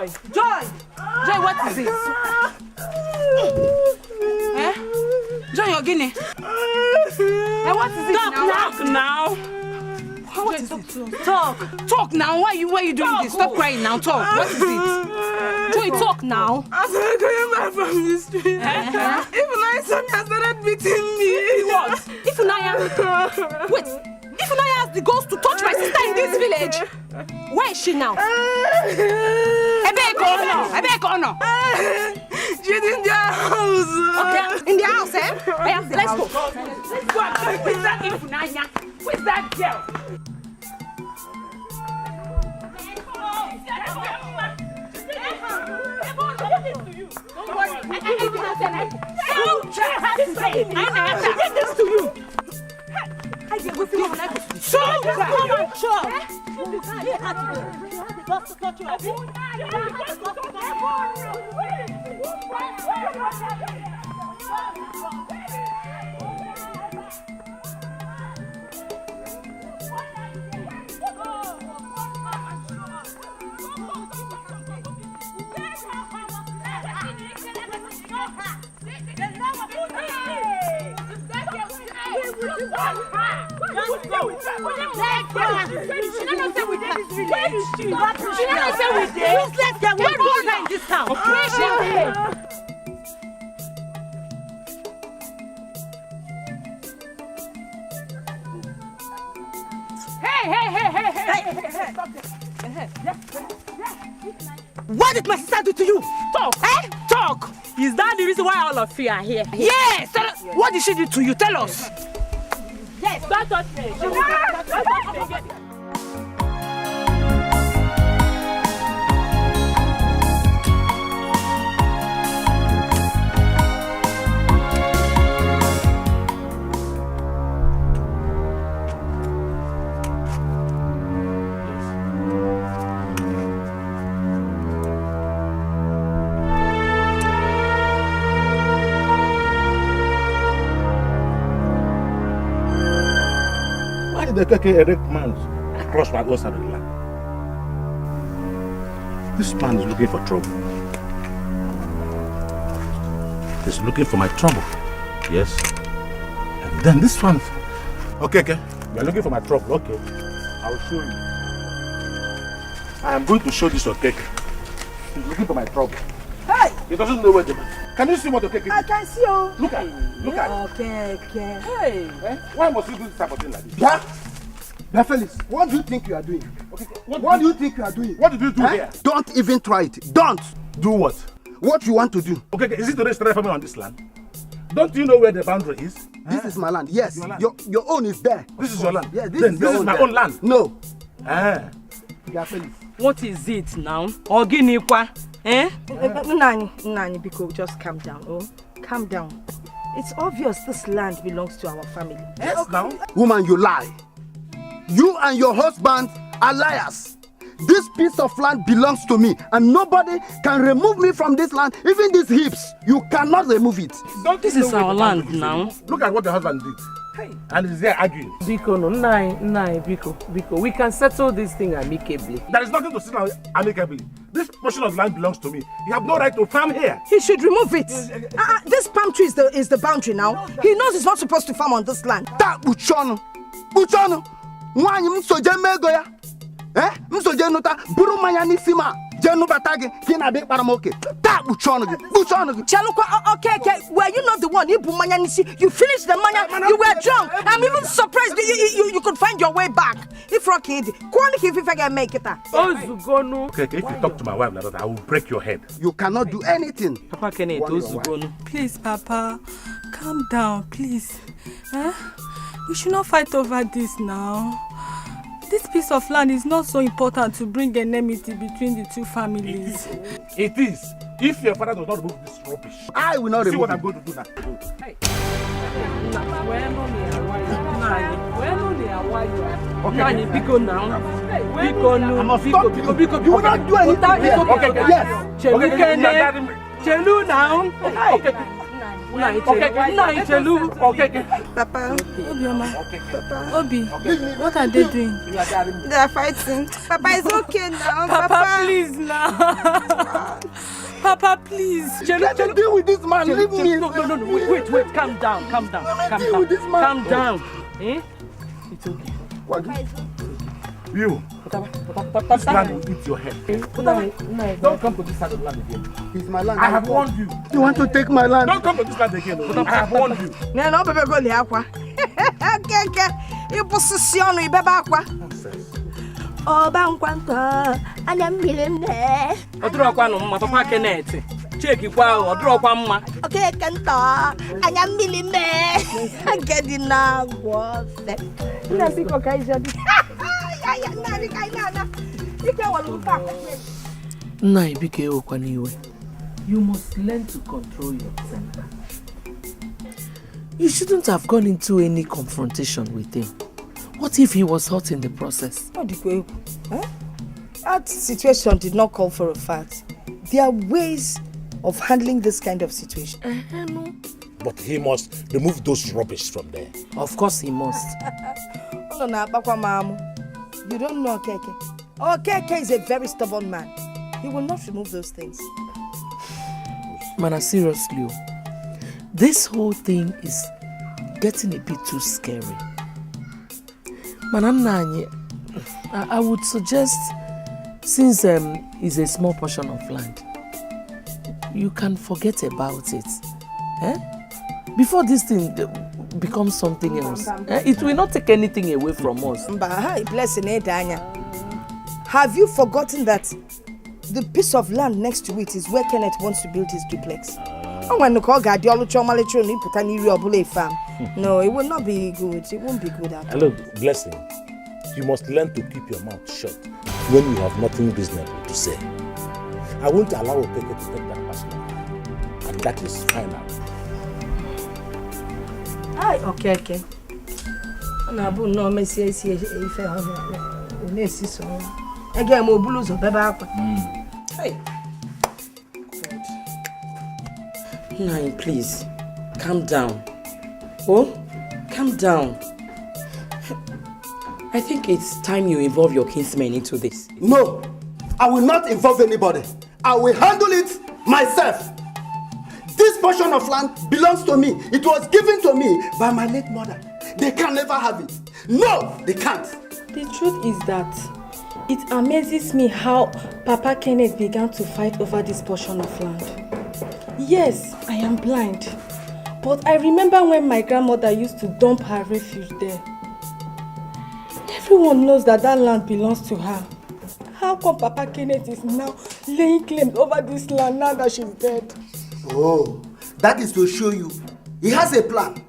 Joy! Joy! Joy, what is it? Eh? Joy, you're guinea. What is it now? What is it? Talk now. Why you doing this? Stop crying now. Talk. What is it? Joy, talk now. As I'm going back from the street, even I started beating me. What? If Unaya has the ghost to touch my sister in this village, where is she now? Ebeko. She's in their house. Okay, in the house, eh? Let's go. Where's that Unaya? Where's that girl? What did my sister do to you? Talk. Talk. Is that the reason why all of you are here? Yes. Tell us. What did she do to you? Tell us. Yes. Don't touch me. The keke erect man across my other side of the land. This man is looking for trouble. He's looking for my trouble. Yes. And then this one. Okay. You are looking for my trouble. Okay. I'll show you. I am going to show this Okeke. He's looking for my trouble. Hey! He doesn't know where the man. Can you see what Okeke is? I can see you. Look at it. Okay. Hey! Why must you do this type of thing like this? Yeah? Felix, what do you think you are doing? Okay. What do you think you are doing? What did you do here? Don't even try it. Don't! Do what? What you want to do? Okay, is it to raise family on this land? Don't you know where the boundary is? This is my land. Yes. Your land. Your own is there. This is your land. Yeah, this is my own land. No. Yeah, Felix. What is it now? Oginikwa? Eh? Nani, Biko, just calm down. Oh, calm down. It's obvious this land belongs to our family. Yes, now. Woman, you lie. You and your husband are liars. This piece of land belongs to me, and nobody can remove me from this land. Even these hips, you cannot remove it. This is our land now. Look at what the husband did. Hey. And he's there arguing. Biko, no, Biko. We can settle this thing amicably. There is nothing to settle amicably. This portion of land belongs to me. You have no right to farm here. He should remove it. This palm tree is the boundary now. He knows he's not supposed to farm on this land. Ta buchono. Nwanyi msoje mego ya. Msoje nuta buru manya nisima. Jenu batagi kina be paramoke. Ta buchono gi. Chalukwa, okay. Were you not the one? You finished the manya. You were drunk. I'm even surprised you could find your way back. If Rocky, if I can make it. Okay, if you talk to my wife like that, I will break your head. You cannot do anything. Papa Kenneth, please, Papa, calm down, please. We should not fight over this now. This piece of land is not so important to bring enmity between the two families. It is. If your father does not remove this rubbish, I will not remove it. See what I'm going to do now. Okay, Biko now. Biko no. I must stop you. You will not do anything here. Okay, yes. Chelu now. Okay. Papa. Obi, what are they doing? They are fighting. Papa, it's okay now. Papa, please now. Papa, please. Let me deal with this man. Leave me. No. Wait. Calm down. Calm down. Eh? It's okay. You. This land will eat your head. Don't come to this side of the land again. It's my land. I have warned you. You want to take my land? Don't come to this land again. I have warned you. No, baby, go there. Okay. You position, you baby. Oh, Banquanta, and I'm million there. Papa Kenneth. Check it out, or draw one. Okay, Canta, and I'm million there. I'm getting now. What's that? You must learn to control your temper. You shouldn't have gone into any confrontation with him. What if he was hurt in the process? That situation did not call for a fight. There are ways of handling this kind of situation. No. But he must remove those rubbish from there. Of course he must. You don't know Keke. Oh, Keke is a very stubborn man. He will not remove those things. Mana, seriously, this whole thing is getting a bit too scary. Manananye, I would suggest, since it's a small portion of land, you can forget about it. Before this thing becomes something else. It will not take anything away from us. Have you forgotten that the piece of land next to it is where Kenneth wants to build his duplex? No, it will not be good. It won't be good at all. Hello, Blessing. You must learn to keep your mouth shut when you have nothing reasonable to say. I won't allow Okeke to take that personal. And that is final. Okay. Hey. Nine, please, calm down. Oh, calm down. I think it's time you involve your kinsmen into this. No, I will not involve anybody. I will handle it myself. This portion of land belongs to me. It was given to me by my late mother. They can never have it. No, they can't. The truth is that it amazes me how Papa Kenneth began to fight over this portion of land. Yes, I am blind, but I remember when my grandmother used to dump her refuge there. Everyone knows that land belongs to her. How come Papa Kenneth is now laying claim over this land now that she's dead? Oh, that is to show you. He has a plan.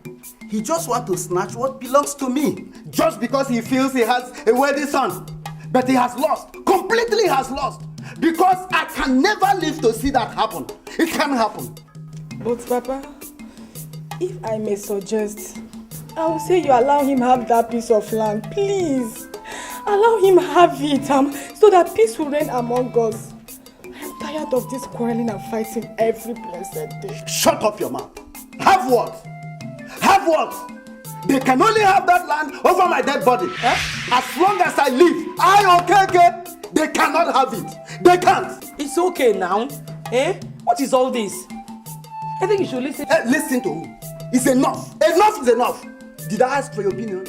He just wants to snatch what belongs to me. Just because he feels he has a worthy son. But he has lost. Completely has lost. Because I can never live to see that happen. It can happen. But Papa, if I may suggest, I will say you allow him have that piece of land. Please. Allow him have it so that peace will reign among us. I'm tired of this quarreling and fighting every blessed day. Shut up your mouth. Have what? Have what? They can only have that land over my dead body. As long as I live, okay, they cannot have it. They can't. It's okay now. What is all this? I think you should listen. Listen to me. It's enough. Enough is enough. Did I ask for your opinion?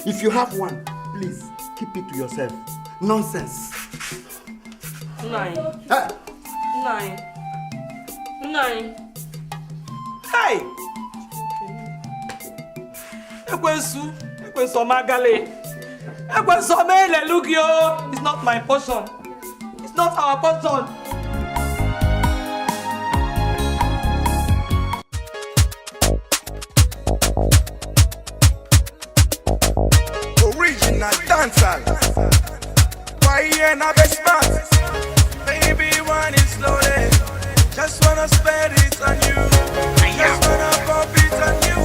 If you have one, please keep it to yourself. Nonsense. Nine. Hey! Ekwensu Magale. Ekwensu Mele, look yo. It's not my portion. It's not our portion. Original dancer. Why you not best man? Baby, one is loaded. Just wanna spend it on you. Just wanna pop it on you.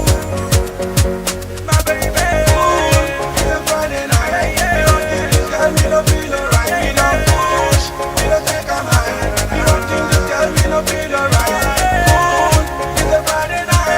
My baby. It's a Friday night. You don't think this girl me no feel alright. We don't push, we don't take a high. You don't think this girl me no feel alright. It's a Friday night.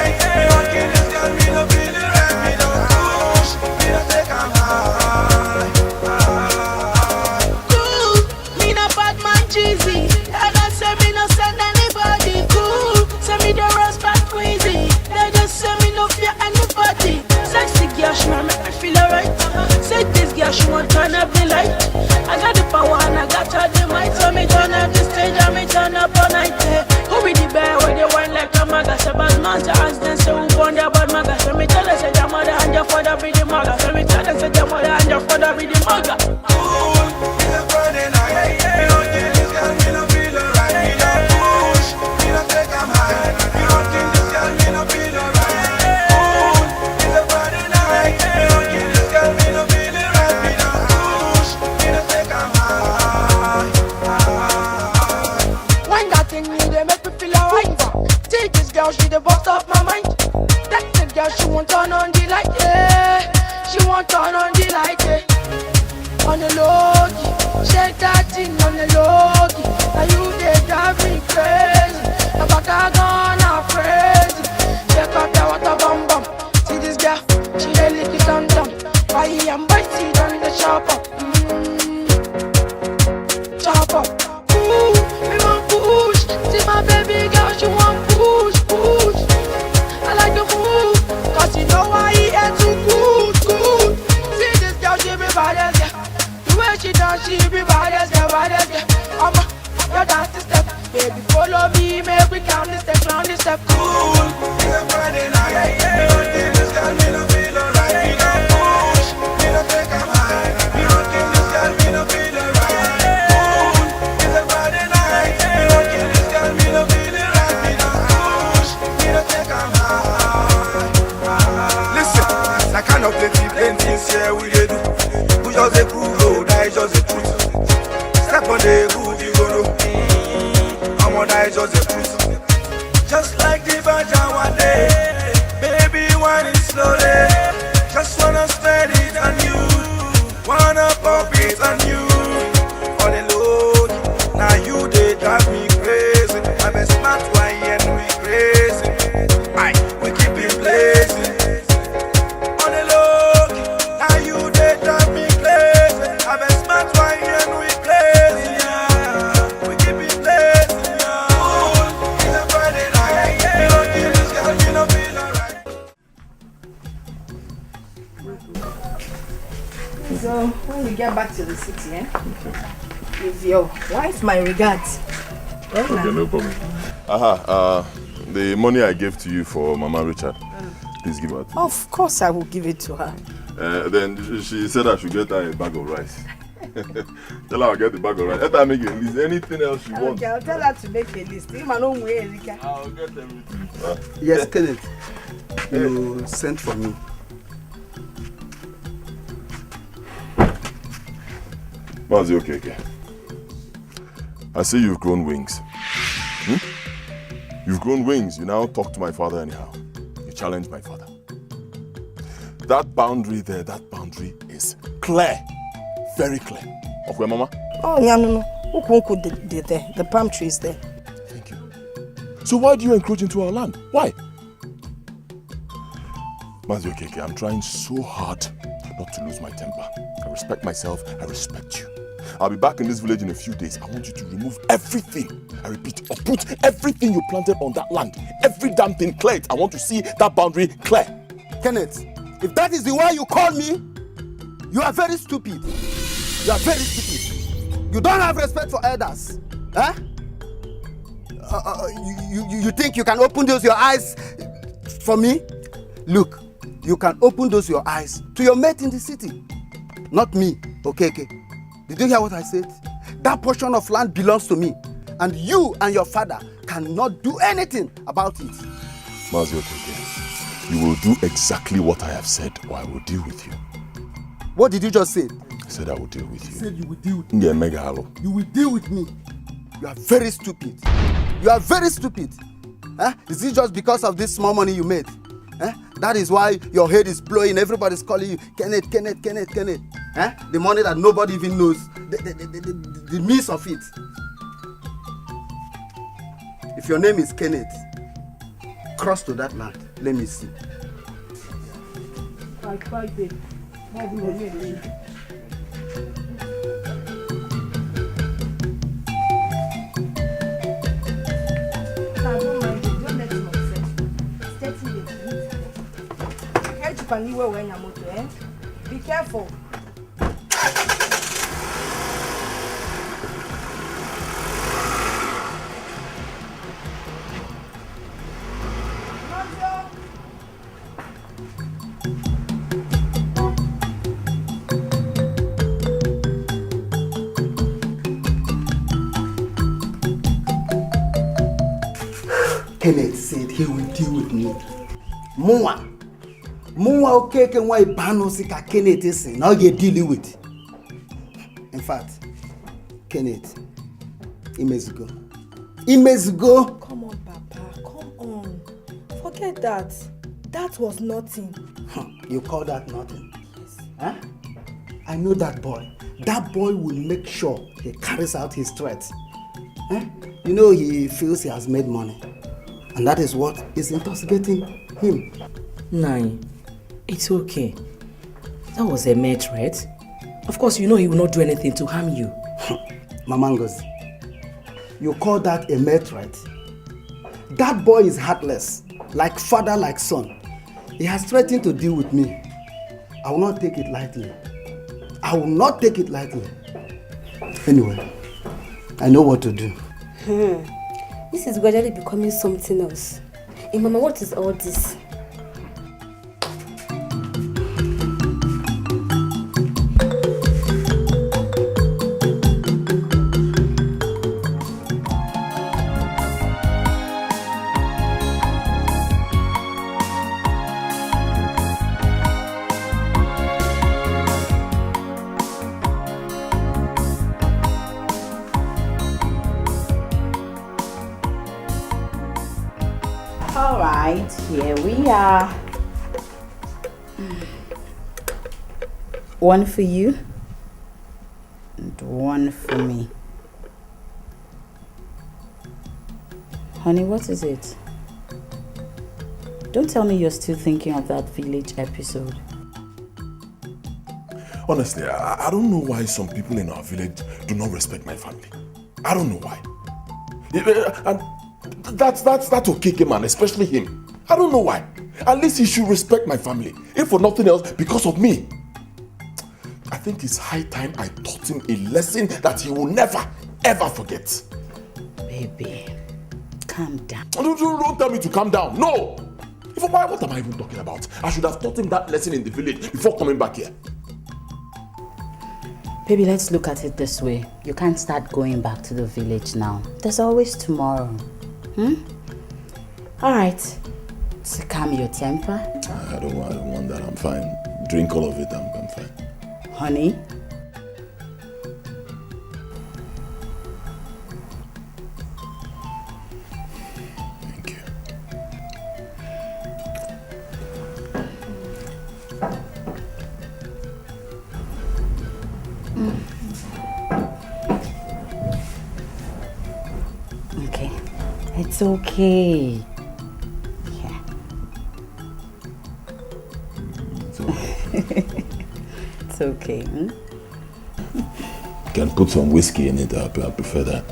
mother be the mother. So we tell them say your mother and your father be the mother. Cool, it's a Friday night. You don't get this girl, me no feel alright. Me no push, me no take a high. You don't get this girl, me no feel alright. Cool, it's a Friday night. You don't get this girl, me no feel alright. Me no push, me no take a high. When that thing me, they make me feel alright. See this girl, she the boss of my mind. That the girl, she won't turn on the light, yeah. She won't turn on the light, yeah. On the low key, shake that thing on the low key. Now you they drive me crazy. About that gun, I'm crazy. Check out that water bum bum. See this girl, she a lick it on down. Why I'm biting on the chop up, chop up. Ooh, me want push. See my baby girl, she want push, push. I like the move, cause you know why he ain't too good, good. See this girl, she be bad as yeah. The way she dance, she be bad as yeah, bad as yeah. Your dance step, baby, follow me, make we count this step, round this step. Cool, it's a Friday night. You don't get this girl, me no feel alright. Me no push, me no take a high. You don't get this girl, me no feel alright. Cool, it's a Friday night. You don't get this girl, me no feel alright. Me no push, me no take a high. Listen, that kind of plenty things here we dey do. We just a cool road, that is just the truth. Step on the groove, you go know. That is just the truth. Just like the Baja one day, baby, wine it slowly. Just wanna spend it on you, wanna pop it on you. On the low, now you they drive me crazy. I'm a smart one and we crazy. Aye, we keep it blazing. On the low, now you they drive me crazy. I'm a smart one and we crazy. We keep it blazing. So when we get back to the city, give your wife my regards. Okay, no problem. The money I gave to you for Mama Richard, please give her to me. Of course I will give it to her. Then she said I should get her a bag of rice. Tell her I'll get the bag of rice. Let her make a list. Anything else she wants. Okay, I'll tell her to make a list. I'll get everything. Yes, Kenneth. You sent for me. Mazi, okay. I see you've grown wings. You've grown wings. You now talk to my father anyhow. You challenge my father. That boundary there, that boundary is clear. Very clear. Okay, Mama? Oh, yeah, no. The palm tree is there. Thank you. So why do you encroach into our land? Why? Mazi, okay, I'm trying so hard not to lose my temper. I respect myself, I respect you. I'll be back in this village in a few days. I want you to remove everything. I repeat, uproot everything you planted on that land. Every damn thing cleared. I want to see that boundary clear. Kenneth, if that is the way you call me, you are very stupid. You are very stupid. You don't have respect for elders. Huh? You think you can open those your eyes for me? Look, you can open those your eyes to your mate in the city. Not me, okay? Did you hear what I said? That portion of land belongs to me. And you and your father cannot do anything about it. Mazi, okay. You will do exactly what I have said, or I will deal with you. What did you just say? I said I will deal with you. You said you will deal with me. Yeah, mega hello. You will deal with me. You are very stupid. You are very stupid. Is it just because of this small money you made? That is why your head is blowing. Everybody's calling you Kenneth. The money that nobody even knows. The means of it. If your name is Kenneth, cross to that land. Let me see. Be careful. Kenneth said he will deal with me. Mwa okay can why bano sika Kenneth is now get dealing with. In fact, Kenneth, he must go. He must go. Come on, Papa. Come on. Forget that. That was nothing. You call that nothing? Yes. Huh? I know that boy. That boy will make sure he carries out his threats. Huh? You know he feels he has made money. And that is what is intoxicating him. Nai, it's okay. That was a mere threat. Of course, you know he will not do anything to harm you. Mama Ngozi, you call that a mere threat? That boy is heartless, like father, like son. He has threatened to deal with me. I will not take it lightly. I will not take it lightly. Anyway, I know what to do. This is gradually becoming something else. Hey, Mama, what is all this? Here we are. One for you and one for me. Honey, what is it? Don't tell me you're still thinking of that village episode. Honestly, I don't know why some people in our village do not respect my family. I don't know why. And that's Okeke man, especially him. I don't know why. At least he should respect my family. If for nothing else, because of me. I think it's high time I taught him a lesson that he will never, ever forget. Baby, calm down. Don't tell me to calm down. No! What am I even talking about? I should have taught him that lesson in the village before coming back here. Baby, let's look at it this way. You can't start going back to the village now. There's always tomorrow. Alright. To calm your temper. I don't want that. I'm fine. Drink all of it. I'm fine. Honey? Thank you. Okay. It's okay. It's okay. You can put some whiskey in it. I prefer that.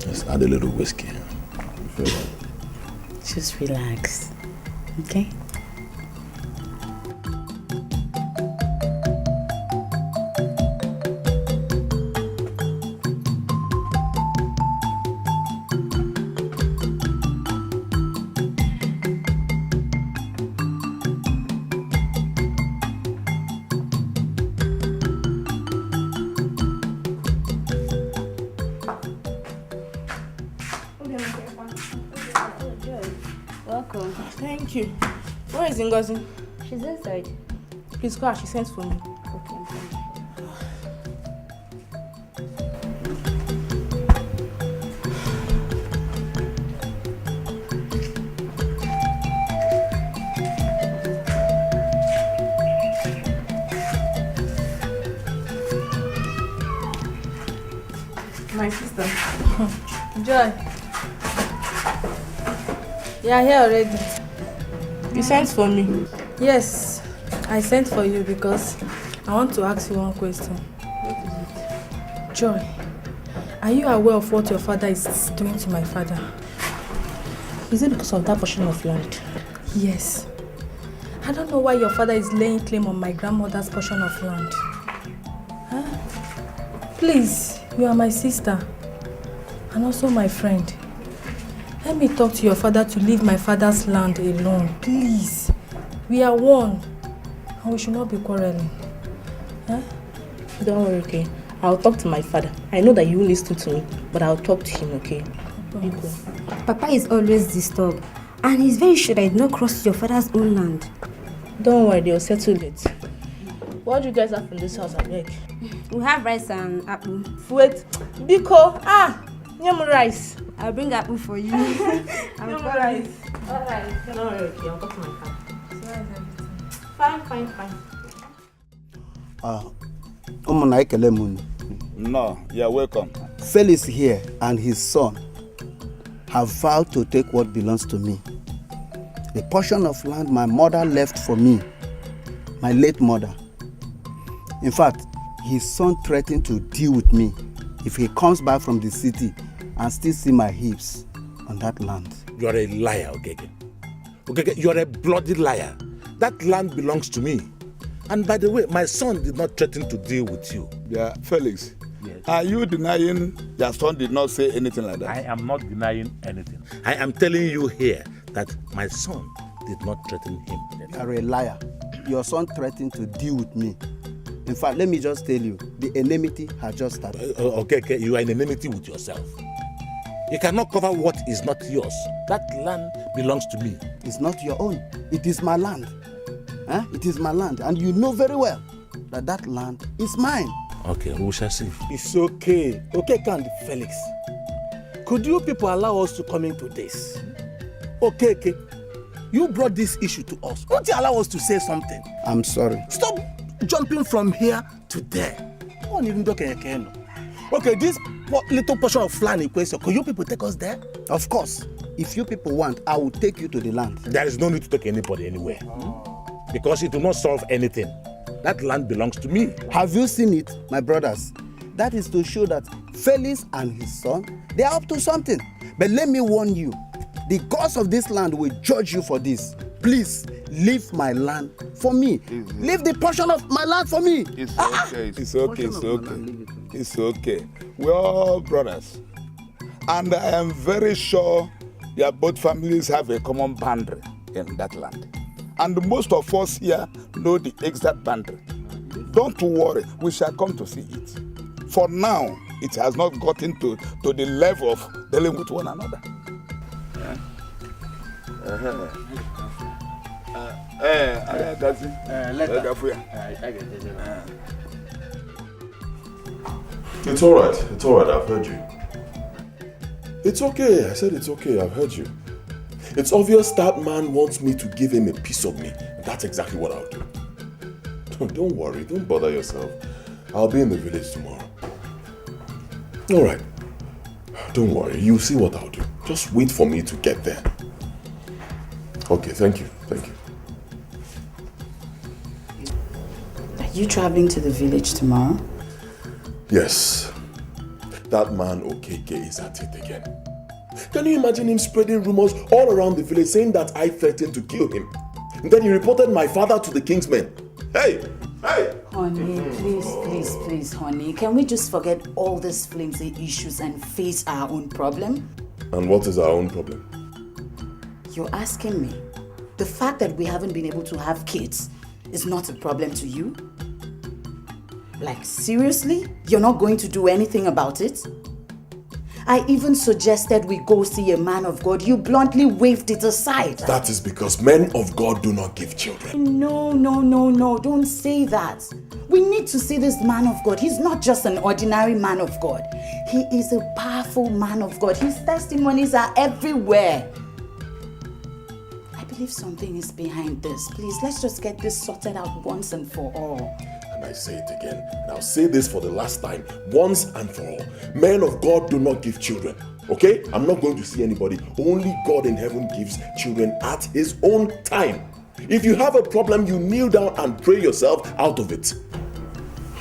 Just add a little whiskey. I prefer that. Just relax. Okay? Thank you. Where is Ngozi? She's inside. Please go out. She sent for me. Okay, I'm fine. My sister. Joy. You are here already. You sent for me? Yes, I sent for you because I want to ask you one question. What is it? Joy, are you aware of what your father is doing to my father? Is it because of that portion of land? Yes. I don't know why your father is laying claim on my grandmother's portion of land. Huh? Please, you are my sister and also my friend. Let me talk to your father to leave my father's land alone. Please. We are one. And we should not be quarreling. Huh? Don't worry, okay? I'll talk to my father. I know that he will listen to me, but I'll talk to him, okay? Papa is always disturbed, and he's very sure that he did not cross your father's own land. Don't worry, they'll settle it. What do you guys have in this house, I beg? We have rice and apple. Wait, Biko, yam rice. I'll bring apple for you. Yam rice. Alright, don't worry, okay, I'll go to my car. So how's everything? Fine. No, you're welcome. Felix here and his son have vowed to take what belongs to me. The portion of land my mother left for me, my late mother. In fact, his son threatened to deal with me if he comes back from the city and still see my hips on that land. You are a liar, Okeke. Okeke, you are a bloody liar. That land belongs to me. And by the way, my son did not threaten to deal with you. Yeah, Felix. Yes. Are you denying your son did not say anything like that? I am not denying anything. I am telling you here that my son did not threaten him. You are a liar. Your son threatened to deal with me. In fact, let me just tell you, the enmity has just started. Okay, you are in enmity with yourself. You cannot cover what is not yours. That land belongs to me. It's not your own. It is my land. It is my land. And you know very well that that land is mine. Okay, we shall see. It's okay. Okay, and Felix. Could you people allow us to come into this? Okay. You brought this issue to us. Won't you allow us to say something? I'm sorry. Stop jumping from here to there. Okay, this little portion of land in question, could you people take us there? Of course. If you people want, I will take you to the land. There is no need to take anybody anywhere. Because it will not solve anything. That land belongs to me. Have you seen it, my brothers? That is to show that Felix and his son, they are up to something. But let me warn you, the gods of this land will judge you for this. Please, leave my land for me. Leave the portion of my land for me. It's okay, it's okay, it's okay. It's okay. We're all brothers. And I am very sure that both families have a common boundary in that land. And most of us here know the exact boundary. Don't worry, we shall come to see it. For now, it has not gotten to the level of dealing with one another. It's alright, I've heard you. It's okay, I said it's okay, I've heard you. It's obvious that man wants me to give him a piece of me. That's exactly what I'll do. Don't worry, don't bother yourself. I'll be in the village tomorrow. Alright, don't worry, you'll see what I'll do. Just wait for me to get there. Okay, thank you. Are you traveling to the village tomorrow? Yes. That man Okeke is at it again. Can you imagine him spreading rumors all around the village saying that I threatened to kill him? And then he reported my father to the king's men. Hey! Honey, please, honey. Can we just forget all these flimsy issues and face our own problem? And what is our own problem? You're asking me. The fact that we haven't been able to have kids is not a problem to you? Like, seriously? You're not going to do anything about it? I even suggested we go see a man of God. You bluntly waved it aside. That is because men of God do not give children. No. Don't say that. We need to see this man of God. He's not just an ordinary man of God. He is a powerful man of God. His testimonies are everywhere. I believe something is behind this. Please, let's just get this sorted out once and for all. And I say it again, and I'll say this for the last time, once and for all. Men of God do not give children, okay? I'm not going to see anybody. Only God in heaven gives children at his own time. If you have a problem, you kneel down and pray yourself out of it.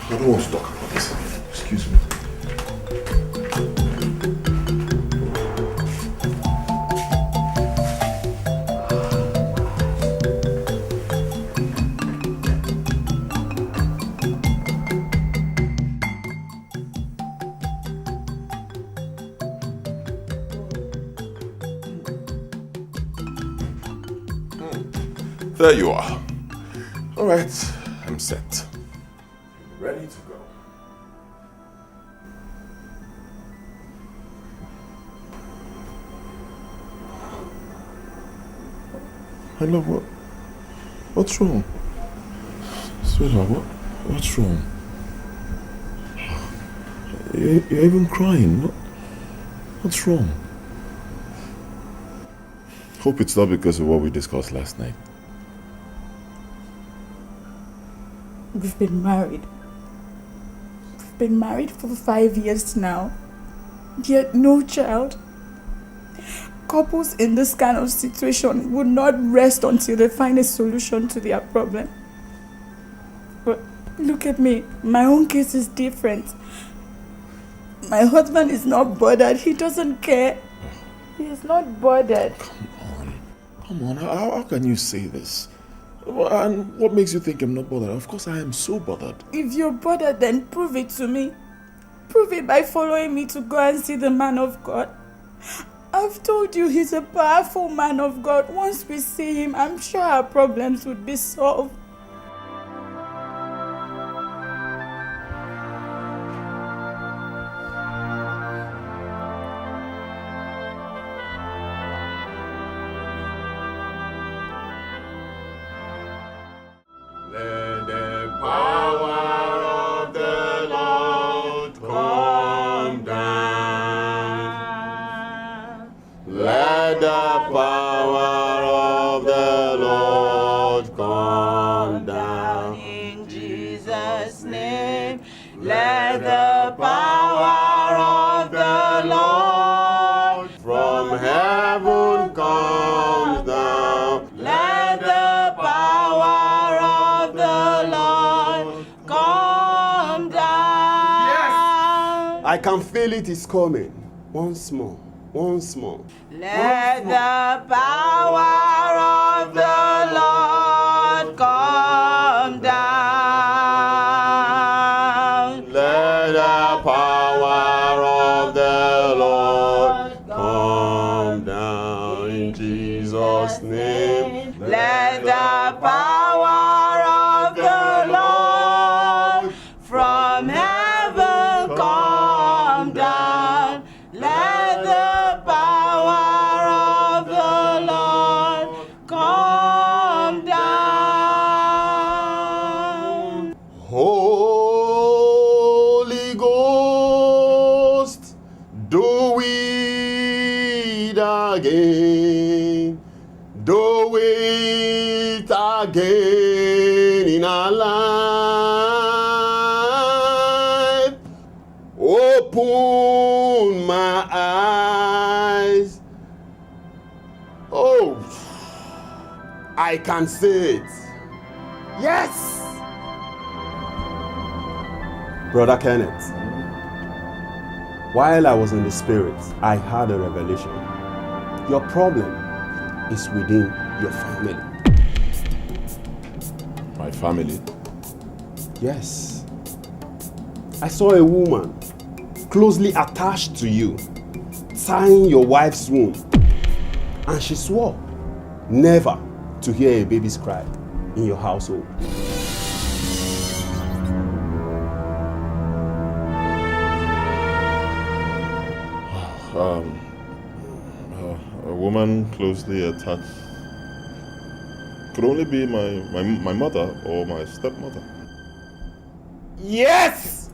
I don't want to talk about this again. Excuse me. There you are. All right, I'm set. Ready to go. My love, what's wrong? Sweetheart, what's wrong? You're even crying. What's wrong? Hope it's not because of what we discussed last night. We've been married. We've been married for 5 years now, yet no child. Couples in this kind of situation would not rest until they find a solution to their problem. But look at me, my own case is different. My husband is not bothered, he doesn't care. He is not bothered. Come on, how can you say this? And what makes you think I'm not bothered? Of course I am so bothered. If you're bothered, then prove it to me. Prove it by following me to go and see the man of God. I've told you he's a powerful man of God. Once we see him, I'm sure our problems would be solved. Let the power of the Lord come down. Let the power of the Lord come down. In Jesus' name, let the power of the Lord from heaven come down. Let the power of the Lord come down. I can feel it is coming. Once more. Once more. Let the power of the Lord come down. Let the power of the Lord come down. In Jesus' name. Let the power of the Lord from heaven come down. Let the power of the Lord come down. Holy Ghost, do it again. Do it again in our life. Open my eyes. Oh, I can see it. Yes! Brother Kenneth, while I was in the spirit, I had a revelation. Your problem is within your family. My family? Yes. I saw a woman closely attached to you, tying your wife's womb, and she swore never to hear a baby's cry in your household. A woman closely attached could only be my mother or my stepmother. Yes!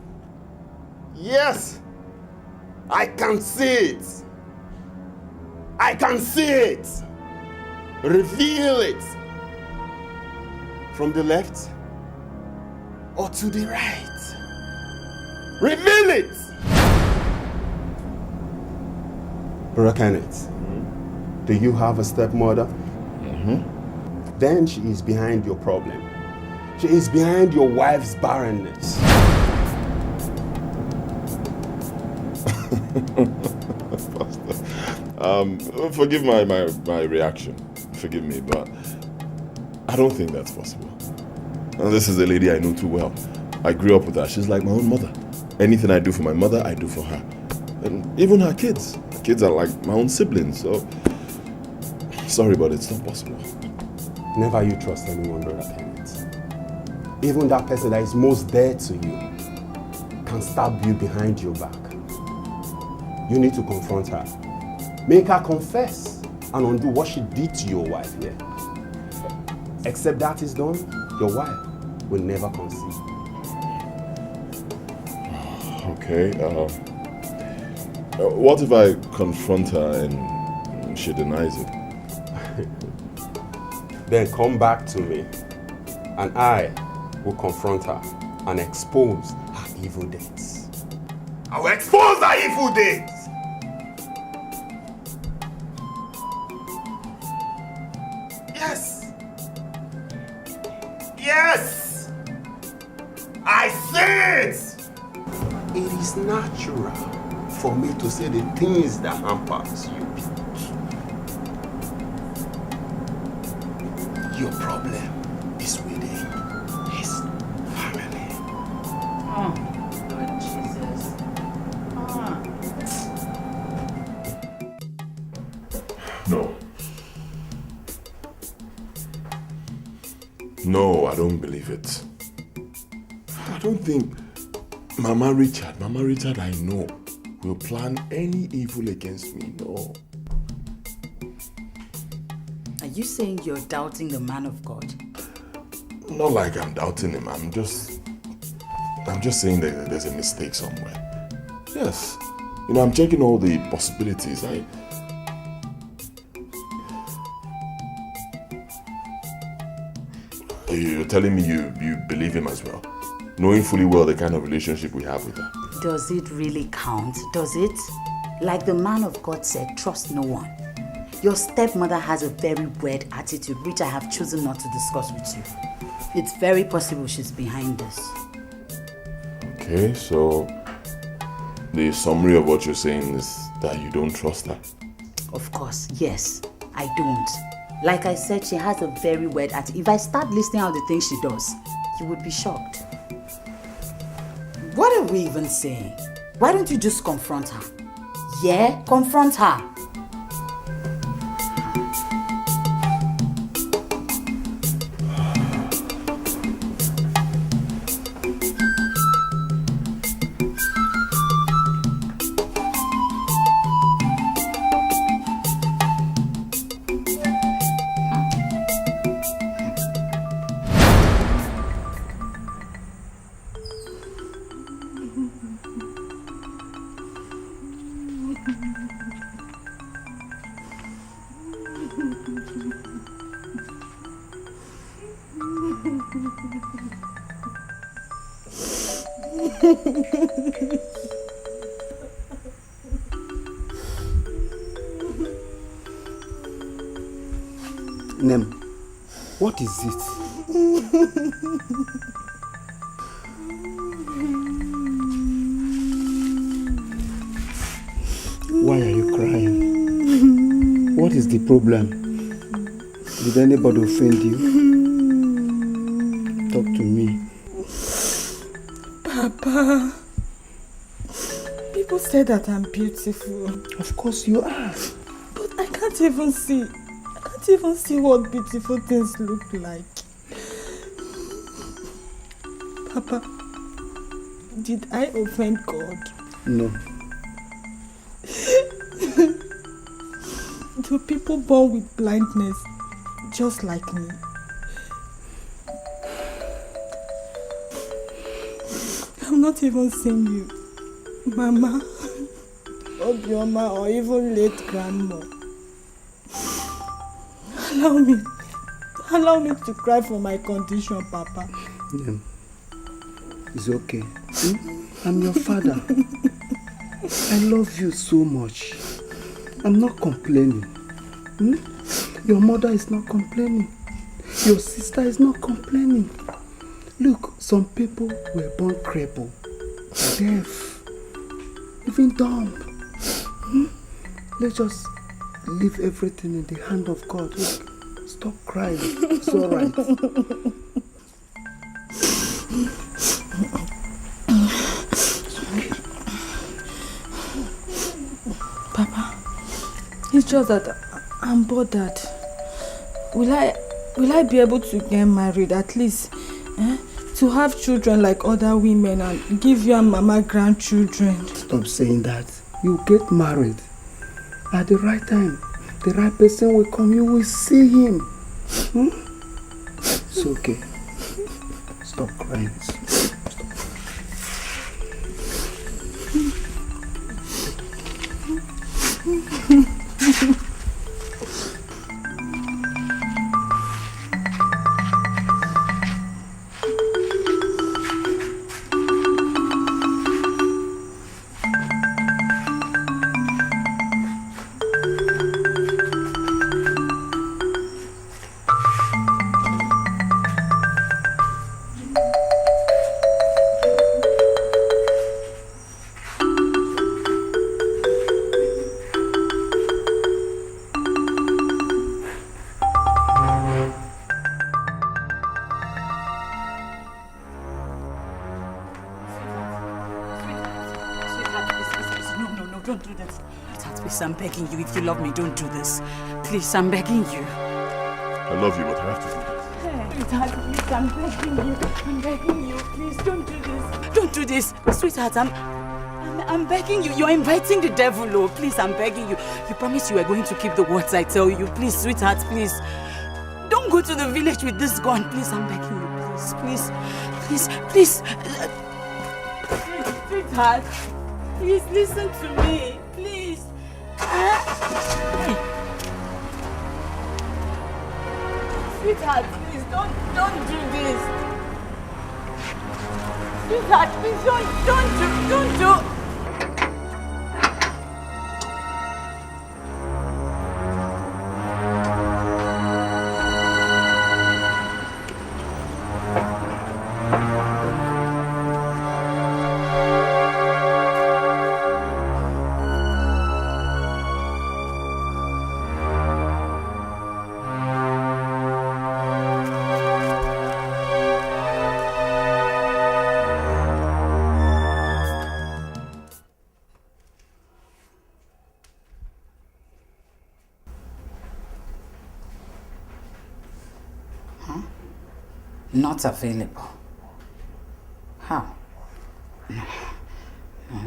Yes! I can see it. I can see it. Reveal it. From the left or to the right. Reveal it. Brother Kenneth, do you have a stepmother? Mm-hmm. Then she is behind your problem. She is behind your wife's barrenness. Pastor, forgive my reaction. Forgive me, but I don't think that's possible. And this is a lady I know too well. I grew up with her. She's like my own mother. Anything I do for my mother, I do for her. And even her kids. Her kids are like my own siblings, so sorry, but it's not possible. Never you trust anyone, Brother Kenneth. Even that person that is most dear to you can stab you behind your back. You need to confront her. Make her confess and undo what she did to your wife here. Except that is done, your wife will never conceive. Okay, what if I confront her and she denies it? Then come back to me and I will confront her and expose her evil deeds. I will expose her evil deeds! Yes! Yes! I say it! It is natural for me to say the things that hampers you. Your problem is within his family. Oh, Lord Jesus. No. No, I don't believe it. I don't think Mama Richard I know, will plan any evil against me, no. Are you saying you're doubting the man of God? Not like I'm doubting him, I'm just saying that there's a mistake somewhere. Yes. You know, I'm checking all the possibilities. You're telling me you believe him as well, knowing fully well the kind of relationship we have with her. Does it really count? Does it? Like the man of God said, trust no one. Your stepmother has a very weird attitude, which I have chosen not to discuss with you. It's very possible she's behind this. Okay, so the summary of what you're saying is that you don't trust her? Of course, yes, I don't. Like I said, she has a very weird attitude. If I start listing out the things she does, you would be shocked. What are we even saying? Why don't you just confront her? Yeah, confront her. Nem, what is it? Why are you crying? What is the problem? Did anybody offend you? Talk to me. Papa, people say that I'm beautiful. Of course you are. But I can't even see what beautiful things look like. Papa, did I offend God? No. Do people born with blindness just like me? I'm not even seeing you, Mama, Obioma, or even late Grandma. Allow me to cry for my condition, Papa. Yeah. It's okay. I'm your father. I love you so much. I'm not complaining. Your mother is not complaining. Your sister is not complaining. Look, some people were born crippled, deaf, even dumb. Let's just leave everything in the hand of God. Look, stop crying. It's all right. Papa, it's just that I'm bothered. Will I be able to get married at least? To have children like other women and give you and Mama grandchildren? Stop saying that. You get married. At the right time, the right person will come. You will see him. It's okay. Stop crying. Don't do this. Sweetheart, please, I'm begging you. If you love me, don't do this. Please, I'm begging you. I love you, but I have to do this. Sweetheart, please, I'm begging you. I'm begging you. Please, don't do this. Don't do this. Sweetheart, I'm begging you. You're inviting the devil, oh. Please, I'm begging you. You promised you were going to keep the words I tell you. Please, sweetheart, please. Don't go to the village with this gun. Please, I'm begging you. Please. Sweetheart. Please listen to me, please. Sweetheart, please don't do this. Sweetheart, please don't do. Not available. How? No,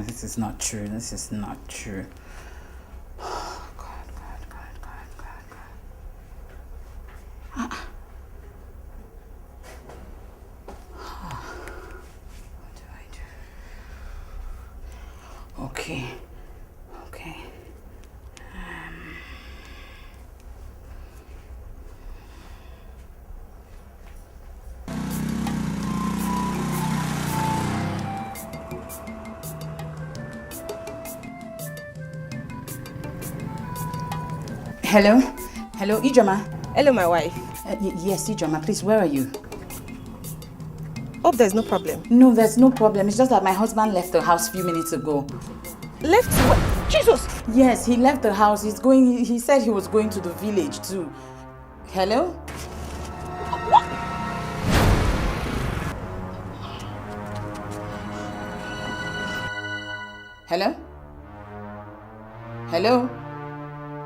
this is not true. This is not true. God. What do I do? Okay. Hello, Ijoma. Hello, my wife. Yes, Ijoma, please, where are you? Hope there's no problem. No, there's no problem. It's just that my husband left the house a few minutes ago. Left what? Jesus! Yes, he left the house. He said he was going to the village too. Hello? What? Hello?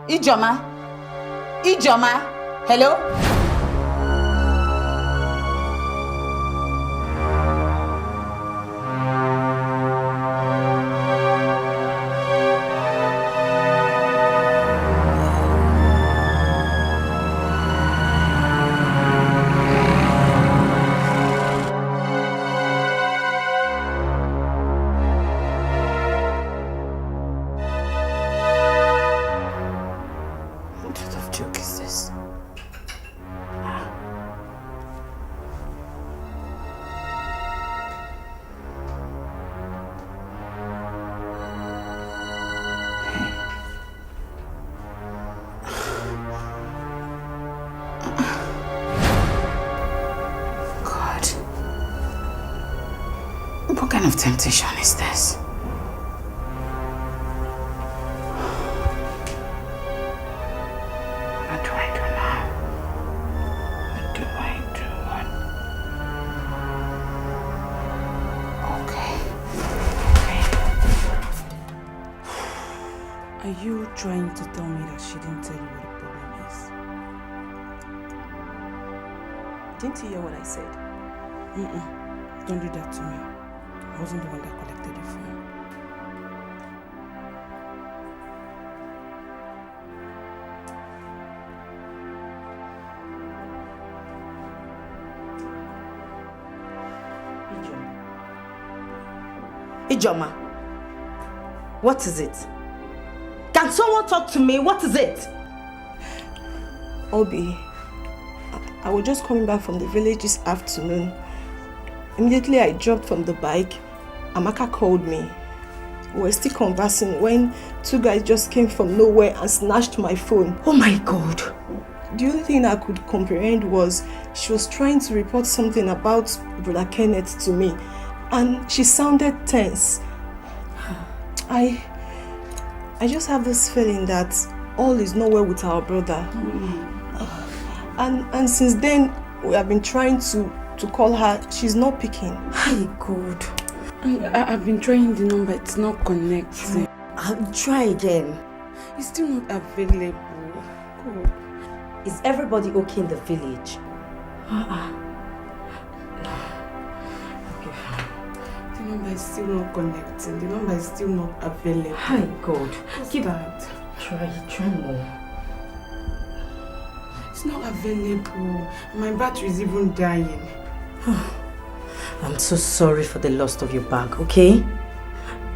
Ijoma? Hello? What sort of joke is this? God. What kind of temptation is this? What do I do now? What do I do? Okay. Are you trying to tell me that she didn't tell you what the problem is? Didn't you hear what I said? Don't do that to me. I wasn't the one that collected the phone. Ijoma, what is it? Can someone talk to me? What is it? Obi, I was just coming back from the village this afternoon. Immediately I dropped from the bike. Amaka called me. We were still conversing when two guys just came from nowhere and snatched my phone. Oh my God. The only thing I could comprehend was she was trying to report something about Brother Kenneth to me, and she sounded tense. I just have this feeling that all is not well with our brother. And since then we have been trying to call her. She's not picking. Hi, God. I've been trying the number. It's not connecting. I'll try again. It's still not available. God. Is everybody okay in the village? The number is still not connecting. The number is still not available. Hi, God. Keep that. Try more. It's not available. My battery is even dying. I'm so sorry for the loss of your bag, okay?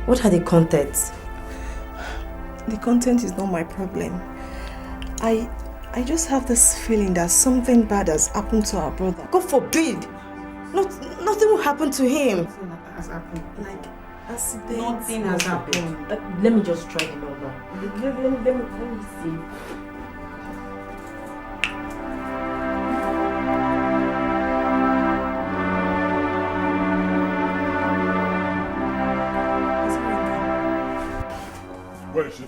What are the contents? The content is not my problem. I just have this feeling that something bad has happened to our brother. God forbid! Nothing will happen to him. Nothing has happened. Like, accident. Nothing has happened. Let me just try the number. Let me see. Where is she?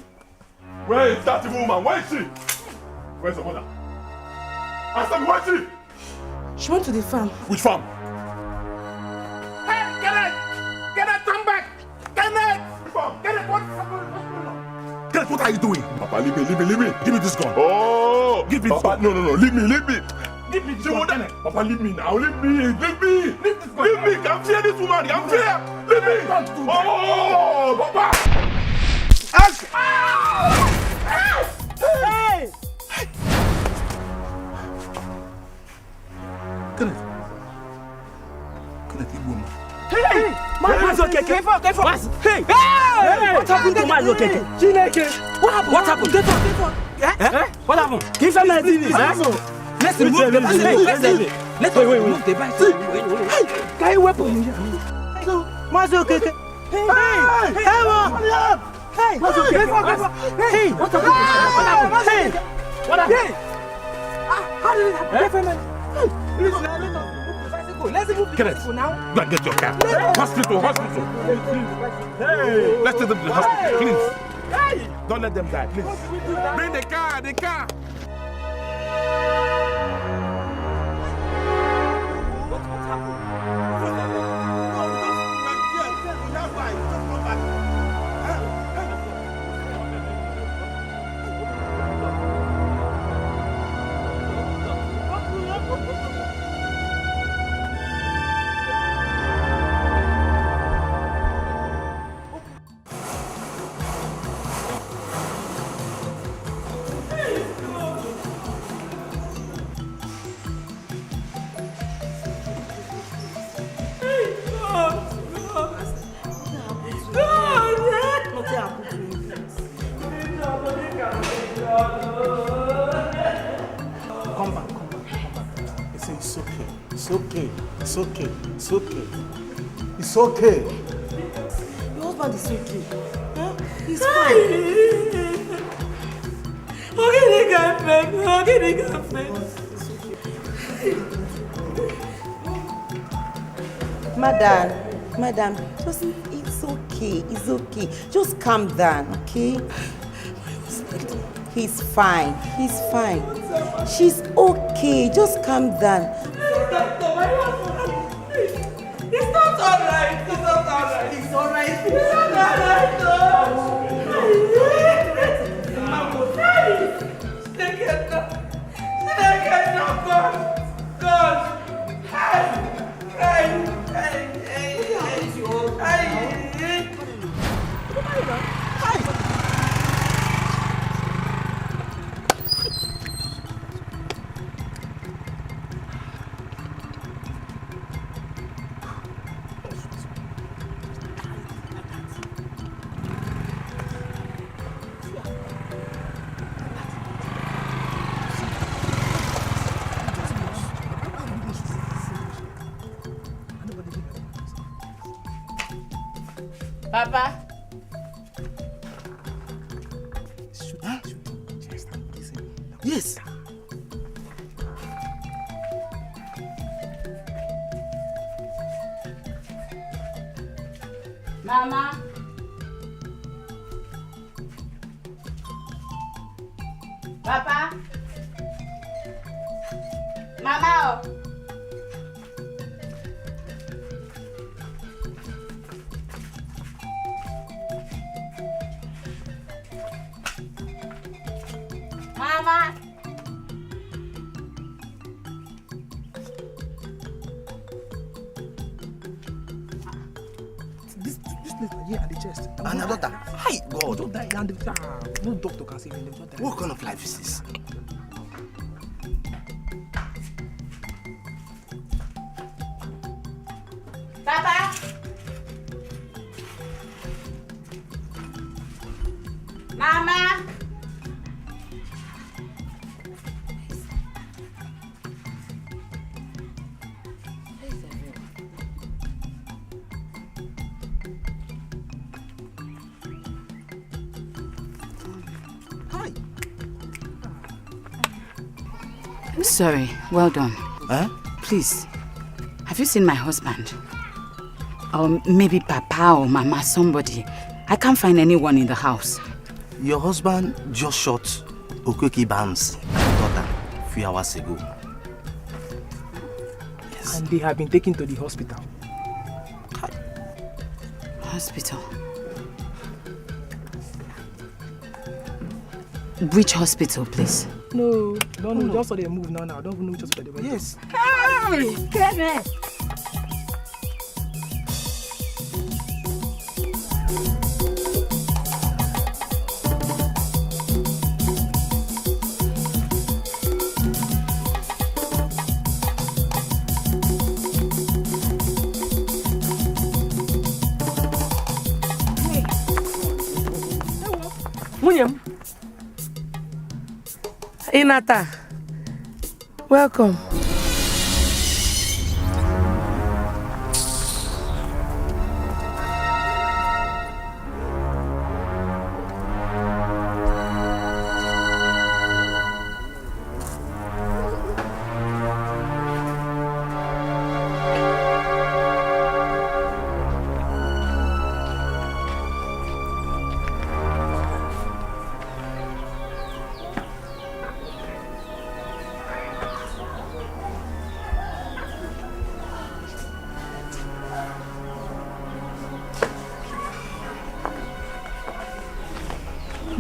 Where is that woman? Where is she? Where's the mother? I said, where is she? She went to the farm. Which farm? Hey, Kenneth! Kenneth, come back! Kenneth! Kenneth, what's going on? Kenneth, what are you doing? Papa, leave me. Give me this gun. Oh! Give me Papa, no. Leave me. Give me this gun, Kenneth. Papa, leave me now. Leave me. Leave this gun. Leave me. Come fear this woman. Come fear. Leave me. Oh, Papa! Ask! Hey! Kenneth, you woman. Hey! Man's okay. Careful. Hey! What happened to my located? What happened? Careful. What happened? Give me my TV. Let's remove the bicycle. Let's remove the bicycle. Hey! Can you weapon? Man's okay. Hey! Hey! What's okay? Hey! What happened? Hey! What happened? How did it happen? Let's move the bicycle now. Go and get your car. Hospital. Hey! Let's take them to the hospital, please. Hey! Don't let them die, please. Bring the car. What happened? Come back. Listen, it's okay. Your husband is okay. Huh? He's fine. Madam, just it's okay. Just calm down, okay? He's fine. She's okay. Just calm down. It's not alright. It's alright. Papa. Yes. Mama. Papa. Mama. Mama. This place here at the chest. And your daughter? Hi, God. Don't die. And no doctor can save them. Don't die. What kind of life is this? Papa. Mama. Hi. I'm sorry. Well done. Huh? Please, have you seen my husband? Or maybe Papa or Mama, somebody. I can't find anyone in the house. Your husband just shot Okweki Bams, daughter, a few hours ago. Yes. And they have been taken to the hospital. Hospital? Which hospital, please? No, don't know. Just so they move now. I don't even know which hospital they went. Yes. Hey, Kenneth. Munyam. Inata. Welcome.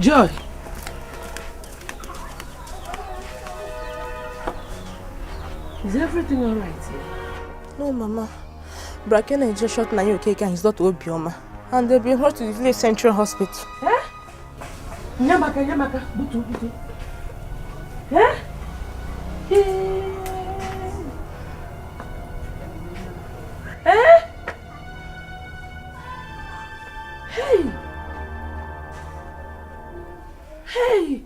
Joy. Is everything alright here? No, Mama. Brakena just shot Nayo Okeke and his daughter Obioma. And they've been brought to the village central hospital. Eh? Nyamaka, butu. Eh? Eh? Hey! Hey!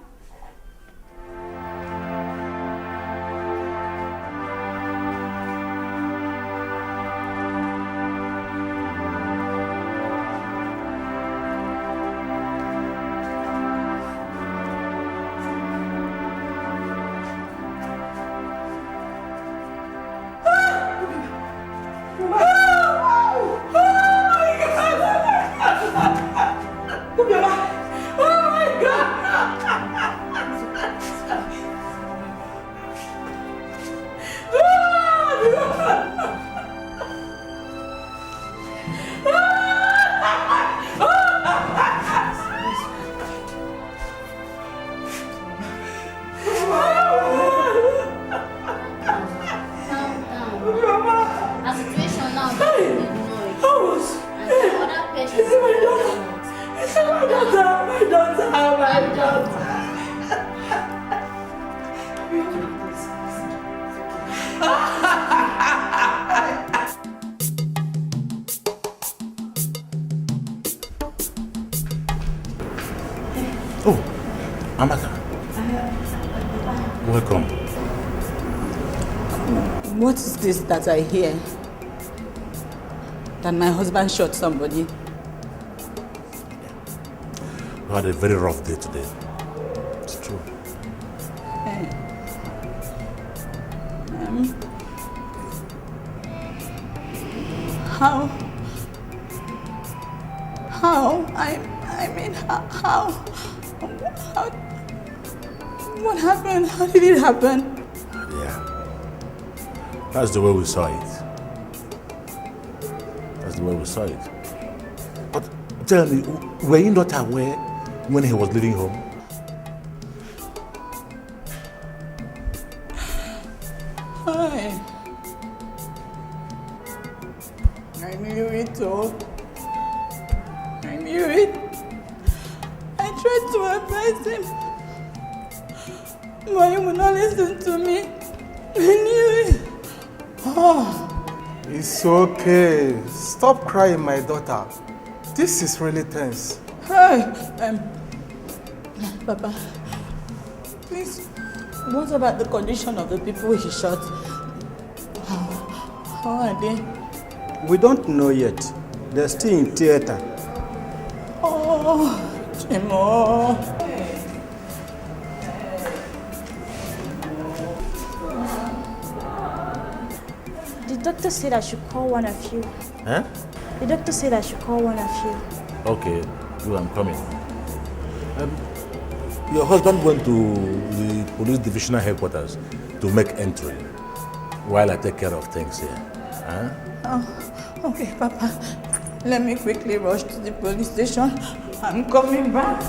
Oh, Amaka. Welcome. What is this that I hear? That my husband shot somebody? had a very rough day today. It's true. Hey. How? I mean, how? What happened? How did it happen? Yeah. That's the way we saw it. That's the way we saw it. But tell me, were you not aware when he was leaving home? Hi. I knew it all. I knew it. I tried to advise him, but he would not listen to me. I knew it. Oh, it's okay. Stop crying, my daughter. This is really tense. Hey, Papa, please, what about the condition of the people he shot? How are they? We don't know yet. They're still in theater. Oh, Chimo. The doctor said I should call one of you. Huh? The doctor said I should call one of you. Okay, I'm coming. Your husband went to the police divisional headquarters to make entry while I take care of things here. Huh? Oh, okay, Papa. Let me quickly rush to the police station. I'm coming back.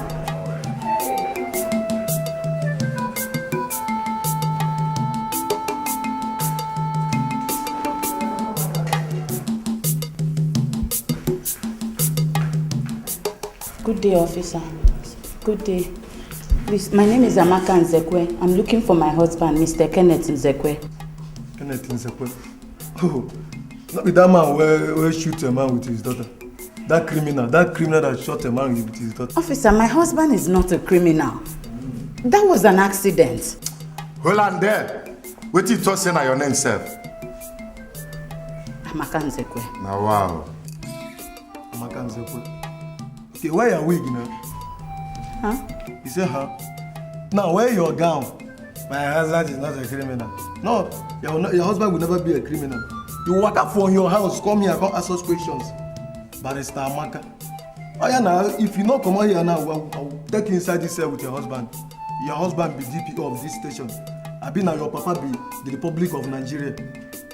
Good day, officer. Good day. Please, my name is Amaka Nzekwe. I'm looking for my husband, Mr. Kenneth Nzekwe. Kenneth Nzekwe? Oh, not be that man where shoot a man with his daughter. That criminal that shot a man with his daughter. Officer, my husband is not a criminal. That was an accident. Hold on there. What you talk saying your name, sir? Amaka Nzekwe. Now, wow. Amaka Nzekwe. Okay, why are we now? Huh? He said, huh? Now, wear your gown. My husband is not a criminal. No, your husband will never be a criminal. You walk up from your house, come here, come ask us questions. Barrister Amaka. Oh yeah, now, if you not come out here now, I'll take you inside this cell with your husband. Your husband be DPO of this station. I be now your papa be the Republic of Nigeria.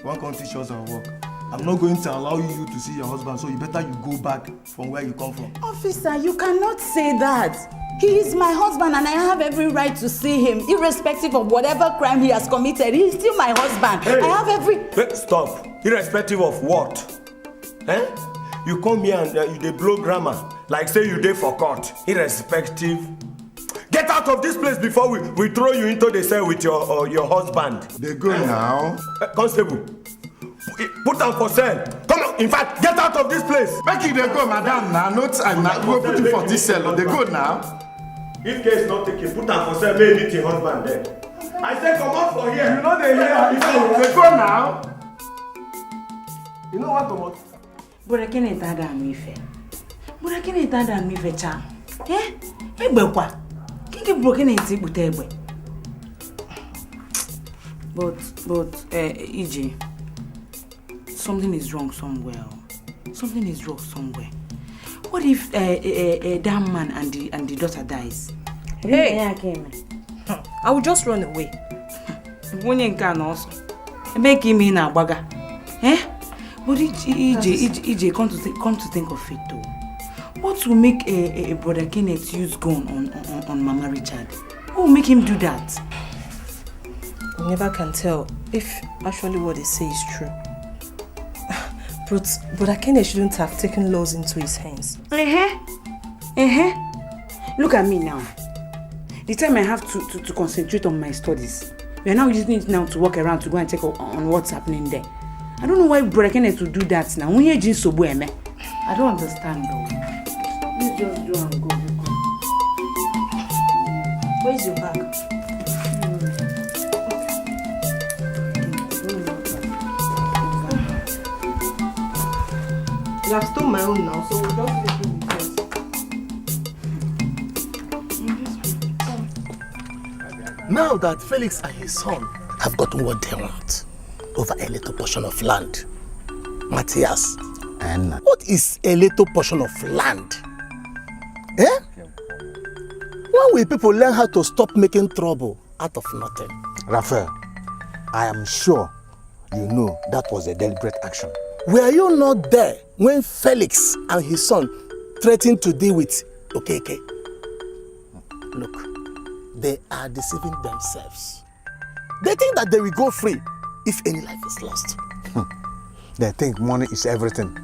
One country shows our work. I'm not going to allow you to see your husband, so you better you go back from where you come from. Officer, you cannot say that. He is my husband and I have every right to see him, irrespective of whatever crime he has committed. He is still my husband. Hey, I have every... Hey, stop. Irrespective of what? Eh? You come here and you dey blow grammar, like say you dey for court. Irrespective. Get out of this place before we throw you into the cell with your husband. They go now. Constable. Put them for sale. Come on, in fact, get out of this place. Make it they go, madam. Now, no time. Now, we'll put you for this cell. They go now. If case not taken, put them for sale. Maybe meet your husband there. I say, come out for here. You know they hear. They go now. You know what, Tomo? But Kenneth Adam Ife. But Kenneth Adam Ife cha. Eh? Egbe kwa. Kike broken enti bute egbe. But EJ, something is wrong somewhere. Something is wrong somewhere. What if that man and the daughter dies? Hey, I will just run away. When you can also make him in a bagger. Eh? But EJ, come to think of it though. What will make a brother Kenneth use gun on Mama Richard? What will make him do that? You never can tell if actually what they say is true. But brother Kenneth shouldn't have taken laws into his hands. Look at me now. The time I have to concentrate on my studies, we are now using it now to walk around to go and check on what's happening there. I don't know why brother Kenneth will do that now. I don't understand though. Please just do and go. Where's your bag? You have stolen my own now, so we'll just leave it with yours. Now that Felix and his son have gotten what they want over a little portion of land, Matthias, and what is a little portion of land? Eh? When will people learn how to stop making trouble out of nothing? Raphael, I am sure you know that was a deliberate action. Were you not there when Felix and his son threatened to deal with Okeke? Look, they are deceiving themselves. They think that they will go free if any life is lost. They think money is everything.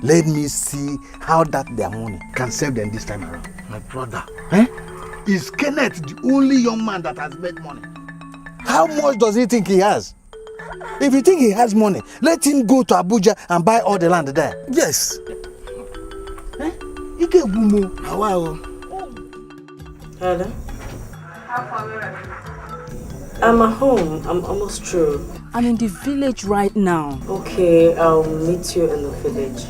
Let me see how that their money can save them this time around. My brother, is Kenneth the only young man that has made money? How much does he think he has? If you think he has money, let him go to Abuja and buy all the land there. Yes. Hello? I'm at home. I'm almost through. I'm in the village right now. Okay, I'll meet you in the village.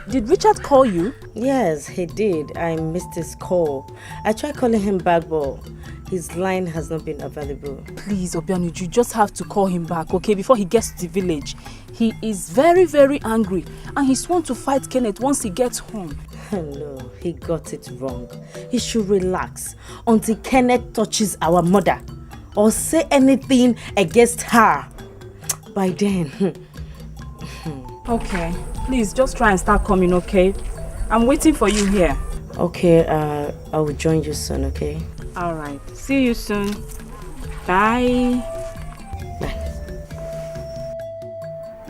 Did Richard call you? Yes, he did. I missed his call. I tried calling him back, but his line has not been available. Please, Obianuju, you just have to call him back, okay, before he gets to the village. He is very, very angry and he wants to fight Kenneth once he gets home. No, he got it wrong. He should relax until Kenneth touches our mother or say anything against her. By then. Okay, please just try and start coming, okay? I'm waiting for you here. Okay, I will join you soon, okay? All right. See you soon. Bye. Bye.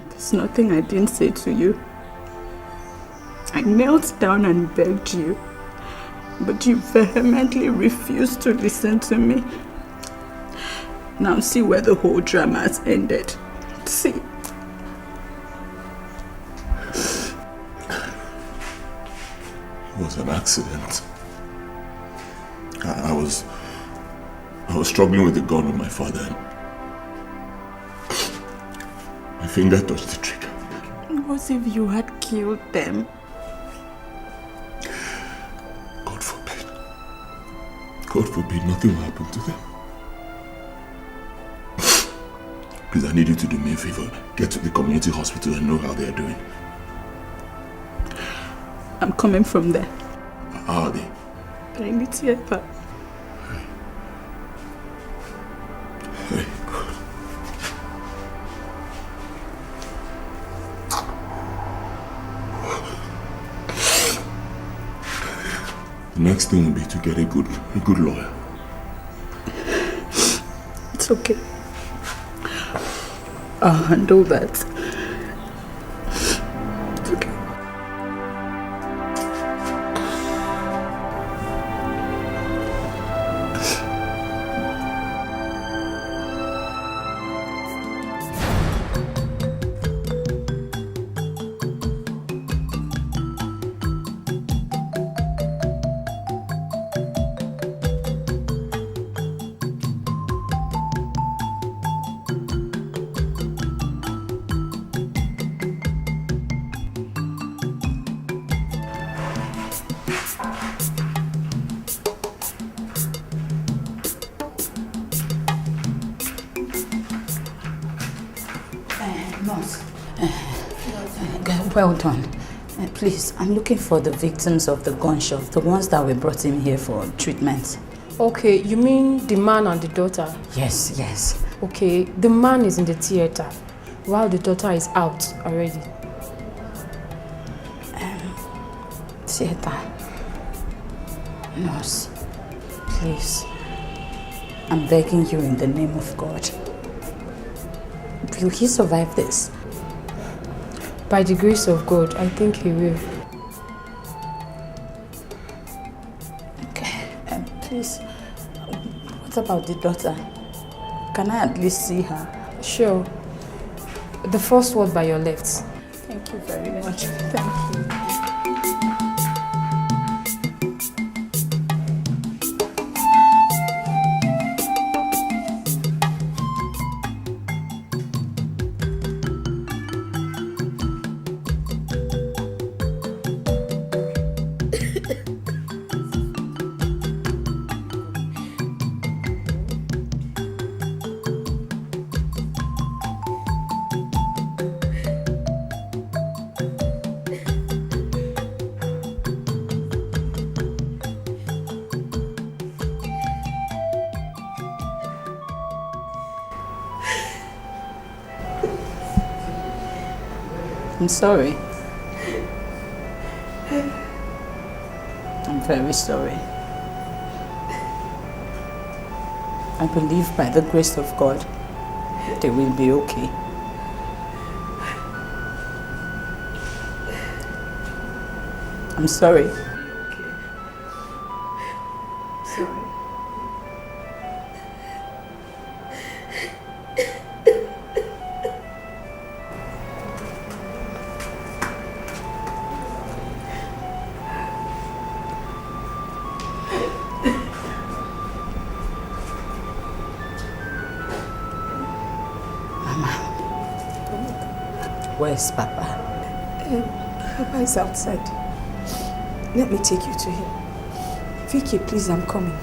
There's nothing I didn't say to you. I knelt down and begged you, but you vehemently refused to listen to me. Now see where the whole drama has ended. See. It was an accident. I was struggling with the gun with my father. My finger touched the trigger. What if you had killed them? God forbid nothing will happen to them. Please, I need you to do me a favor. Get to the community hospital and know how they are doing. I'm coming from there. How are they? They're in the theater. Hey. The next thing will be to get a good lawyer. It's okay. I'll handle that. It's okay. Well done. Please, I'm looking for the victims of the gunshot, the ones that were brought in here for treatment. Okay, you mean the man and the daughter? Yes, yes. Okay, the man is in the theater, while the daughter is out already. Theater. Nurse, please. I'm begging you in the name of God. Will he survive this? By the grace of God, I think he will. Okay, please, what about the daughter? Can I at least see her? Sure. The first word by your left. Thank you very much. Thank you. I'm sorry. I'm very sorry. I believe by the grace of God, they will be okay. I'm sorry. Sorry. Where's Papa? Papa is outside. Let me take you to him. Vicky, please, I'm coming.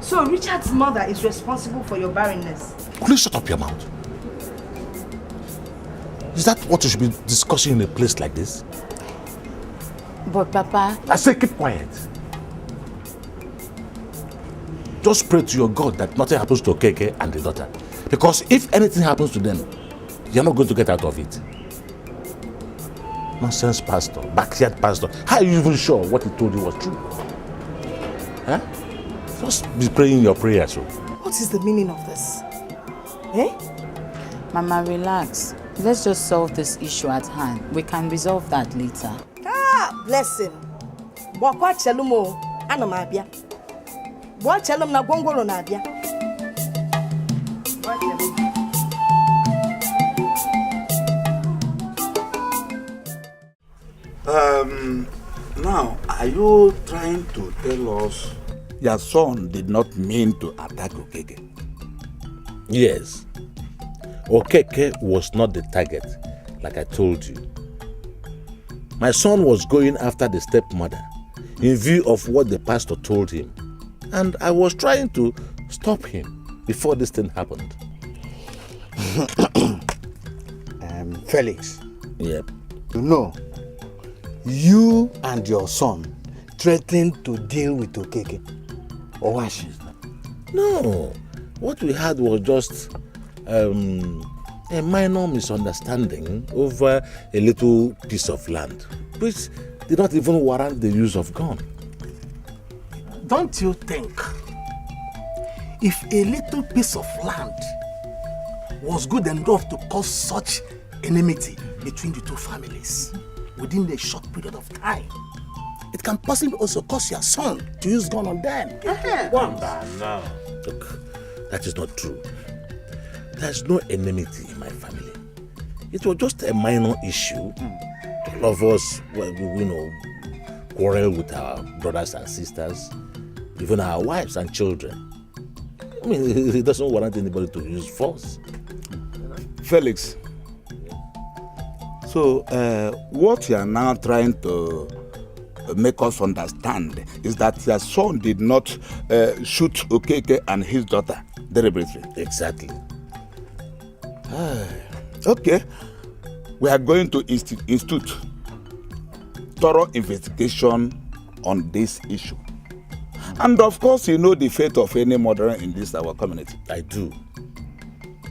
So Richard's mother is responsible for your barrenness. Could you shut up your mouth? Is that what you should be discussing in a place like this? But Papa... I say keep quiet. Just pray to your God that nothing happens to Okeke and the daughter. Because if anything happens to them, you're not going to get out of it. Nonsense pastor, backyard pastor. How are you even sure what he told you was true? Huh? Just be praying your prayers. What is the meaning of this? Eh? Mama, relax. Let's just solve this issue at hand. We can resolve that later. Blessing. Wakwa chelumo ana mabia. Wa chelum na gwongworo na abia. Now, are you trying to tell us your son did not mean to attack Okeke? Yes. Okeke was not the target, like I told you. My son was going after the stepmother in view of what the pastor told him. And I was trying to stop him before this thing happened. Felix. Yep. You know, you and your son threatened to deal with Okeke. Or was No. What we had was just a minor misunderstanding over a little piece of land, which did not even warrant the use of gun. Don't you think if a little piece of land was good enough to cause such enmity between the two families within a short period of time, it can possibly also cause your son to use gun on them? No. Look, that is not true. There's no enmity in my family. It was just a minor issue. All of us, quarrel with our brothers and sisters, even our wives and children. I mean, it doesn't warrant anybody to use force. Felix, so what you are now trying to make us understand is that your son did not shoot Okeke and his daughter deliberately. Exactly. Okay, we are going to institute thorough investigation on this issue. And of course, you know the fate of any murderer in this our community. I do.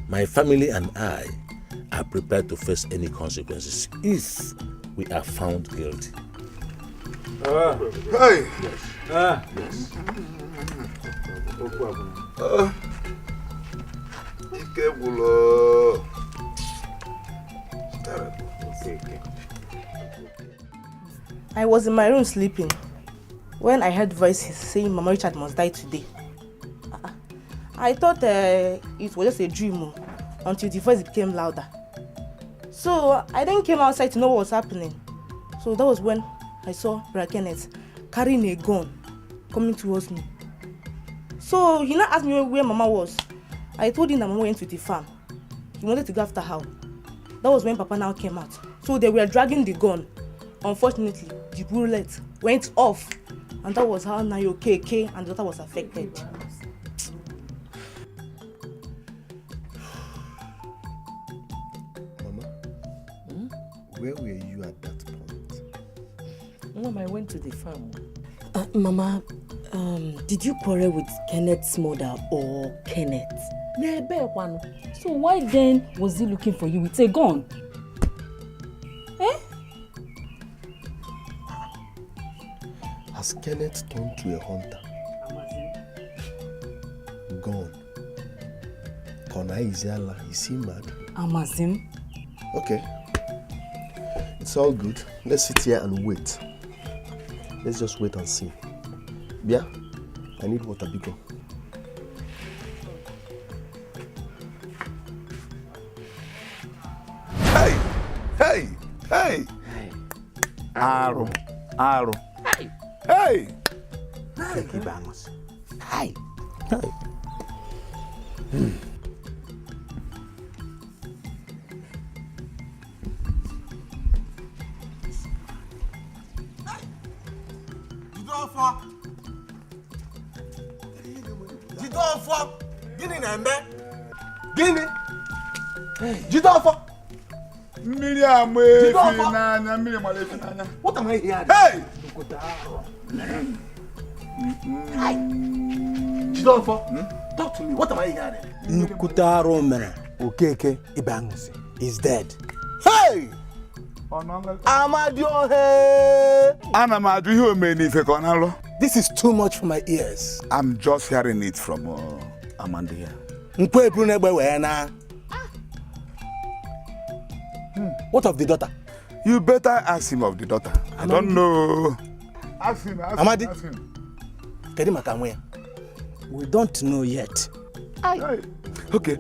My family and I are prepared to face any consequences if we are found guilty. Hey! Yes. I was in my room sleeping when I heard voices saying Mama Richard must die today. I thought it was just a dream until the voice became louder. So I then came outside to know what was happening. So that was when I saw Brother Kenneth carrying a gun coming towards me. So he now asked me where Mama was. I told him that Mama went to the farm. He wanted to go after her. That was when Papa now came out. So they were dragging the gun. Unfortunately, the bullet went off. And that was how Nayo Okeke and the daughter was affected. Mama, Where were you at that point? Mom, I went to the farm. Mama, did you quarrel with Kenneth's mother or Kenneth? So why then was he looking for you with a gun? Eh? Has Kenneth turned to a hunter? Gone. Kona Iziala, is he mad? Amazim. Okay. It's all good. Let's sit here and wait. Let's just wait and see. Bia, I need water, Biko. Hey! Aro. Hey! Hi. Jideofor! Gịnị na-eme? Gịnị? Jideofor! Mmiri ama efi n'anya, mmiri mara efi n'anya. What am I hearing? Hey! Jideofor, talk to me. What am I hearing? Nnukwute arụ mere Okeke Ibangusi is dead. Hey! Amadiohe! Ana m ajụ ihe omee n'ife ka ọ na-alụ. This is too much for my ears. I'm just hearing it from Amanda here. Nkwe eburu n'egbe wee na. What of the daughter? You better ask him of the daughter. I don't know. Ask him. Amadi. Ask him. Kedu maka nwa ya? We don't know yet. Hey. Okay.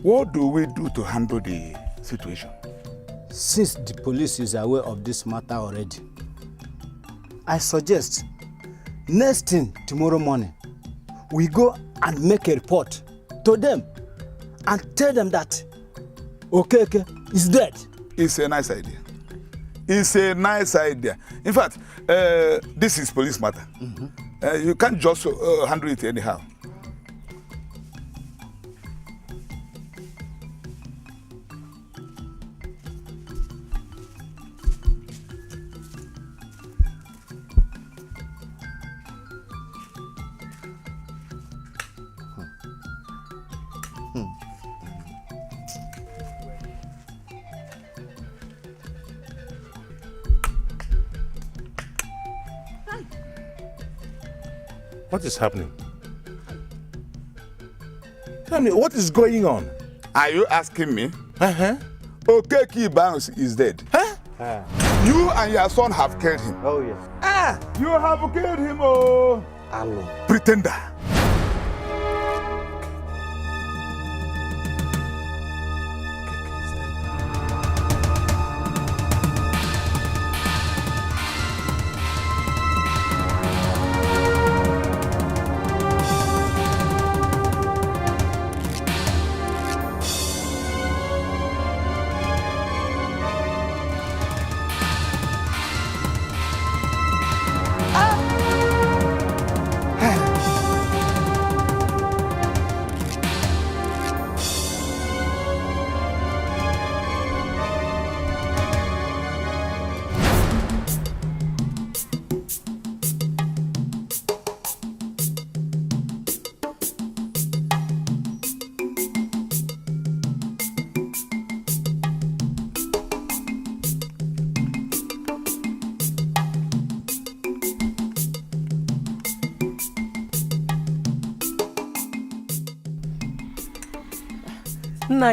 What do we do to handle the situation? Since the police is aware of this matter already, I suggest next thing tomorrow morning, we go and make a report to them and tell them that Okeke is dead. It's a nice idea. It's a nice idea. In fact, this is police matter. You can't just handle it anyhow. What is happening? Tell me, what is going on? Are you asking me? Okeke Bounce is dead. You and your son have killed him. Oh, yes. You have killed him, oh. Hello. Pretender.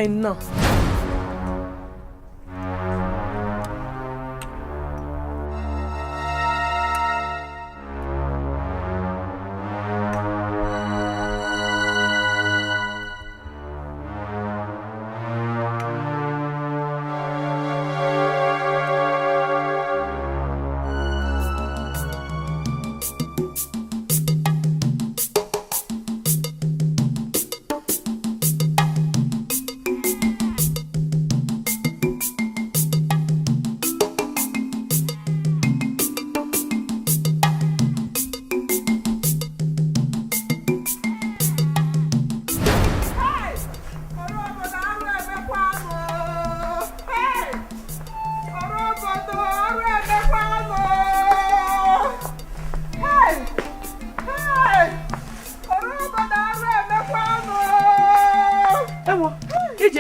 No.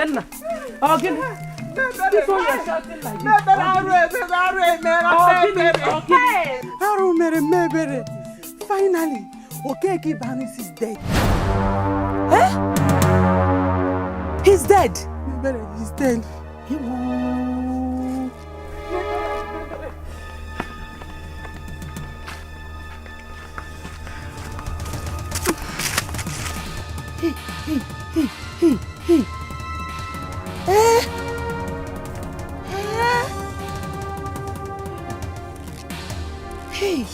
Jenna. Okay. This one you're shouting like this. Finally, Okeke Banis is dead. Eh? He's dead. He's dead. Hey. Eh? Hey.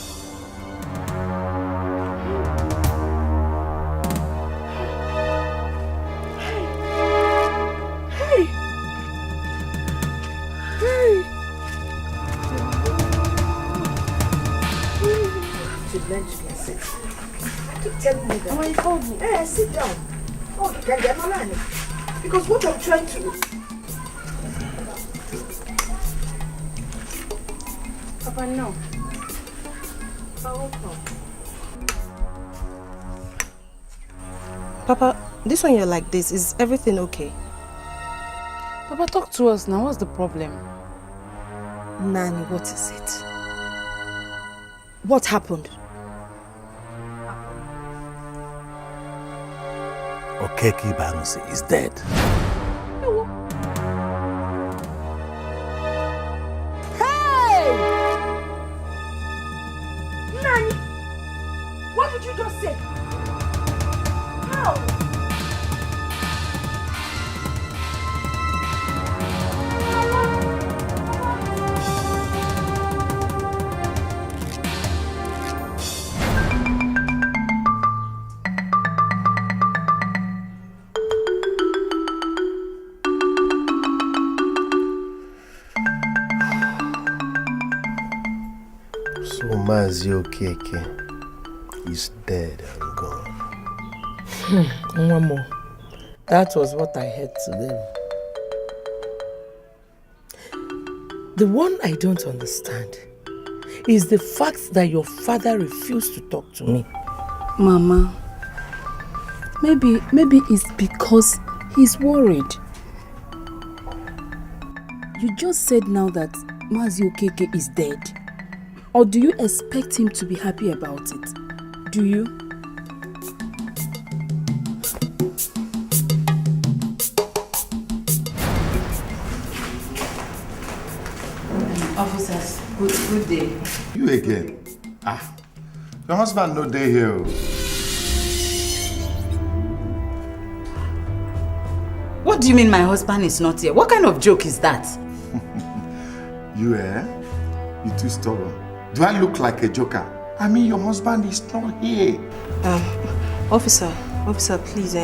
When you called me, sit down. Oh, you can get my money. Because what I'm trying to... Papa, no. Papa, this one you're like this, is everything okay? Papa, talk to us now. What's the problem? Nani, what is it? What happened? Okeke Banusi is dead. Hey! Nani, what did you just say? How? Mazi Okeke is dead and gone. One more. That was what I heard today. The one I don't understand is the fact that your father refused to talk to me. Mama, maybe it's because he's worried. You just said now that Mazi Okeke is dead. Or do you expect him to be happy about it? Do you? Officers, good day. You again? Your husband no day here. What do you mean my husband is not here? What kind of joke is that? You You too stubborn. Do I look like a joker? I mean, your husband is not here. Officer, please,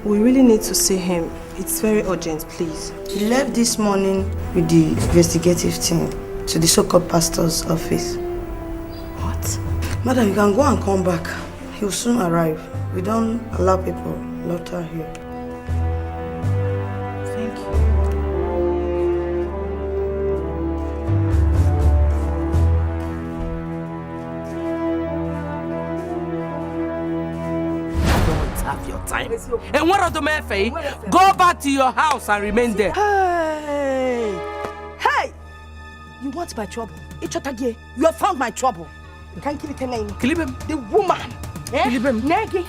we really need to see him. It's very urgent, please. He left this morning with the investigative team to the so-called pastor's office. What? Madam, you can go and come back. He will soon arrive. We don't allow people loiter here. Thank you. Have your time. And what are the men? Go back to your house and remain there. Hey! You want my trouble? You have found my trouble. You can't kill it. Kill him. The woman. Kill him. Negi.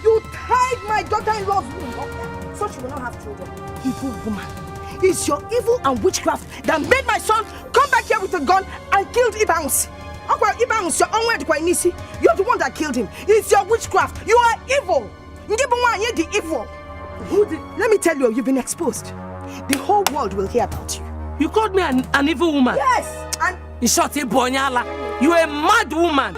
You tied my daughter-in-law's womb, so she will not have children. Evil woman. It's your evil and witchcraft that made my son come back here with a gun and killed Ibansi. You're the one that killed him. It's your witchcraft. You are evil. You're the evil. Let me tell you, you've been exposed. The whole world will hear about you. You called me an evil woman? Yes. And in short, Bonyala, you a mad woman.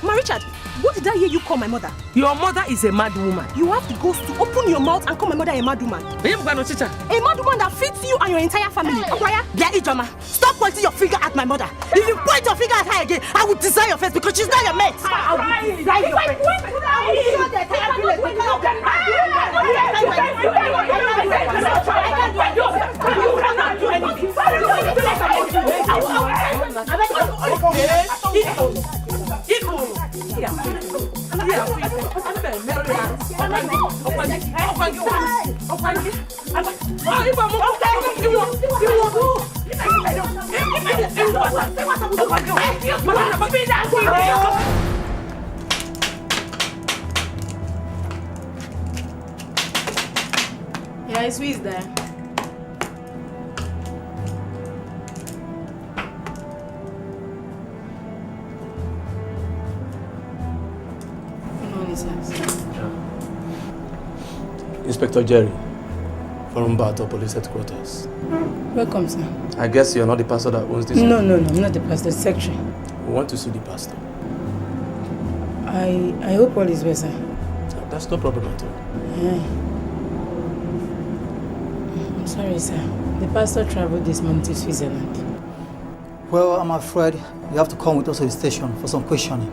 Ma Richard, what did I hear you call my mother? Your mother is a mad woman. You have the ghost to open your mouth and call my mother a mad woman. A mad woman that feeds you and your entire family. Stop pointing your finger at my mother. If you point your finger at her again, I will design your face because she's not your mate. I will design your face. Yeah, who is there? Inspector Jerry, from Bato Police Headquarters. Welcome, sir. I guess you're not the pastor that owns this. No, I'm not the pastor, secretary. We want to see the pastor. I hope all is well, sir. That's no problem at all. Yeah. I'm sorry, sir. The pastor traveled this morning to Switzerland. Well, I'm afraid you have to come with us to the station for some questioning.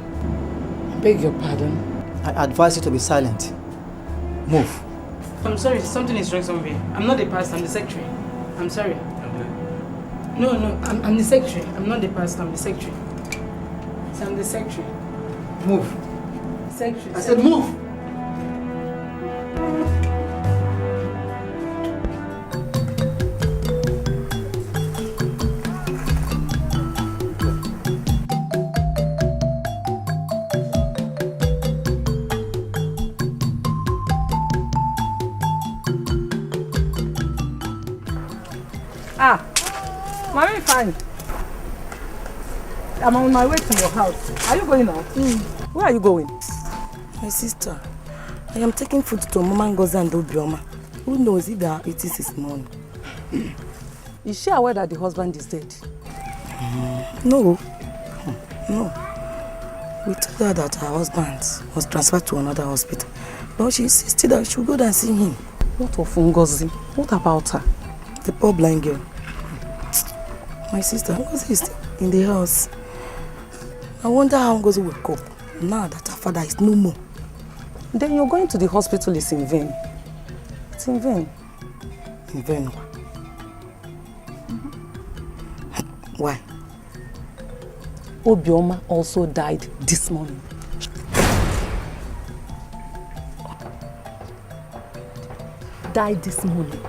I beg your pardon? I advise you to be silent. Move. I'm sorry, something is wrong somewhere. I'm not the pastor, I'm the secretary. I'm sorry. No, I'm the secretary. I'm not the pastor, I'm the secretary. So I'm the secretary. Move. Secretary. I said move! Mommy, fine. I'm on my way to your house. Are you going out? Where are you going? My sister, I am taking food to Mama Ngozi and Obioma. Who knows if they are eating this morning? Is she aware that the husband is dead? No. We told her that her husband was transferred to another hospital. But she insisted that she would go there and see him. What of Ngozi? What about her? The poor blind girl. My sister, Ngozi is still in the house. I wonder how Ngozi will cope now that her father is no more. Then you're going to the hospital is in vain. It's in vain. In vain? Why? Obioma also died this morning. Died this morning.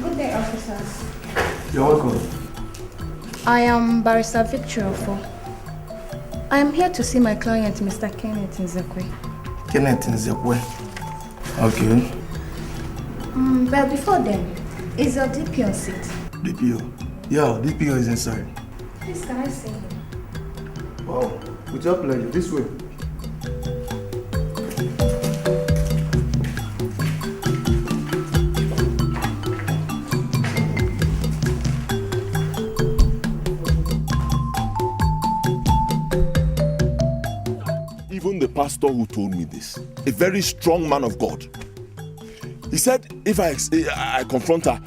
Good day, officers. You're welcome. I am Barrister Victor Ofo. I am here to see my client, Mr. Kenneth Nzekwe. Kenneth Nzekwe. Okay. But before then, is your DP on seat? DPO? Yeah, DPO is inside. Please, can I see him? Wow, with your pleasure. This way. Even the pastor who told me this, a very strong man of God, he said if I confront her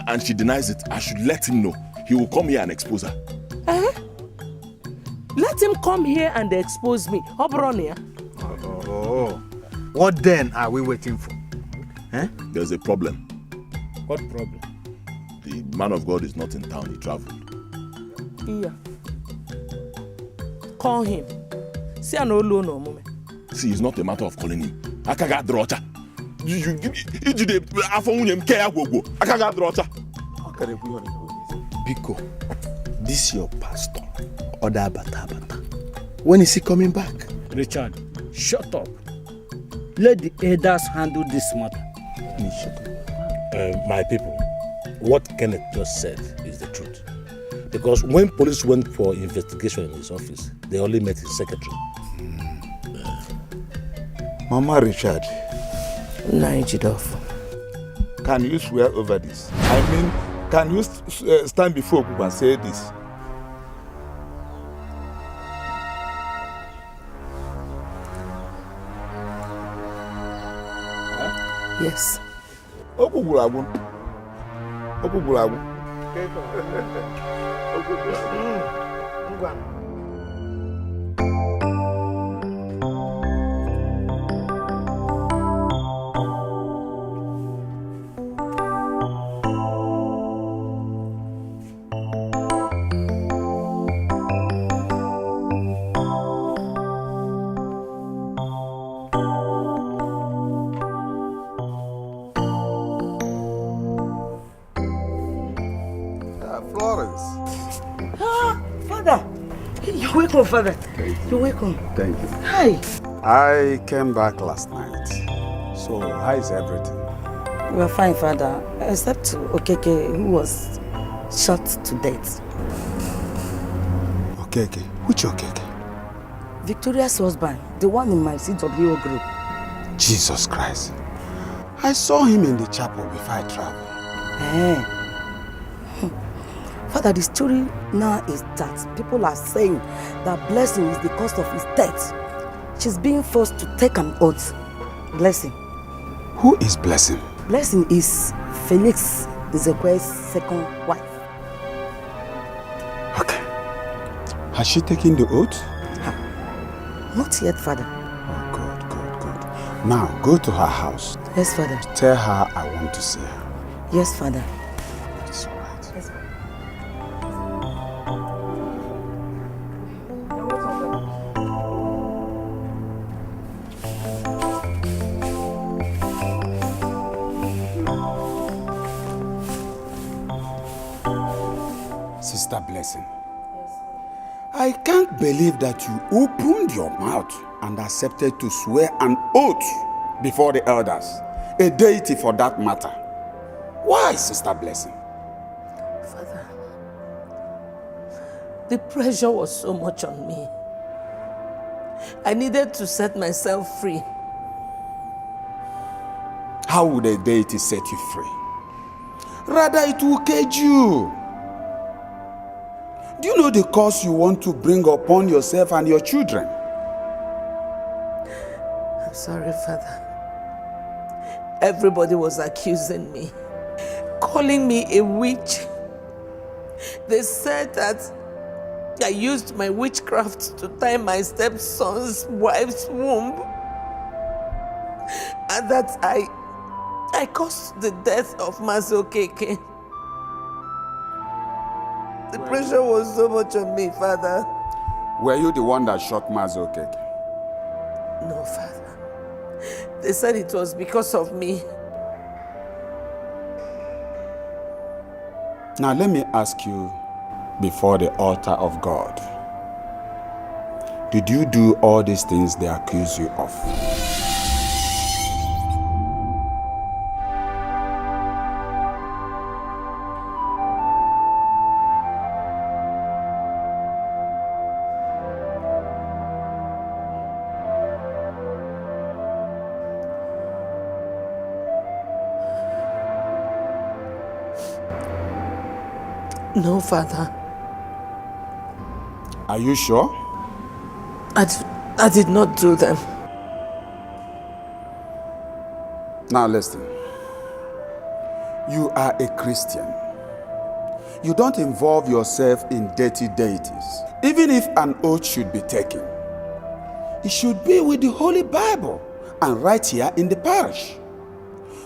and she denies it, I should let him know. He will come here and expose her. Let him come here and expose me. Obronia. Oh, what then are we waiting for? There's a problem. What problem? The man of God is not in town, he traveled. Yeah. Call him. See, I know no moment. See, it's not a matter of calling him. Akaga drocha. Biko, this your pastor. Oda bata. When is he coming back? Richard, shut up. Let the elders handle this matter. My people, what Kenneth just said is the truth. Because when police went for investigation in his office, they only met his secretary. Mama Richard. Nigerian. Can you swear over this? I mean, can you stand before people and say this? Yes. Okugulagun. Florence. Ah, Father. You're welcome, Father. You're welcome. Thank you. Hi. I came back last night. So, how is everything? We're fine, Father. Except Okeke, who was shot to death. Okeke? Which Okeke? Victoria's husband, the one in my CWO group. Jesus Christ. I saw him in the chapel before I traveled. Father, the story now is that people are saying that Blessing is the cause of his death. She's being forced to take an oath. Blessing. Who is Blessing? Blessing is Felix Ezekwe's second wife. Okay. Has she taken the oath? Not yet, Father. Oh, good. Now, go to her house. Yes, Father. Tell her I want to see her. Yes, Father. That's all right. Yes, Sister Blessing. I can't believe that you opened your mouth and accepted to swear an oath before the elders, a deity for that matter. Why, Sister Blessing? Father, the pressure was so much on me. I needed to set myself free. How would a deity set you free? Rather, it will cage you. Do you know the curse you want to bring upon yourself and your children? I'm sorry, Father. Everybody was accusing me, calling me a witch. They said that I used my witchcraft to tie my stepson's wife's womb, and that I caused the death of Okeke. The pressure was so much on me, Father. Were you the one that shot Okeke? No, Father. They said it was because of me. Now let me ask you before the altar of God. Did you do all these things they accuse you of? No, Father. Are you sure? I did not do them. Now listen. You are a Christian. You don't involve yourself in dirty deities. Even if an oath should be taken, it should be with the Holy Bible and right here in the parish.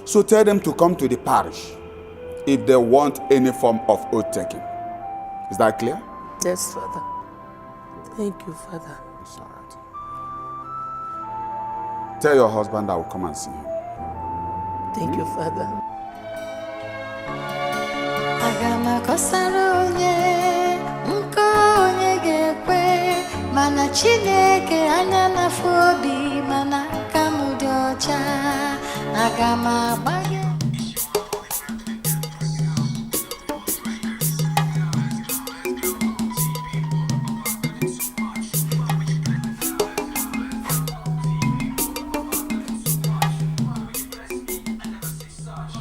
So tell them to come to the parish if they want any form of oath taking. Is that clear? Yes, Father. Thank you, Father. It's all right. Tell your husband I will come and see him. Thank you, Father. Mana Chineke anya na fobi mana kamudocha agama bage.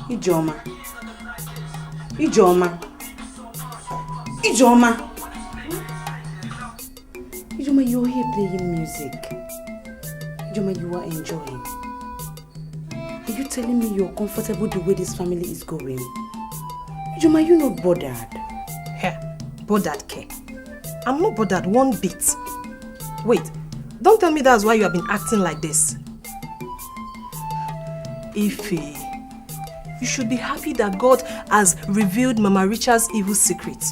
Ijoma. Ijoma. Ijoma. Ijoma, you're here playing music. Ijoma, you are enjoying. Are you telling me you're comfortable the way this family is going? Ijoma, you're not bothered. Here, bothered, Ke. I'm not bothered one bit. Wait, don't tell me that's why you have been acting like this. Ife, you should be happy that God has revealed Mama Richard's evil secret.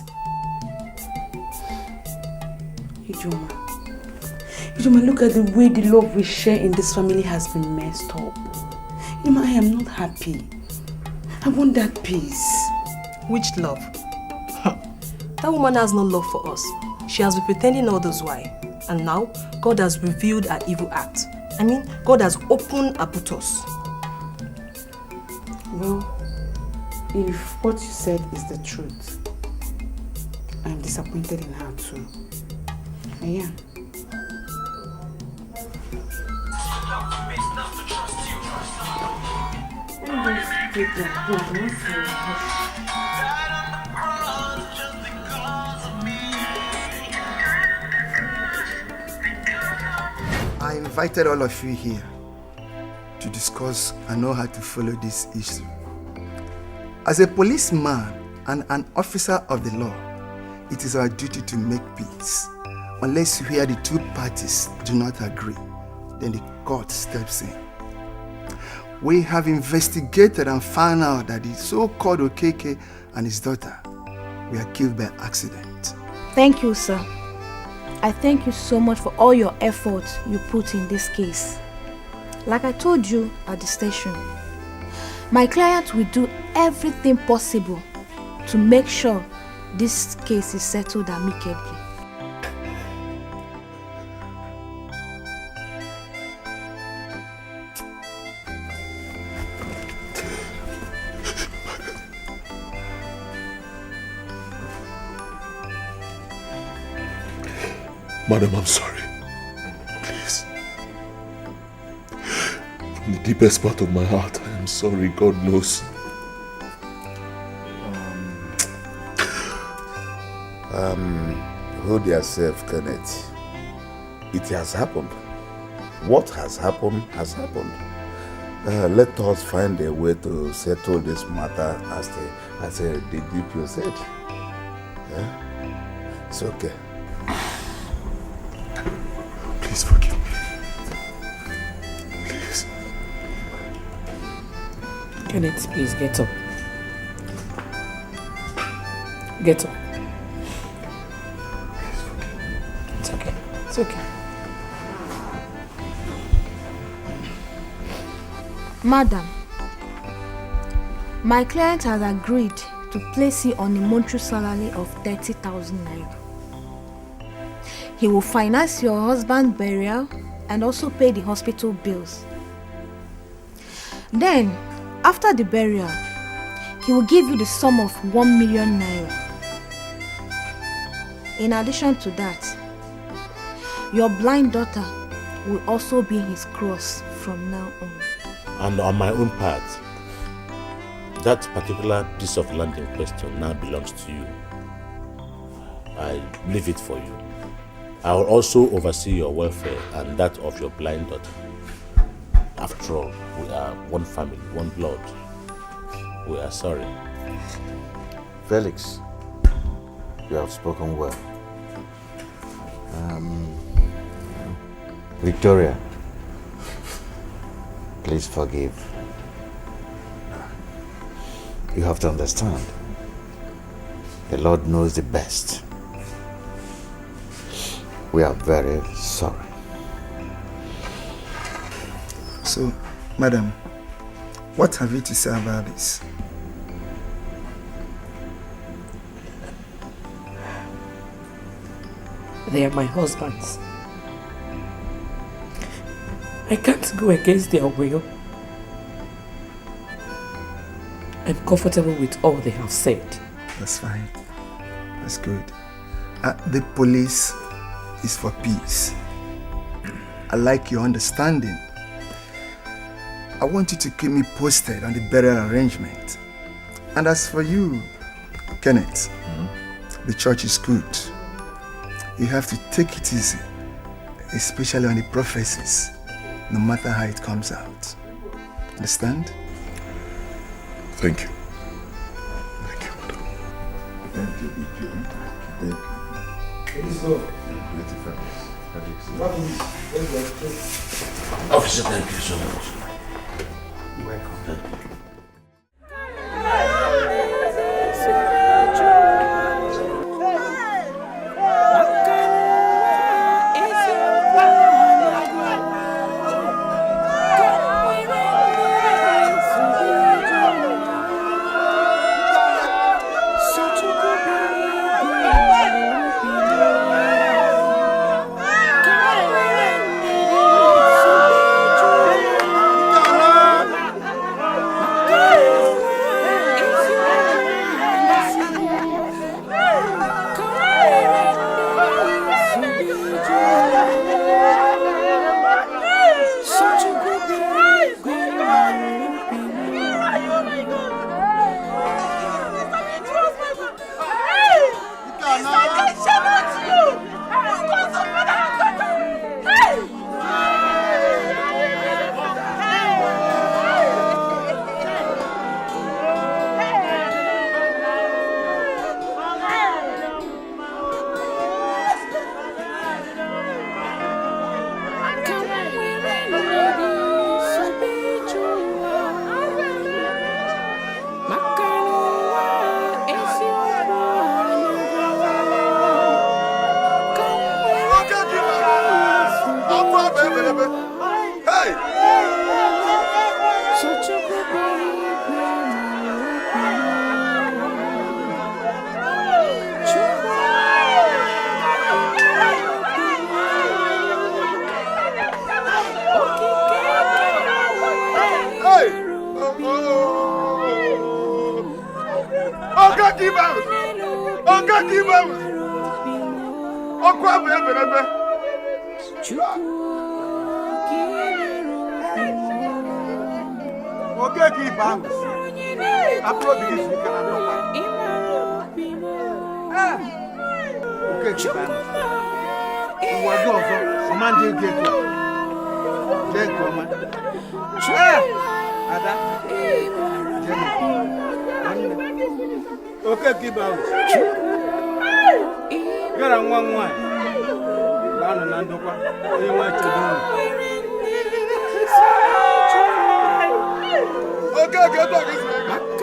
Ijoma, look at the way the love we share in this family has been messed up. Ijoma, I am not happy. I want that peace. Which love? That woman has no love for us. She has been pretending all this while. And now, God has revealed her evil act. I mean, God has opened her buttocks. Well, if what you said is the truth, I'm disappointed in her too. I am. I invited all of you here to discuss and know how to follow this issue. As a policeman and an officer of the law, it is our duty to make peace. Unless where the two parties do not agree, then the court steps in. We have investigated and found out that the so-called Okeke and his daughter were killed by accident. Thank you, sir. I thank you so much for all your effort you put in this case. Like I told you at the station, my client will do everything possible to make sure this case is settled amicably. Madam, I'm sorry. Please. From the deepest part of my heart, I am sorry. God knows. Hold yourself, Kenneth. It has happened. What has happened has happened. Let us find a way to settle this matter as the DPO said. Yeah? It's okay. Please forgive me. Please. Kenneth, please get up. Get up. It's okay. It's okay. Madam, my client has agreed to place you on a monthly salary of 30,000 naira. He will finance your husband's burial and also pay the hospital bills. Then, after the burial, he will give you the sum of 1 million naira. In addition to that, your blind daughter will also be his cross from now on. And on my own part, that particular piece of land in question now belongs to you. I leave it for you. I will also oversee your welfare and that of your blind daughter. After all, we are one family, one blood. We are sorry. Felix, you have spoken well. Victoria, please forgive. You have to understand, the Lord knows the best. We are very sorry. So, madam, what have you to say about this? They are my husbands. I can't go against their will. I'm comfortable with all they have said. That's fine. That's good. The police is for peace. I like your understanding. I want you to keep me posted on the burial arrangement. And as for you, Kenneth, the church is good. You have to take it easy, especially on the prophecies, no matter how it comes out. Understand? Thank you. Thank you, madam. Thank you. Thank you. Officer, thank you so much. You're welcome. Thank you. Oga give out! Oga give out! Okwa bebe. Oga give out! Afro begins to come out. Oga give out! Wadu ọzọ, ọma ndị ege etu a. Jee nke ọma. Ada. Oke give out. Gara nwa nwaanyị. Laanụ na ndokwa. Onye nwa chedo unu. Oke etu a gị si ego.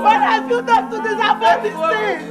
What have you done to disappoint these things?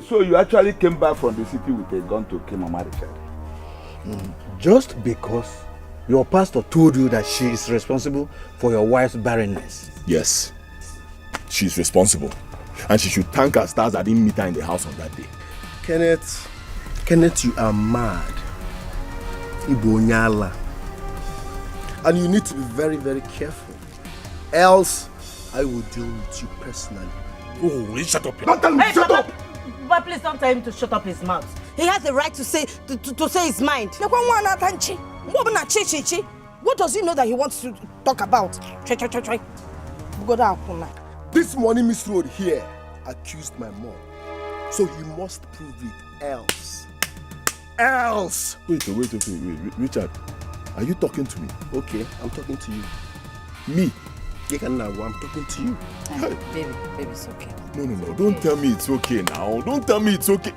So you actually came back from the city with a gun to kill Mama Richard? Just because your pastor told you that she is responsible for your wife's barrenness. Yes, she's responsible. And she should thank her stars I didn't meet her in the house on that day. Kenneth, you are mad. Ibonyala. And you need to be very, very careful. Else, I will deal with you personally. Oh, will you shut up? Don't tell me, shut up! But please don't tell him to shut up his mouth. He has the right to say his mind. What does he know that he wants to talk about? Try. Go down. This money Miss Road here accused my mom. So he must prove it else. Wait, Richard. Are you talking to me? Okay, I'm talking to you. Me? I'm talking to you. Baby, it's okay. No. Don't tell me it's okay now. Don't tell me it's okay.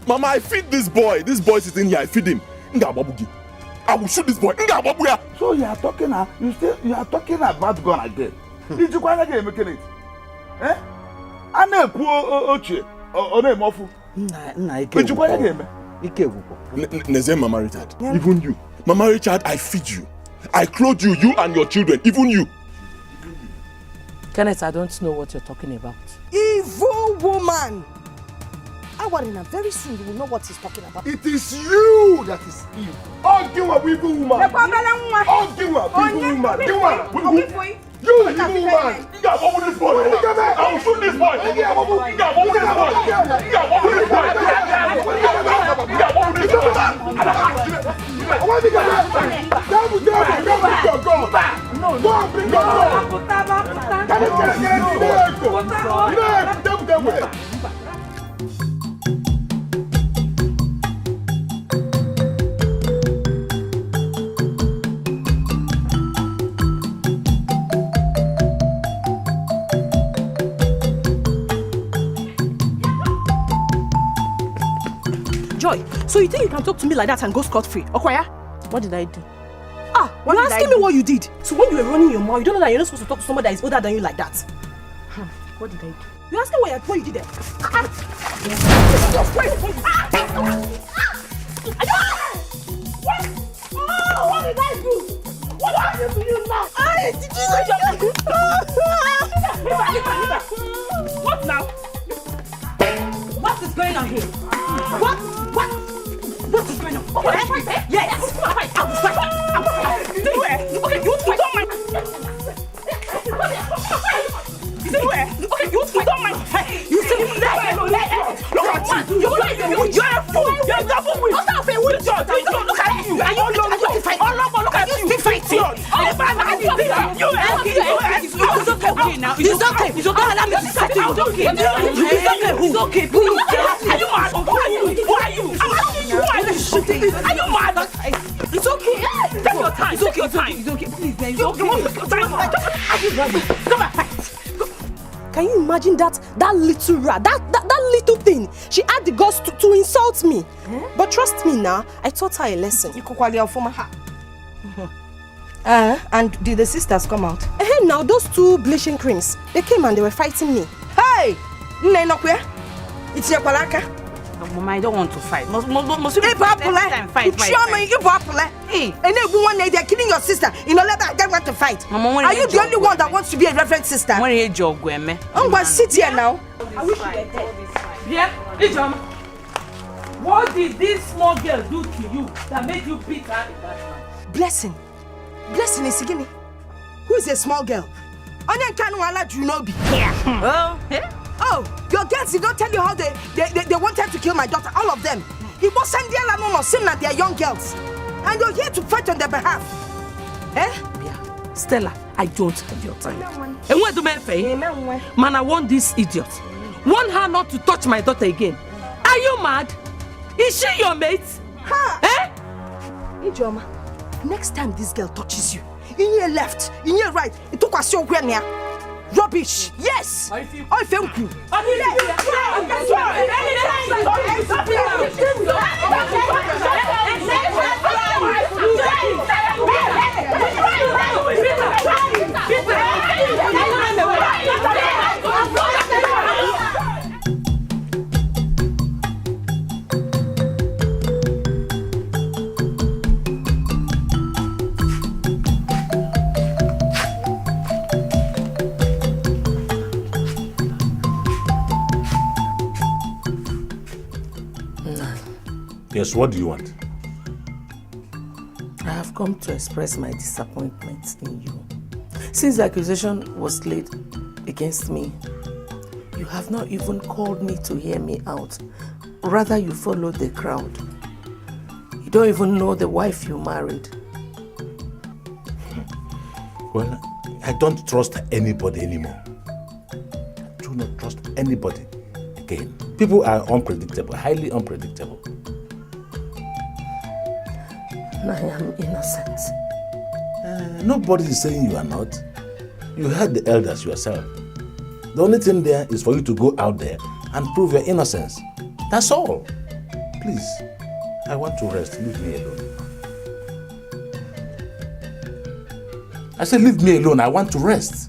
Mama, I feed this boy. This boy sitting here, I feed him. I will shoot this boy. So you are talking about gun again. Did you go again making it? Eh? I know Oche or name of Did you go again? Nezem Mama Richard. Even you. Mama Richard, I feed you. I clothe you, you and your children, even you. Kenneth, I don't know what you're talking about. Evil woman! Very soon you will know what he's talking about. It is you that is evil. Argue with evil woman. Argue with evil woman. You evil woman. You got over this boy. I will shoot this boy. You got over this boy. You got over this boy. You got over this boy. Joy, so you think you can talk to me like that and go scot-free? Okwaya? What did I do? You're asking me what you did. So when you were running your mouth, you don't know that you're not supposed to talk to somebody that is older than you like that. What did I do? You're asking what you did there. What did I do? What happened to you now? What now? What is going on here? What is going on? Yes! I will fight! Okay, you don't mind. Okay, you don't mind. You see, look at you. You're a fool. You're a fool. Look at you. Are you look at you. Keep fighting. It's okay now. It's okay. Allow me to say it's okay. Please. Are you mad? Who are you? I'm asking you. Who are you? Are you mad? It's okay. Take your time. It's okay. It's okay. Please, man. It's okay. Come back. Can you imagine that little rat, that little thing? She had the guts to insult me. But trust me now, I taught her a lesson. And did the sisters come out? Now those two bleaching creams, they came and they were fighting me. Hey! It's your palaka. Mama, I don't want to fight. Are you killing your sister in order that I don't want to fight? Are you the only one that wants to be a reverend sister? I'm going to sit here now. I wish you were dead. Yeah, what did this small girl do to you that made you beat her in that man? Blessing is Sigini. Who is a small girl? Onion can do you know be here? Oh, your girls did not tell you how they wanted to kill my daughter, all of them. It was Sandy Alano or Sim that they are young girls. And you're here to fight on their behalf. Yeah. Stella, I don't have your time. And what do men say? Man, I want this idiot. Want her not to touch my daughter again. Are you mad? Is she your mate? Ijoma, next time this girl touches you, in your left, in your right, it took us your rubbish. Yes. I feel you. Yes, what do you want? I have come to express my disappointment in you. Since the accusation was laid against me, you have not even called me to hear me out. Rather, you followed the crowd. You don't even know the wife you married. Well, I don't trust anybody anymore. I do not trust anybody again. People are unpredictable, highly unpredictable. I am innocent. Nobody is saying you are not. You heard the elders yourself. The only thing there is for you to go out there and prove your innocence. That's all. Please, I want to rest. Leave me alone. I said leave me alone. I want to rest.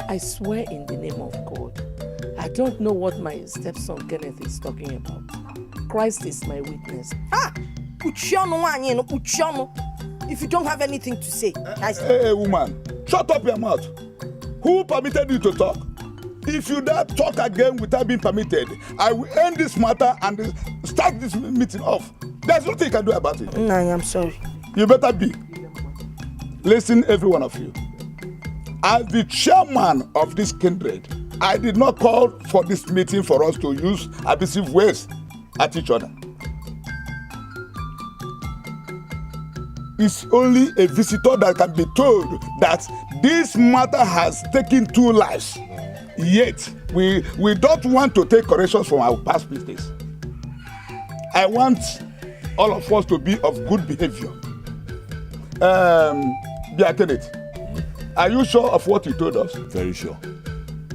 I swear in the name of God, I don't know what my stepson Kenneth is talking about. Christ is my witness. If you don't have anything to say. Hey, woman, shut up your mouth. Who permitted you to talk? If you dare talk again without being permitted, I will end this matter and start this meeting off. There's nothing you can do about it. No, I'm sorry. You better be. Listen, every one of you. As the chairman of this kindred, I did not call for this meeting for us to use abusive words at each other. It's only a visitor that can be told that this matter has taken 2 lives. Yet, we don't want to take corrections from our past mistakes. I want all of us to be of good behavior. Dear Kenneth, are you sure of what you told us? Very sure.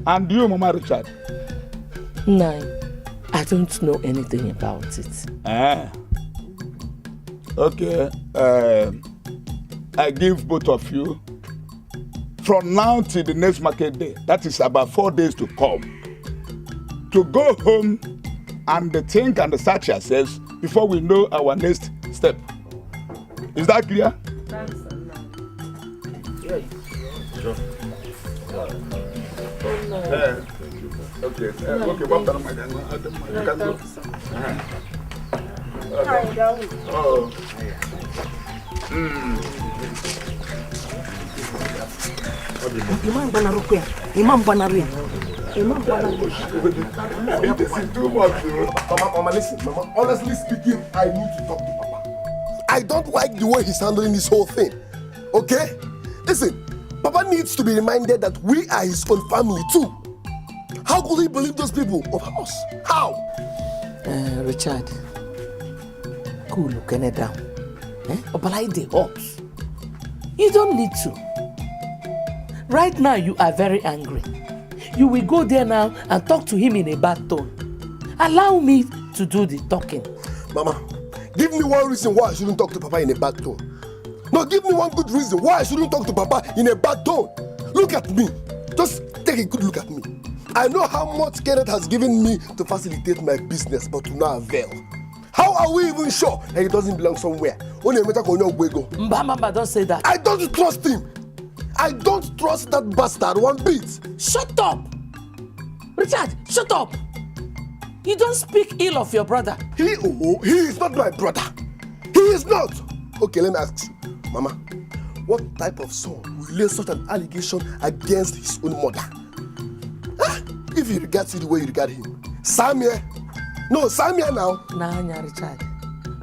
And you, Mama Richard? No, I don't know anything about it. Okay. I give both of you from now till the next market day, that is about 4 days to come, to go home and think and search yourselves before we know our next step. Is that clear? Okay, what time am I going? You can go. Oh. This is too much. Mama, listen, Mama. Honestly speaking, I need to talk to Papa. I don't like the way he's handling this whole thing. Okay? Listen, Papa needs to be reminded that we are his own family too. How could he believe those people over us? How? Richard, cool, Kenneth down. Obalai the hot. You don't need to. Right now, you are very angry. You will go there now and talk to him in a bad tone. Allow me to do the talking. Mama, give me one reason why I shouldn't talk to Papa in a bad tone. No, give me one good reason why I shouldn't talk to Papa in a bad tone. Look at me. Just take a good look at me. I know how much Kenneth has given me to facilitate my business, but to no avail. How are we even sure that he doesn't belong somewhere? Mama, don't say that. I don't trust him. I don't trust that bastard one bit. Shut up! Richard, shut up! You don't speak ill of your brother. He is not my brother. He is not. Okay, let me ask you, Mama, what type of son will lay such an allegation against his own mother? Huh? If he regards you the way you regard him. Samia. No, Samia now. Nah, Richard.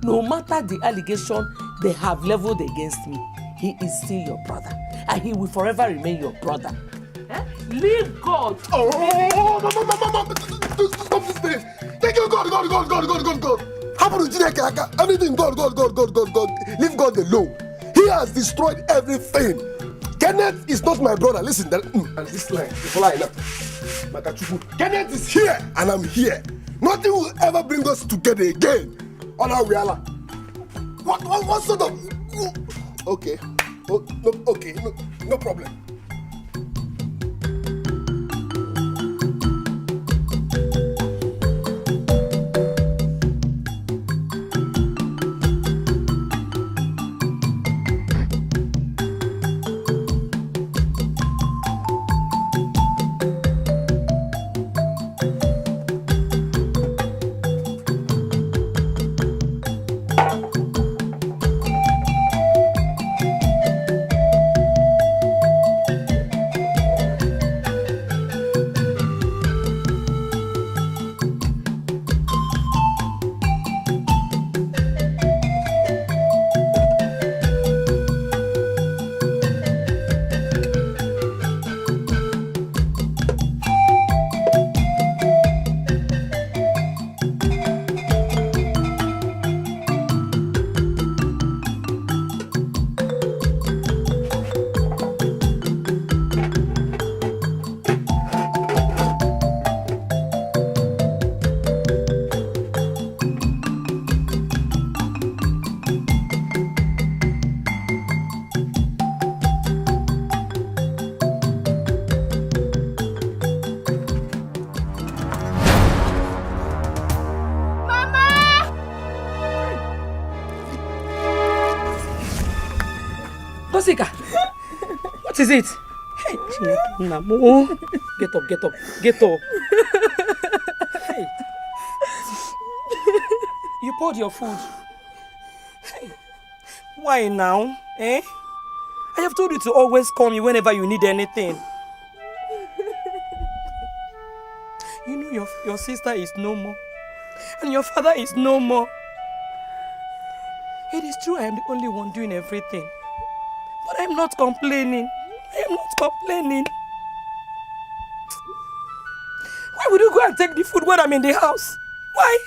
No matter the allegation they have leveled against me, he is still your brother. And he will forever remain your brother. Leave God. Mama, stop this place. Thank you, God. Happen to Chineke, everything, God. Leave God alone. He has destroyed everything. Kenneth is not my brother. Listen, and this line, Kenneth is here, and I'm here. Nothing will ever bring us together again. What sort of... Okay. Okay, no problem. What is it? Hey, Namo. Get up, get up, get up. Hey. You poured your food. Hey. Why now? Eh? I have told you to always call me whenever you need anything. You know your sister is no more. And your father is no more. It is true I am the only one doing everything. But I'm not complaining. I am not complaining. Why would you go and take the food when I'm in the house? Why?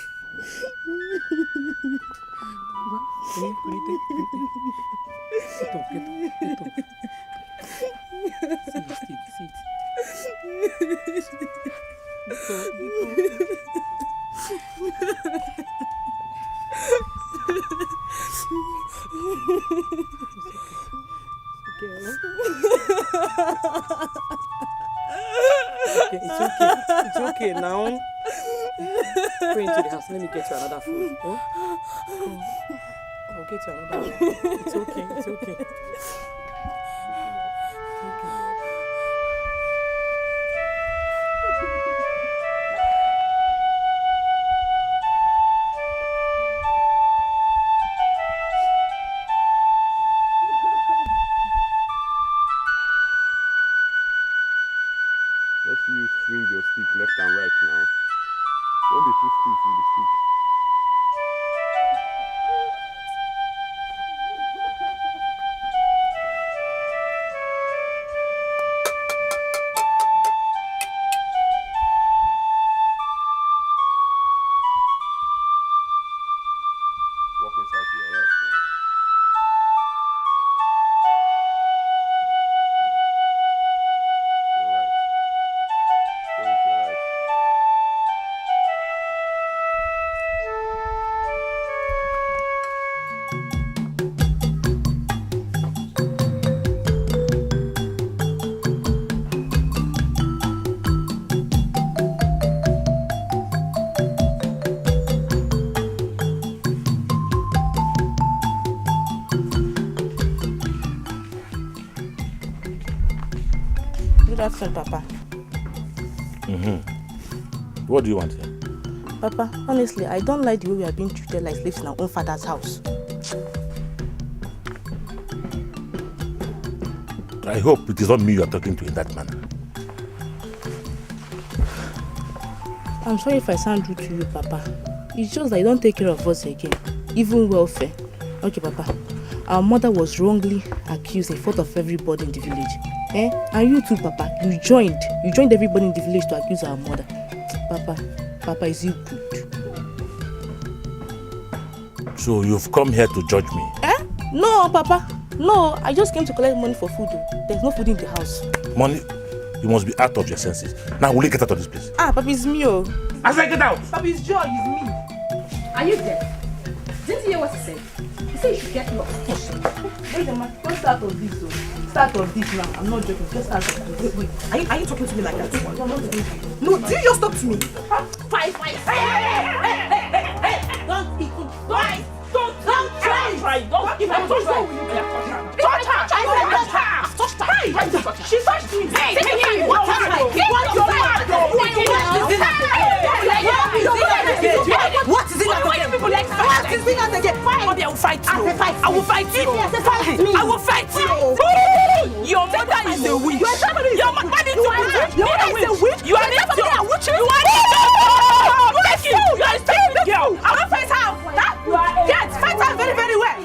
Get up, get up, get up. Sit. It's okay now. Go into the house. Let me get you another food. Huh? Come. I'll get you another food. It's okay. Let's see you swing your stick left and right now. Don't be too stiff with the stick. Walk inside to your right now. Your right. Going to your right. Good afternoon, Papa. What do you want here? Papa, honestly, I don't like the way we are being treated like slaves in our own father's house. I hope it is not me you are talking to in that manner. I'm sorry if I sound rude to you, Papa. It's just that you don't take care of us again, even welfare. Okay, Papa. Our mother was wrongly accused in front of everybody in the village. And you too, Papa. You joined everybody in the village to accuse our mother. Papa, is it good? So you've come here to judge me? No, Papa. No, I just came to collect money for food. There's no food in the house. Money? You must be out of your senses. Now, will you get out of this place? Papa, it's me. I said get out! Papa, it's Joy, it's me. Are you there? Didn't you hear what he said? He said you should get lost. Wait a minute, don't start of this, though. Start of this now. I'm not joking. Just start of this. Wait. Are you talking to me like that? No, do you just talk to me? Fight. Don't try. Don't if I touch her. Touch her. She touched me. Hey, what is it? Why do people like fight? What is it again? Mommy, I will fight you. I will fight you. I will fight you. Your mother is a witch. Your mother is a witch. You are a witch. You are a stupid girl. I will fight her. Yes, fight her very, very well.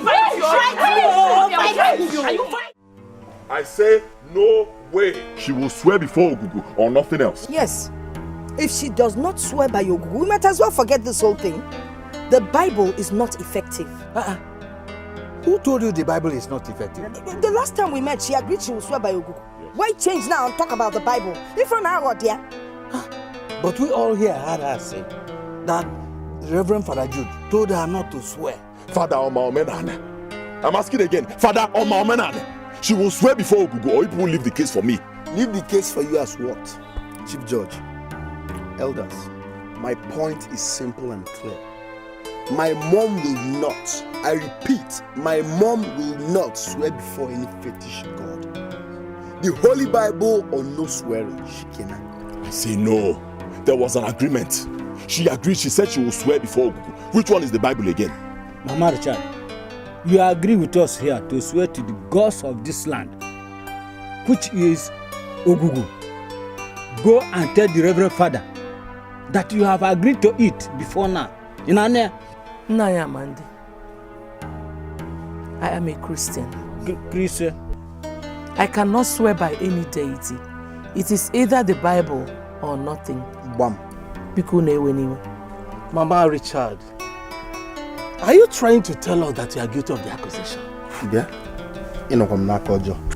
I say no way. She will swear before Ogugu or nothing else. Yes. If she does not swear by Ogugu, we might as well forget this whole thing. The Bible is not effective. Who told you the Bible is not effective? The last time we met, she agreed she will swear by Ogugu. Why change now and talk about the Bible? If from now on, dear. But we all here heard her say that Reverend Father Jude told her not to swear. Father Omaomenane. I'm asking again. Father Omaomenane. She will swear before Ogugu or people will leave the case for me. Leave the case for you as what? Chief Judge, elders, my point is simple and clear. My mom will not, I repeat, my mom will not swear before any fetish god. the Holy Bible or no swearing, Shikena? I say no. There was an agreement. She agreed. She said she will swear before Ogugu. Which one is the Bible again? Mama Richard, you agree with us here to swear to the gods of this land, which is Ogugu. Go and tell the Reverend Father that you have agreed to it before now. Naya Mandi, I am a Christian. Christian? I cannot swear by any deity. It is either the Bible or nothing. Bam. Mama Richard, are you trying to tell us that you are guilty of the accusation? Yeah.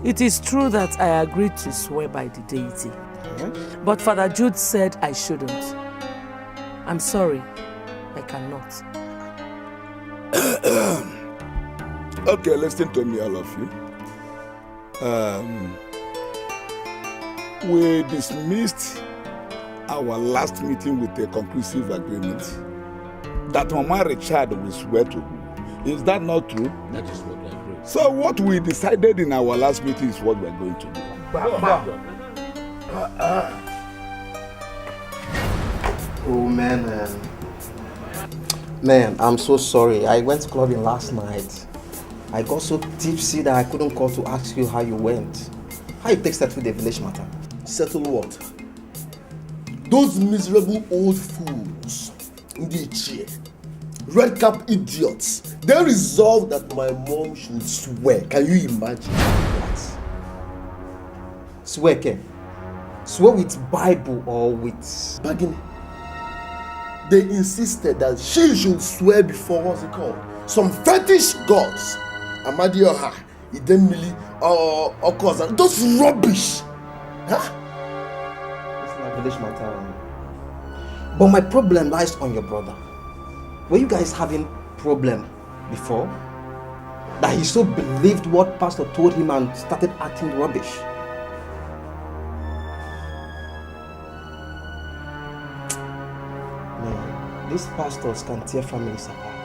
It is true that I agreed to swear by the deity. But Father Jude said I shouldn't. I'm sorry, I cannot. Okay, listen to me, all of you. We dismissed our last meeting with a conclusive agreement that Mama Richard will swear to. Is that not true? That is what we agreed. So what we decided in our last meeting is what we're going to do. Oh man, man, I'm so sorry. I went clubbing last night. I got so tipsy that I couldn't call to ask you how you went. How you take settle the village matter? Settle what? Those miserable old fools in the chair, red cap idiots, they resolved that my mom should swear. Can you imagine? What? Swear, Ken? Swear with Bible or with bargaining? They insisted that she should swear before, what's it called? Some fetish gods. Amadioha, Idemili, or cause those rubbish. Huh? It's not village matter. But my problem lies on your brother. Were you guys having problem before? That he so believed what pastor told him and started acting rubbish. Man, these pastors can tear families apart.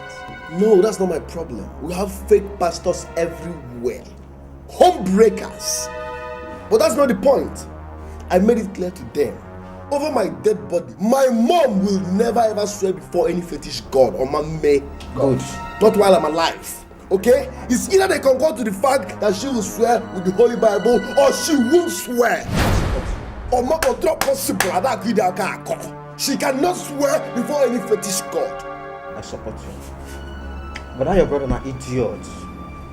No, that's not my problem. We have fake pastors everywhere. Homebreakers. But that's not the point. I made it clear to them. Over my dead body, my mom will never ever swear before any fetish god or man may. Good. Not while I'm alive. Okay? It's either they concur to the fact that she will swear with the Holy Bible or she won't swear. She cannot swear before any fetish god. I support you. But now your brother an idiot.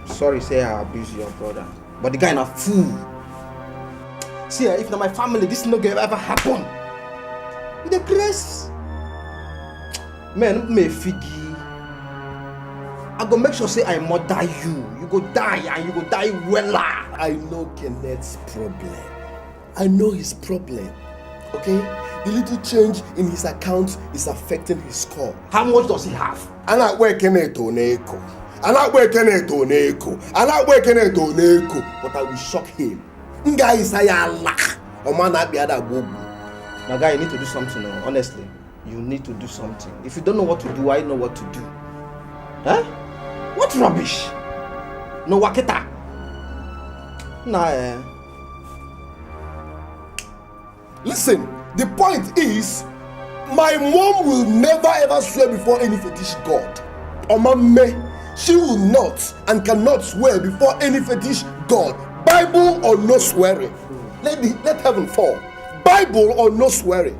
Sorry, say I abuse your brother. But the guy a fool. See, if not my family, this no gonna ever happen. With the grace. Man, me figgy. I go make sure say I murder you. You go die and you go die well. I know Kenneth's problem. I know his problem. Okay? The little change in his account is affecting his score. How much does he have? I'm not working it on Echo. I'm not working it on Echo. I'm not working it on Echo. But I will shock him. Guy is a lack. A man not be other boo. Now, guy, you need to do something. Honestly, you need to do something. If you don't know what to do, I know what to do. Huh? What rubbish? No waketa. Nah. Listen, the point is, my mom will never ever swear before any fetish god. Or me, she will not and cannot swear before any fetish god. Bible or no swearing. Let heaven fall. Bible or no swearing.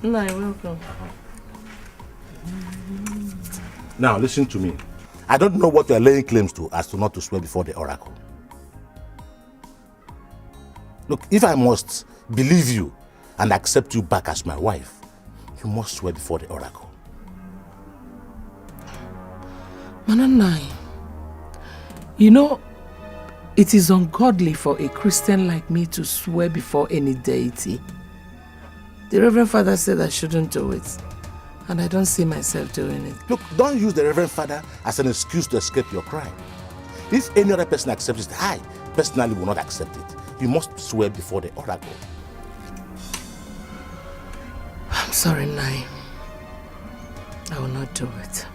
No, welcome. Now listen to me. I don't know what you are laying claims to as to not to swear before the oracle. Look, if I must believe you and accept you back as my wife, you must swear before the oracle. Mananai, you know, it is ungodly for a Christian like me to swear before any deity. The Reverend Father said I shouldn't do it, and I don't see myself doing it. Look, don't use the Reverend Father as an excuse to escape your crime. If any other person accepts it, I personally will not accept it. You must swear before the oracle. I'm sorry, Nai. I will not do it.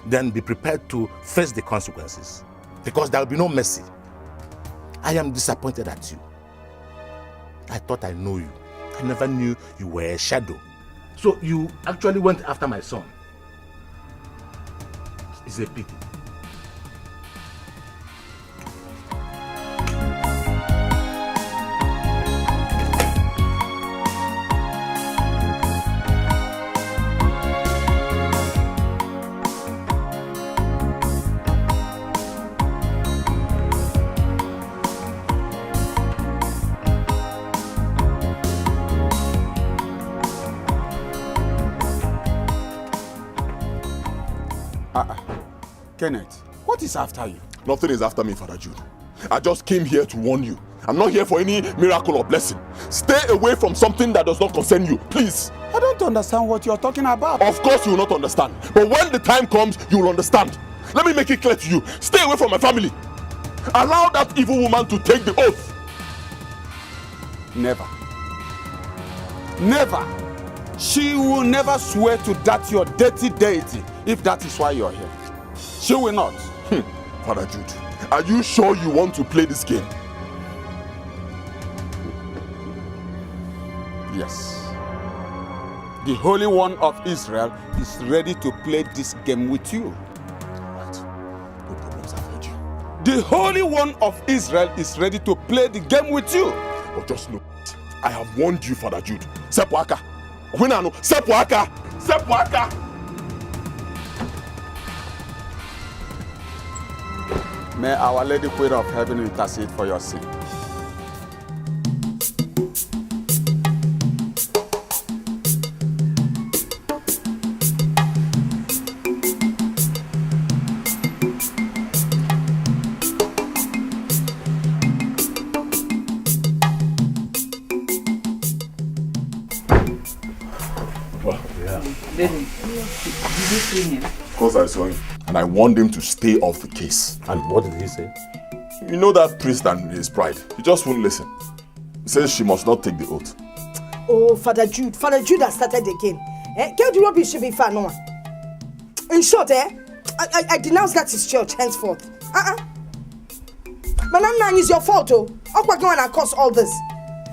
Then be prepared to face the consequences, because there will be no mercy. I am disappointed at you. I thought I know you. I never knew you were a shadow. So you actually went after my son. It's a pity. Kenneth, what is after you? Nothing is after me, Father Jude. I just came here to warn you. I'm not here for any miracle or blessing. Stay away from something that does not concern you, please. I don't understand what you're talking about. Of course you will not understand. But when the time comes, you will understand. Let me make it clear to you. Stay away from my family. Allow that evil woman to take the oath. Never. Never. She will never swear to that your dirty deity if that is why you're here. She will not. Father Jude, are you sure you want to play this game? Yes. The Holy One of Israel is ready to play this game with you. Right. No problems, I've heard you. The Holy One of Israel is ready to play the game with you. But just know, I have warned you, Father Jude. Sepuaka. Winano, Sepuaka. Sepuaka. May Our Lady Queen of Heaven intercede for your sin. Baby, did you see him? Of course I saw him. And I warned him to stay off the case. And what did he say? You know that priest and his pride. He just won't listen. He says she must not take the oath. Oh, Father Jude has started again. Can't do rubbish be far no one. In short, I denounce that his church henceforth. Manana is your fault, oh. Okwa go and cause all this.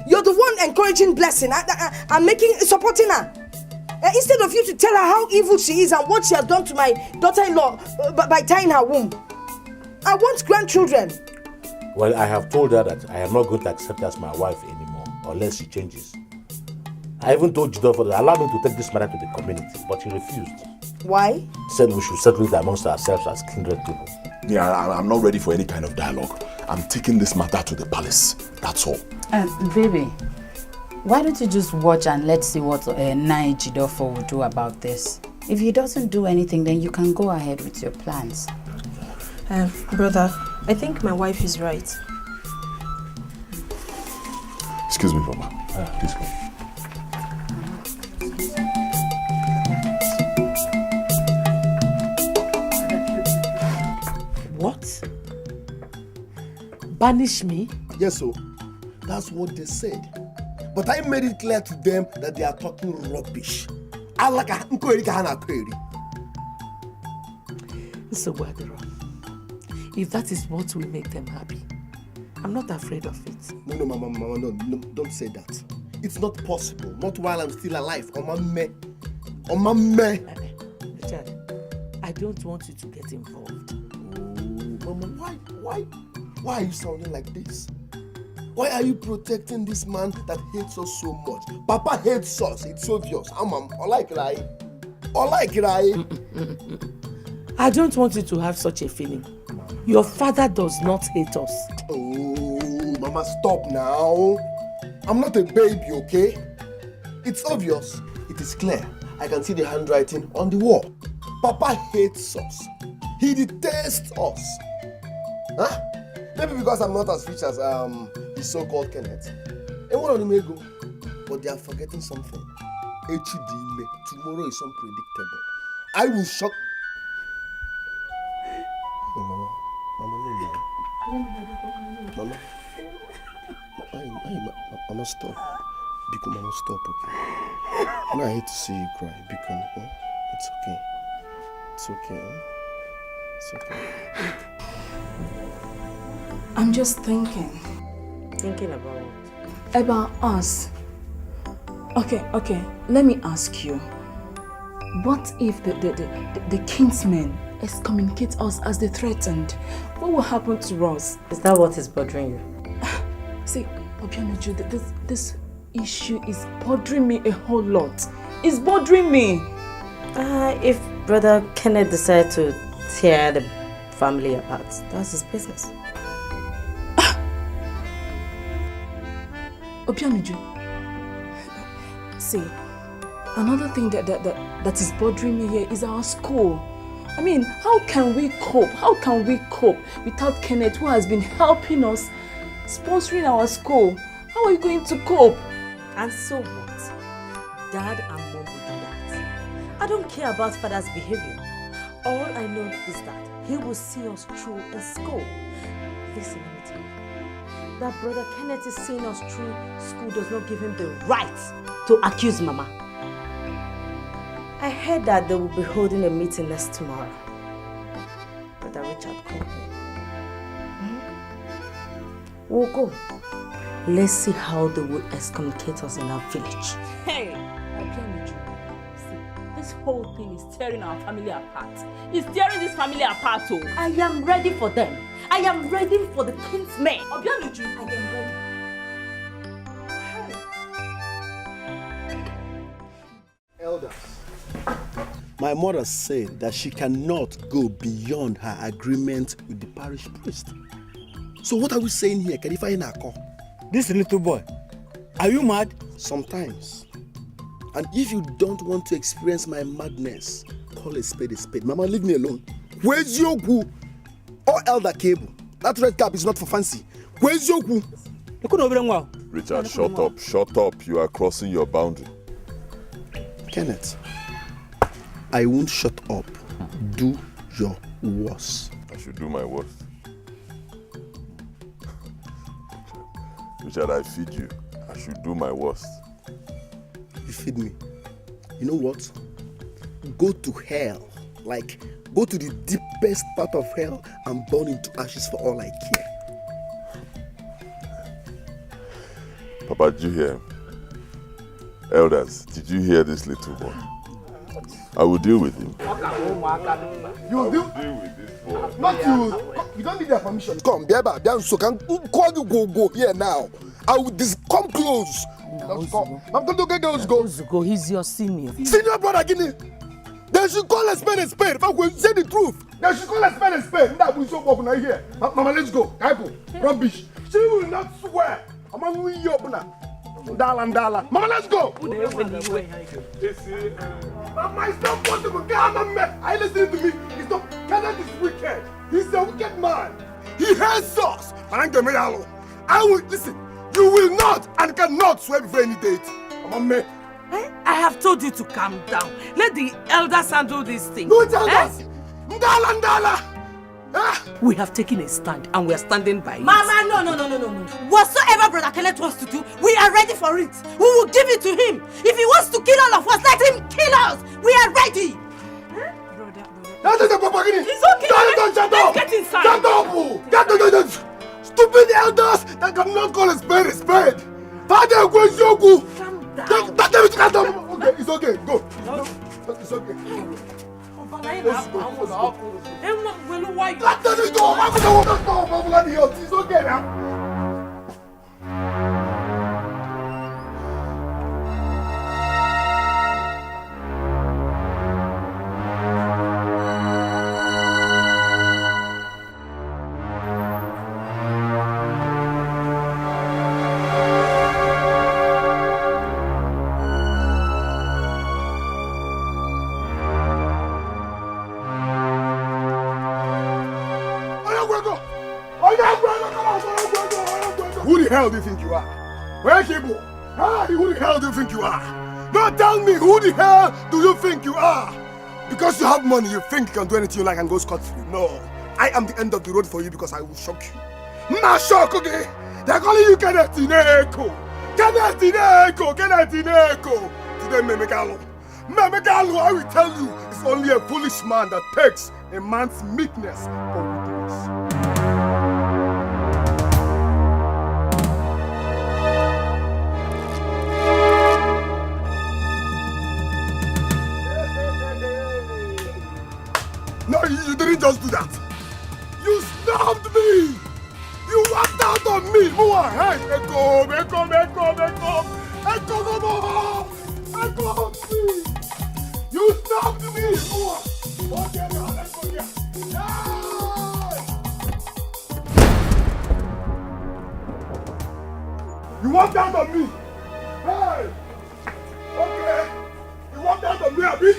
You're the one encouraging blessing. I'm supporting her. Instead of you to tell her how evil she is and what she has done to my daughter-in-law by tying her womb. I want grandchildren. Well, I have told her that I am not going to accept her as my wife anymore unless she changes. I even told Judolfo that I allowed him to take this matter to the community, but he refused. Why? He said we should settle it amongst ourselves as kindred people. Yeah, I'm not ready for any kind of dialogue. I'm taking this matter to the palace. That's all. Baby, why don't you just watch and let's see what Nai Jidofo will do about this? If he doesn't do anything, then you can go ahead with your plans. Brother, I think my wife is right. Excuse me, Mama. Please come. What? Banish me? Yes, so that's what they said. But I made it clear to them that they are talking rubbish. So, Wadero, if that is what will make them happy, I'm not afraid of it. No, Mama, no, don't say that. It's not possible. Not while I'm still alive. Richard, I don't want you to get involved. Oh, Mama, why are you sounding like this? Why are you protecting this man that hates us so much? Papa hates us, it's obvious. I don't want you to have such a feeling. Your father does not hate us. Oh, Mama, stop now. I'm not a baby, okay? It's obvious. It is clear. I can see the handwriting on the wall. Papa hates us. He detests us. Huh? Maybe because I'm not as rich as his so-called Kenneth. And one of them may go. But they are forgetting something. HDM. Tomorrow is unpredictable. I will shock. Hey, Mama. Mama, Mama, stop. Biko, Mama, stop, okay? I hate to see you cry. Biko, huh? It's okay. It's okay, huh? It's okay. I'm just thinking. Thinking about what? About us. Okay. Let me ask you. What if the kinsmen excommunicate us as they threatened? What will happen to us? Is that what is bothering you? See, Obianuju, this issue is bothering me a whole lot. It's bothering me. If Brother Kenneth decided to tear the family apart, that's his business. Obianuju, see, another thing that is bothering me here is our school. I mean, how can we cope? How can we cope without Kenneth, who has been helping us, sponsoring our school? How are you going to cope? And so what? Dad and Mom will do that. I don't care about Father's behavior. All I know is that he will see us through in school. Listen, let me tell you. That Brother Kenneth is seeing us through school does not give him the right to accuse Mama. I heard that they will be holding a meeting next tomorrow. Brother Richard called me. We'll go. Let's see how they will excommunicate us in our village. Hey, Obianuju, see, this whole thing is tearing our family apart. It's tearing this family apart, oh. I am ready for them. I am ready for the kinsmen. Obianuju, I am ready. Elders, my mother said that she cannot go beyond her agreement with the parish priest. So what are we saying here? This little boy, are you mad? Sometimes. And if you don't want to experience my madness, call a spade a spade. Mama, leave me alone. Where's Yogu? Oh, Elder Cable. That red cap is not for fancy. Where's Yogu? Richard, shut up. Shut up. You are crossing your boundary. Kenneth, I won't shut up. Do your worst. I should do my worst. Richard, I feed you. I should do my worst. You feed me. You know what? Go to hell. Like, go to the deepest part of hell and burn into ashes for all I care. Papa, did you hear? Elders, did you hear this little boy? I will deal with him. You deal with this boy. Not you. You don't need their permission. Come, Biaba, so can call you go here now. I will come close. I'm going to get those goals. Go, he's your senior. Senior brother, Guinea. They should call a spade a spade. If I will say the truth, they should call a spade a spade. That will so open here. Mama, let's go. Kaipo, rubbish. She will not swear. I'm going to open her. Dala. Mama, let's go. Mama, it's not possible. I listen to me. It's not. Kenneth is wicked. He's a wicked man. He hates us. I will listen. You will not and cannot swear before any date. Mama, I have told you to calm down. Let the elders handle this thing. No elders. Ndala. We have taken a stand and we are standing by it. Mama, no. Whatsoever Brother Kenneth wants to do, we are ready for it. We will give it to him. If he wants to kill all of us, let him kill us. We are ready. It's okay. Let's get inside. Shut up. Stupid elders that cannot call a spade a spade. Father, where's Yogu? Calm down. Okay, it's okay. Go. It's okay. Let's go. Why you? It's okay now. the hell do you think you are? Where Kibo? Hey, who the hell do you think you are? No, tell me, who the hell do you think you are? Because you have money, you think you can do anything you like and go scot-free. No, I am the end of the road for you because I will shock you. Ma shock, okay? They're calling you Kenneth Ineko. Kenneth Ineko. Today, Memegalo, I will tell you, it's only a foolish man that takes a man's meekness for weakness. No, you didn't just do that. You stabbed me. You walked out on me. Mua, hey, Echo, you stabbed me. Mua. Okay, now let's go here. You walked out on me. Hey. Okay. You walked out on me, Abi.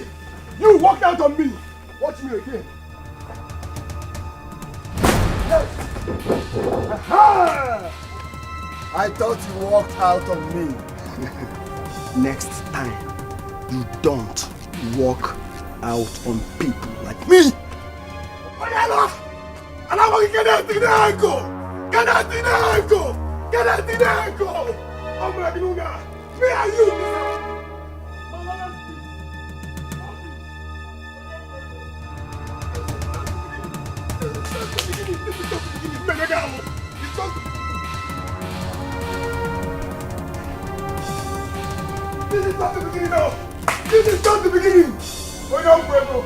You walked out on me. Watch me again. Yes. Aha! I thought you walked out on me. Next time, you don't walk out on people like me. And I'm going to get out oh my God. Me and you. This is not the beginning now. This is not the beginning. Oh, no, Bravo.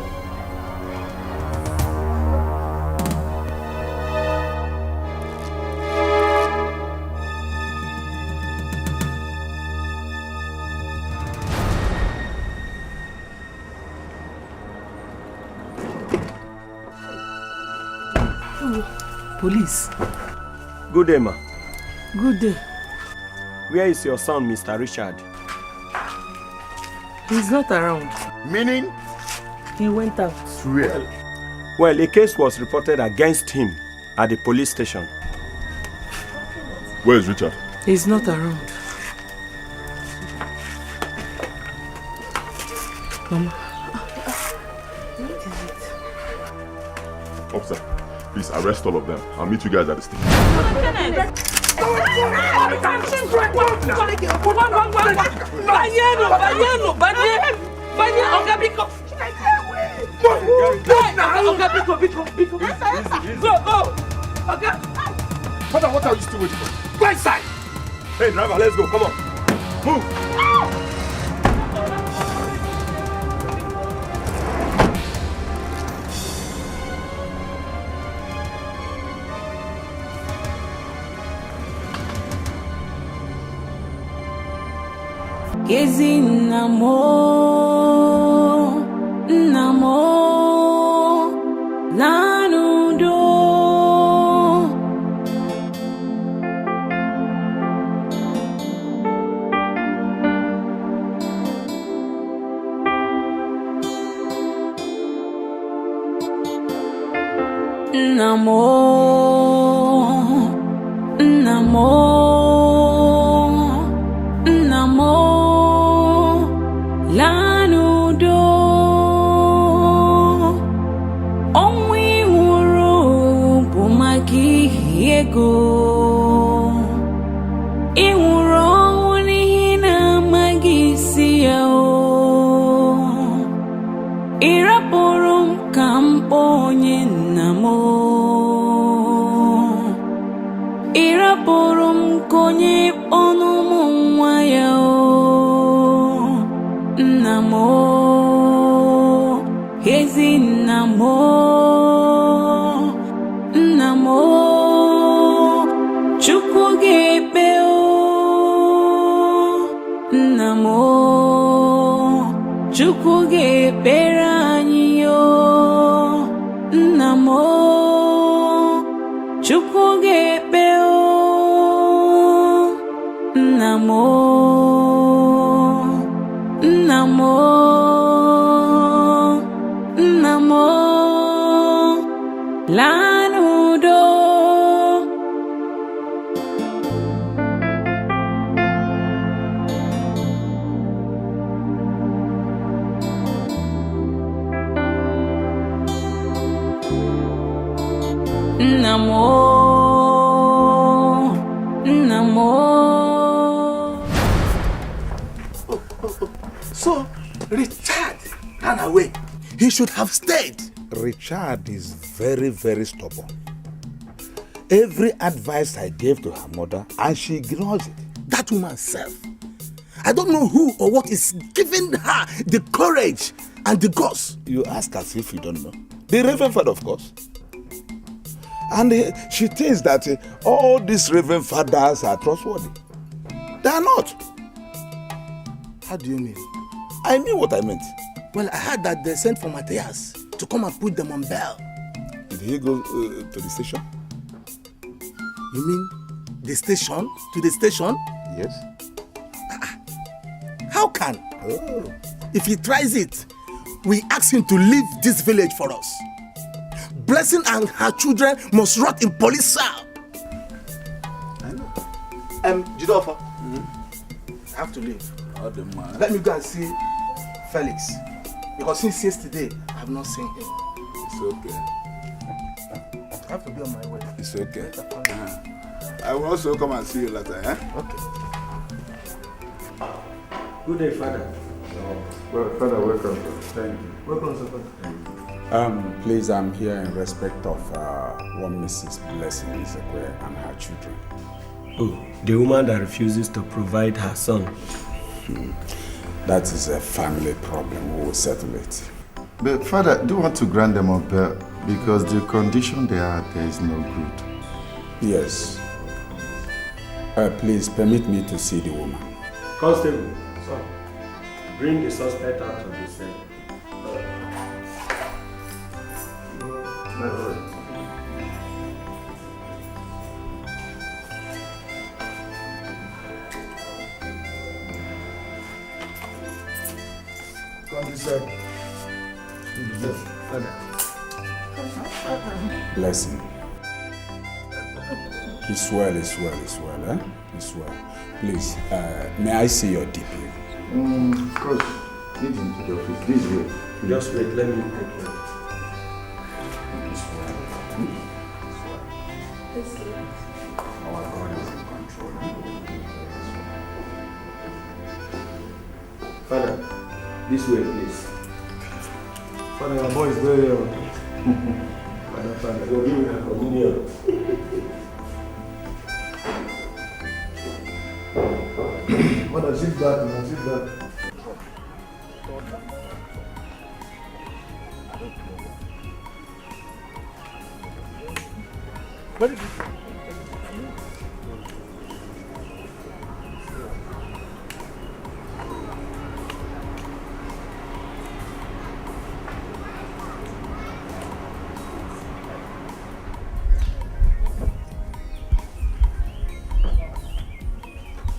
Police. Good day, ma. Good day. Where is your son, Mr. Richard? He's not around. Meaning? He went out. Well, a case was reported against him at the police station. Where is Richard? He's not around. Mama. Officer, please arrest all of them. I'll meet you guys at the station. Father, what are you still waiting for? Go inside! Hey, driver, let's go. Come on. Move! Kezi namo lanudo lanudo onwe nwụrụ bụ maka ihe ego ị nwụrụ ọnwụ n'ihi na-amaghị isi ya ị rapụrụ m ka m kpọọ onye nna m ị rapụrụ m ka onye ọnụ ụmụ nwa ya Ezi namo Chukwu ga-ekpe namo Chukwu ga-ekpere anyị namo Chukwu ga-ekpe namo lanudo So, Richard ran away. He should have stayed. Richard is very, very stubborn. Every advice I gave to her mother, and she ignores it. That woman self. I don't know who or what is giving her the courage and the guts. You ask as if you don't know. The Reverend Father, of course. And she thinks that all these Reverend Fathers are trustworthy. They are not. How do you mean? I mean what I meant. Well, I heard that they sent for Matthias to come and put them on bail. Did he go to the station? You mean the station? To the station? Yes. How can? Oh. If he tries it, we ask him to leave this village for us. Blessing and her children must rot in police cell. I know. Jidofa, I have to leave. Let me go and see Felix. Because since yesterday, I have not seen him. It's okay. I have to be on my way. It's okay. I will also come and see you later, eh? Okay. Good day, Father. Well, Father, welcome. Thank you. Welcome, sir. Please, I'm here in respect of one Mrs. Blessing Izekwe and her children. Oh, the woman that refuses to provide her son. That is a family problem. We will settle it. But Father, do you want to grant them up bail? Because the condition they are, there is no good. Yes. Please permit me to see the woman. Constable, sir, bring the suspect out of the cell. Blessing. It's well, eh? It's well. Please, may I see your DP? Of course. Lead him to the office. This way. Just wait, let me take care. It's well. Our God is in control. Father, this way, please. Father, your boy is very young. Father, you're giving her communion. Mother, sit back, man, sit back. What is it?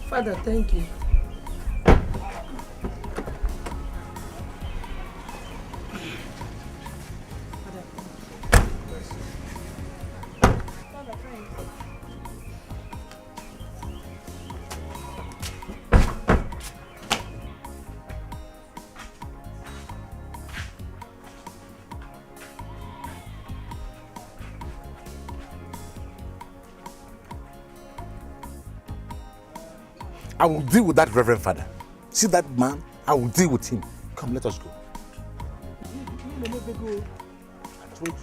Father, thank you. I will deal with that Reverend Father. See that man? I will deal with him. Come, let us go. I told you.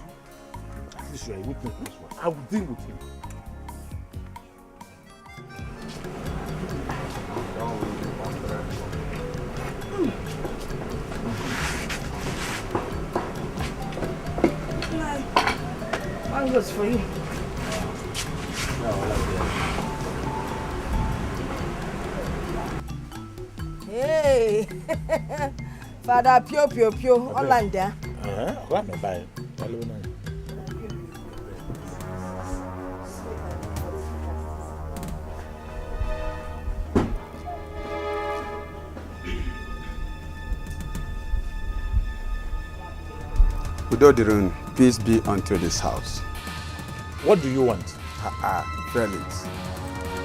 At least you are a witness to this one. I will deal with him. Mangoes for you. Hey, Father Pio Pio Pio, Hollander. What am I buying? Udodirun, peace be unto this house. What do you want? Felix.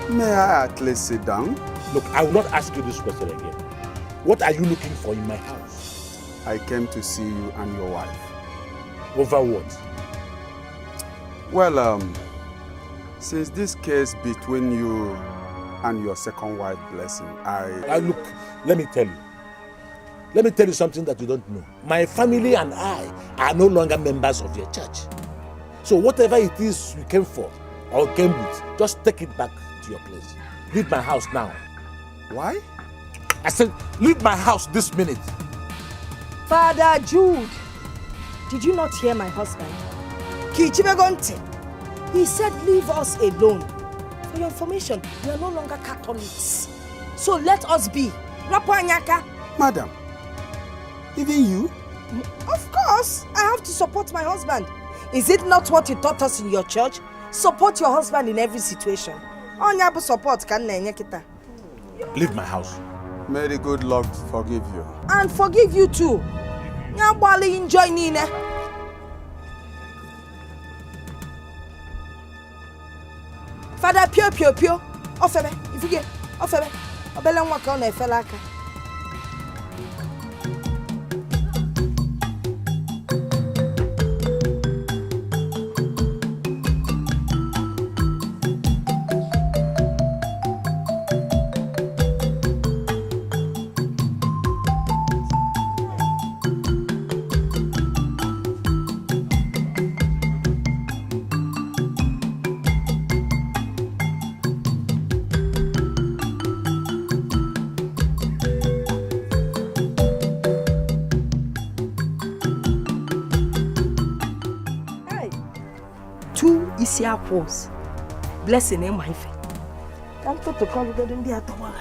May I at least sit down? Look, I will not ask you this question again. What are you looking for in my house? I came to see you and your wife. Over what? Well, since this case between you and your second wife, Blessing, Look, let me tell you. Let me tell you something that you don't know. My family and I are no longer members of your church. So whatever it is you came for or came with, just take it back to your place. Leave my house now. Why? I said, leave my house this minute. Father Jude, did you not hear my husband? Kichibegonte. He said, leave us alone. For your information, we are no longer Catholics. So let us be. Rapanyaka. Madam, even you? Of course, I have to support my husband. Is it not what you taught us in your church? Support your husband in every situation. Onyabu support can kita. Leave my house. May the good Lord forgive you. And forgive you too. Nyabali enjoy Nina. Father Pio. Ofebe, if you get Ofebe. Obele nwaka na efela aka. Apples. Blessing in my face. I'm to call it in the other one.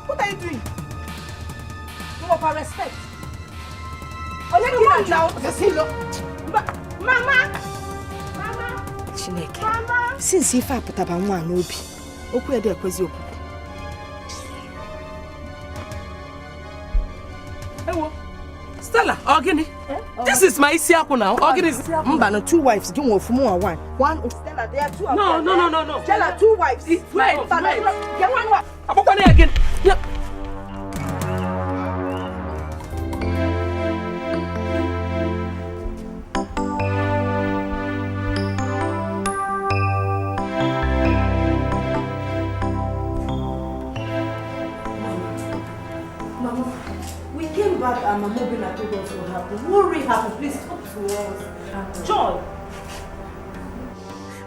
What are you doing? No more respect. Mama! Chineke. Since if I put up a one, Obi, Oku de Kwezi Oku. Stella, Ogini. This is my Isiaku now. Ogini is Mbano, 2 wives. Don't want for more one. One is Stella. There are 2 of them. No. Stella, 2 wives. Wait. Get one. Abokwane again. Yep. Back and Mama Bina told us what happened. What really happened? Please talk to us. Joy!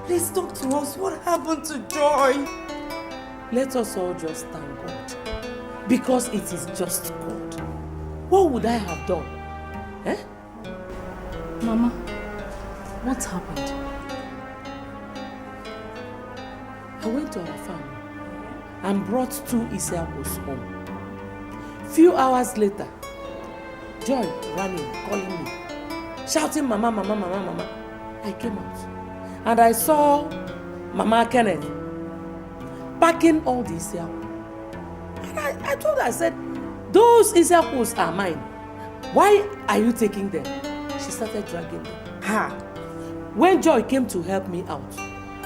Please talk to us. What happened to Joy? Let us all just thank God. Because it is just God. What would I have done? Mama, what happened? I went to our farm and brought 2 Isiakos home. Few hours later, Joy ran in, calling me, shouting, Mama. I came out and I saw Mama Kenneth packing all the Isiakos. And I told her, I said, those Isiakos are mine. Why are you taking them? She started dragging them. When Joy came to help me out,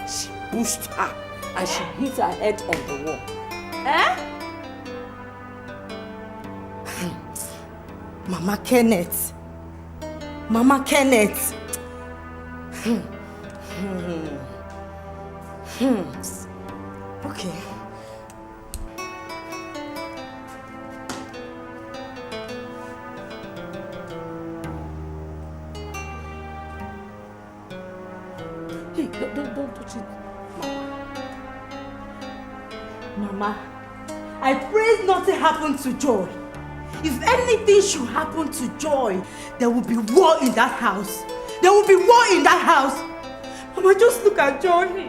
she pushed her and she hit her head on the wall. Mama Kenneth. Okay. Hey, don't touch it. Mama, I pray nothing happened to Joy. If anything should happen to Joy, there will be war in that house. Mama, just look at Joy.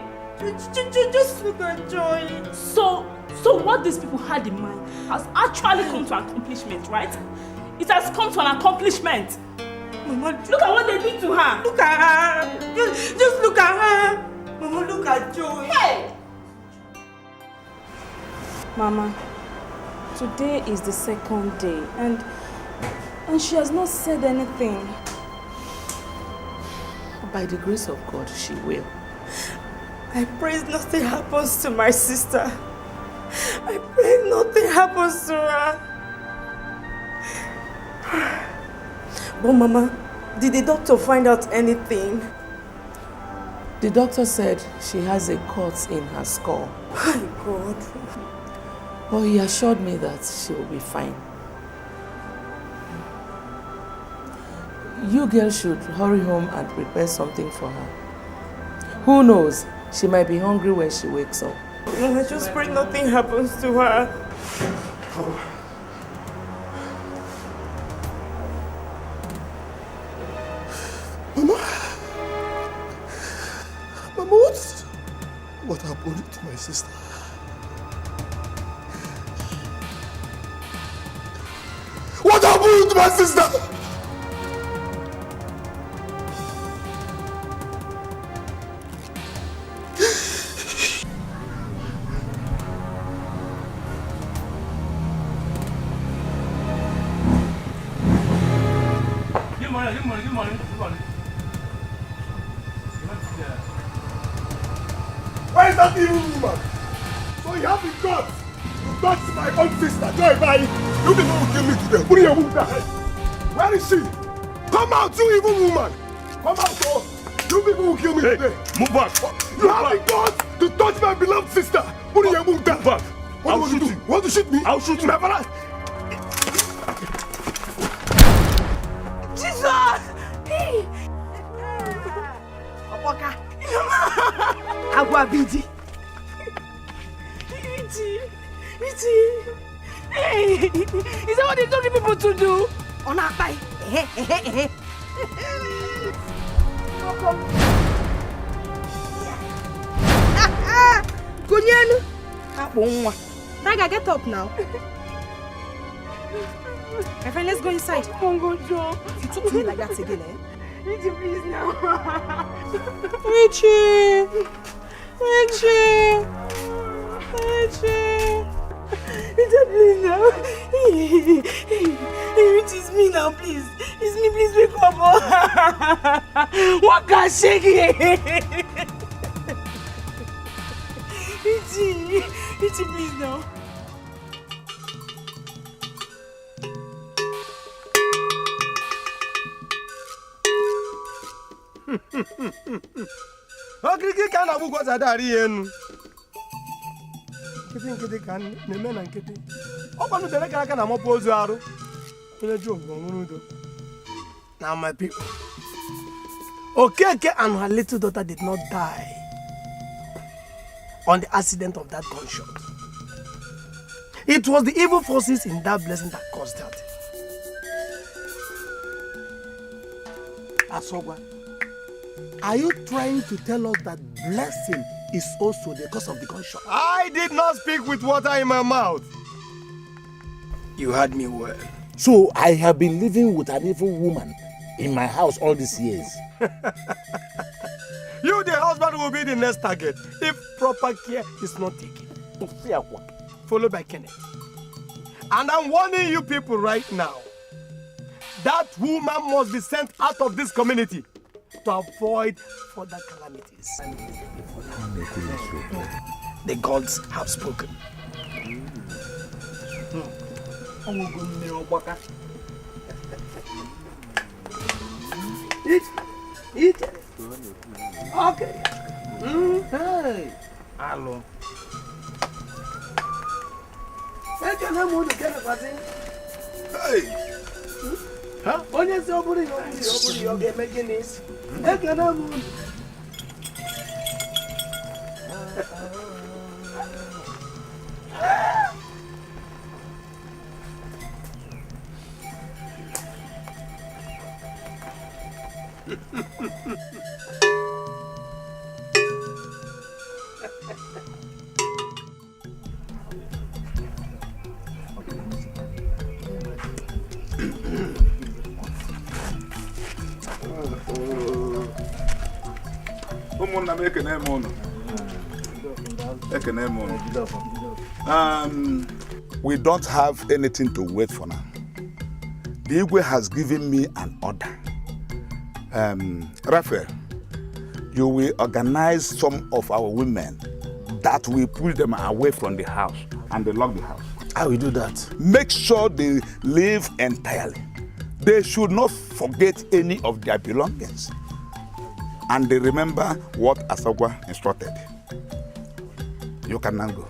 Just look at Joy. So what these people had in mind has actually come to accomplishment, right? It has come to an accomplishment. Mama, look at what they did to her. Look at her. Just look at her. Mama, look at Joy. Hey! Mama, today is the 2nd day and she has not said anything. By the grace of God, she will. I pray nothing happens to my sister. I pray nothing happens to her. But Mama, did the doctor find out anything? The doctor said she has a cut in her skull. My God. But he assured me that she will be fine. You girls should hurry home and prepare something for her. Who knows? She might be hungry when she wakes up. I just pray nothing happens to her. Mama, what happened to my sister? What happened to my sister? Good morning. Where is that evil woman? So you have the guts to touch my own sister, Joy Bai. You people will kill me today. Put your woman down. Where is she? Come out, you evil woman. Come out, oh. You people will kill me today. Move back. You have the guts to touch my beloved sister. Put your woman down. Move back. What do you want to do? You want to shoot me? I'll shoot you. Never. Jesus! Hey! Waka! Agua Bidi! Biti! Hey! Is that what they told the people to do? On our bike! Kunyenu! Raga, get up now. My friend, let's go inside. Congo Joe. If you talk to me like that again, Richie, please now. Richie! Richie, please now. Richie, it's me now, please. It's me, please wake up. What can shake it? Richie, please now. Okiriki ka na bugwa zadari enu. Nkịtị ka na-eme na nkịtị. Ọ kwanu dere ka aka na mọpụ ozu arụ. Onye ji ogbo nwụrụ udo. Now my people. Okeke and her little daughter did not die on the accident of that gunshot. It was the evil forces in that blessing that caused that. Asogwa, are you trying to tell us that blessing is also the cause of the gunshot? I did not speak with water in my mouth. You heard me well. So I have been living with an evil woman in my house all these years. You, the husband, will be the next target if proper care is not taken. Followed by Kenneth. And I'm warning you people right now. That woman must be sent out of this community to avoid further calamities. The gods have spoken. Eat. Okay. Hey. Hello. Hey. Huh? Onye se oburi yo ge making this. Hey, can I move? We don't have anything to wait for now. The Igwe has given me an order. Raphael, you will organize some of our women that will pull them away from the house and they lock the house. I will do that. Make sure they leave entirely. they should not forget any of their belongings. And they remember what Asagwa instructed. You can now go.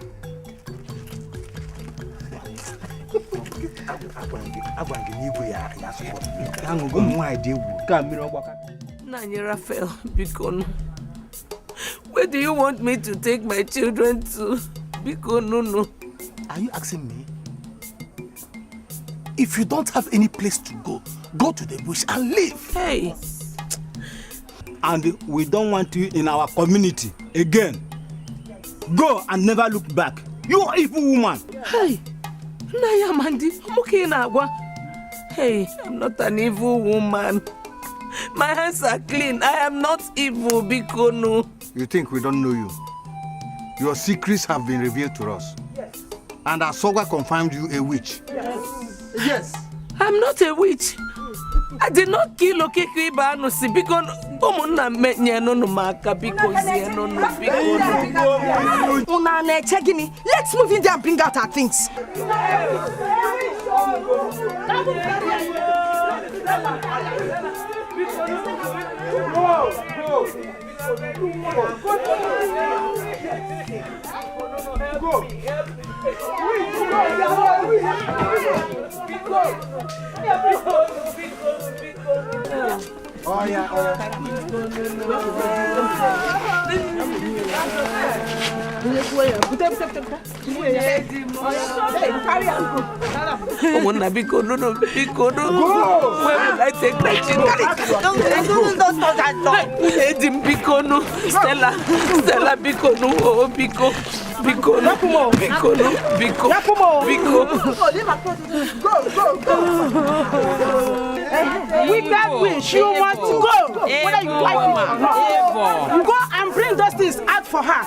Nanya Raphael, Bikon. Where do you want me to take my children to? Bikon, no. Are you asking me? If you don't have any place to go, go to the bush and live. Hey. And we don't want you in our community again. Go and never look back. You evil woman. Hey. Naya Mandi, I'm okay now. Hey, I'm not an evil woman. My hands are clean. I am not evil, Bikono. You think we don't know you? Your secrets have been revealed to us. Yes. And Asogwa confirmed you a witch. Yes. Yes. I'm not a witch. I did not kill Okeke Ibanusi because Omuna Menya no maka because no Let's move in there and bring out our things. Oh yeah. Omuna Biko no. Where will I take my children? Don't Edim Biko no. Stella Biko no. Oh Biko. Biko. Wicked witch, you must go. Whether you like it or not. Go and bring those things out for her.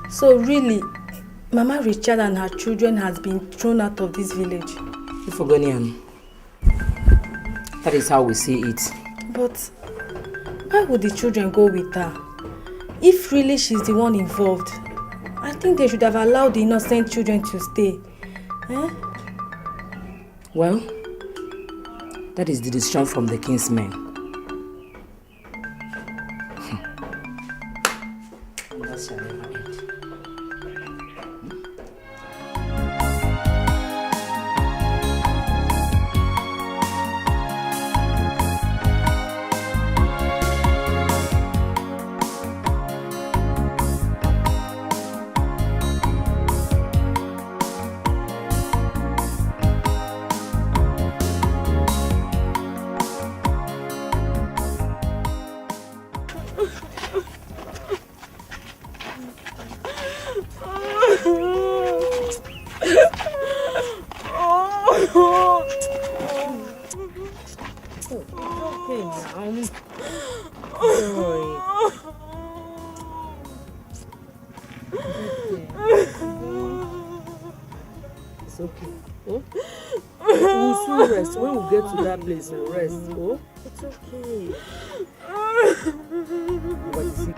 So really, Mama Richard and her children has been thrown out of this village. For Ghanaian. That is how we see it. But why would the children go with her? If really she's the one involved, I think they should have allowed the innocent children to stay. Well, that is the decision from the king's men. It's okay. Oh? We'll soon rest. When we get to that place, we'll rest. Oh? It's okay. What is it?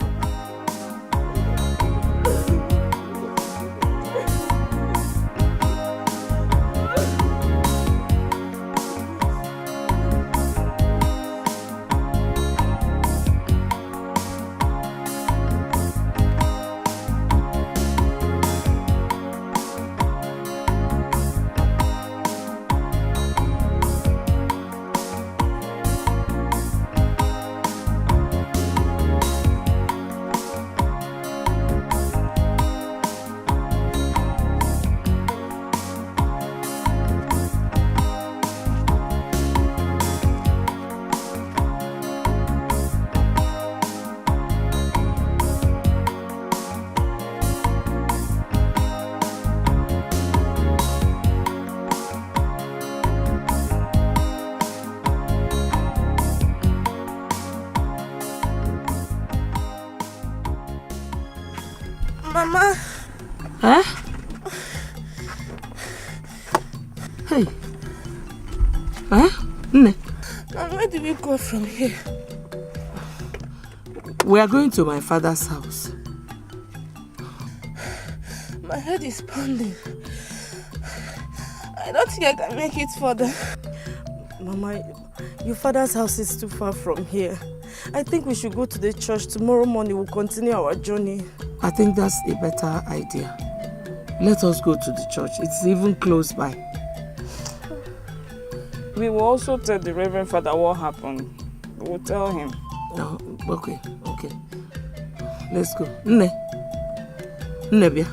Mama. Huh? Hey. Huh? Nne. Where do we go from here? We are going to my father's house. My head is pounding. I don't think I can make it further. Mama, your father's house is too far from here. I think we should go to the church. Tomorrow morning we'll continue our journey. I think that's a better idea. Let us go to the church. It's even close by. We will also tell the Reverend Father what happened. We will tell him. No, okay. Let's go. Nne, bia.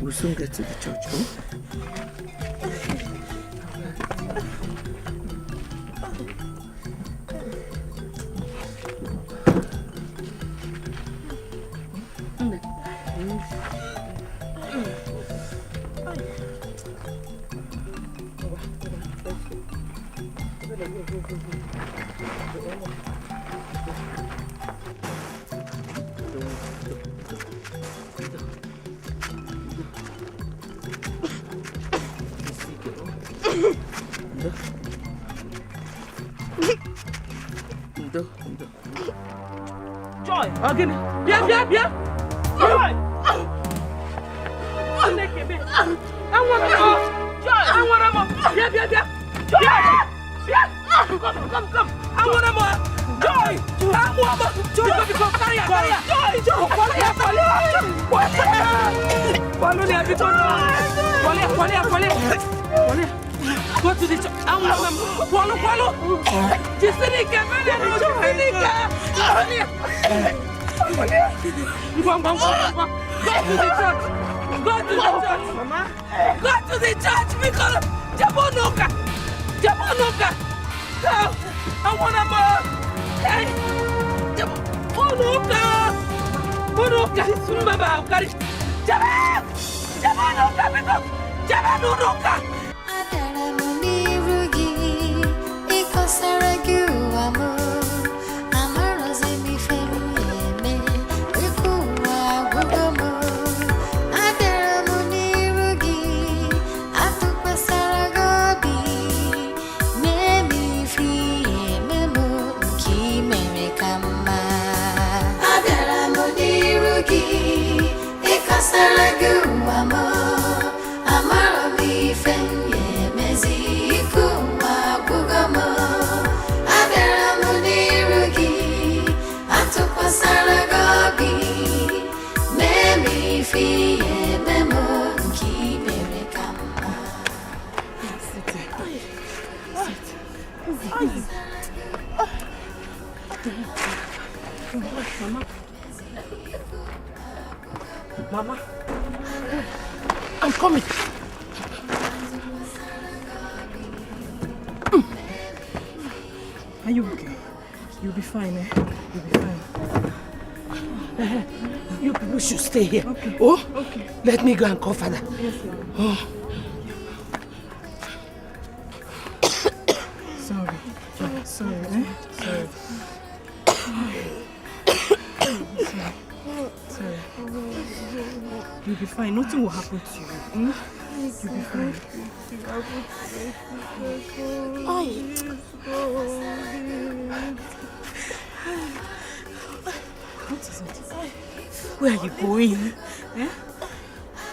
We'll soon get to the church, huh? Joy! Again! Bien! Joy! I want more! Bien! Joy! Come! I want more! Joy! I want more! Joy! Carry! Go to the church. I want them. Follow. Jessica, Go to the church. Mama. Go to the church because Jabonoka. I want them. Hey. Jabonoka. Baba, carry. Jabonoka because Jabonoka. Mama, I'm coming. Are you okay? You'll be fine, eh? You'll be fine. You people should stay here. Okay. Oh? Okay. Let me go and call Father. Yes, sir. Oh. Sorry, eh? Sorry. You'll be fine. Nothing will happen to you. Hmm? You'll be fine. What is it? Where are you going? Eh?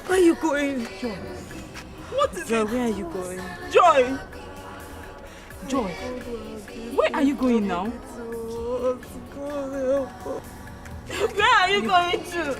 Where are you going? Joy. What is Joy, it? Where are you going? Joy! Joy! Where are you going now? Where are you going to?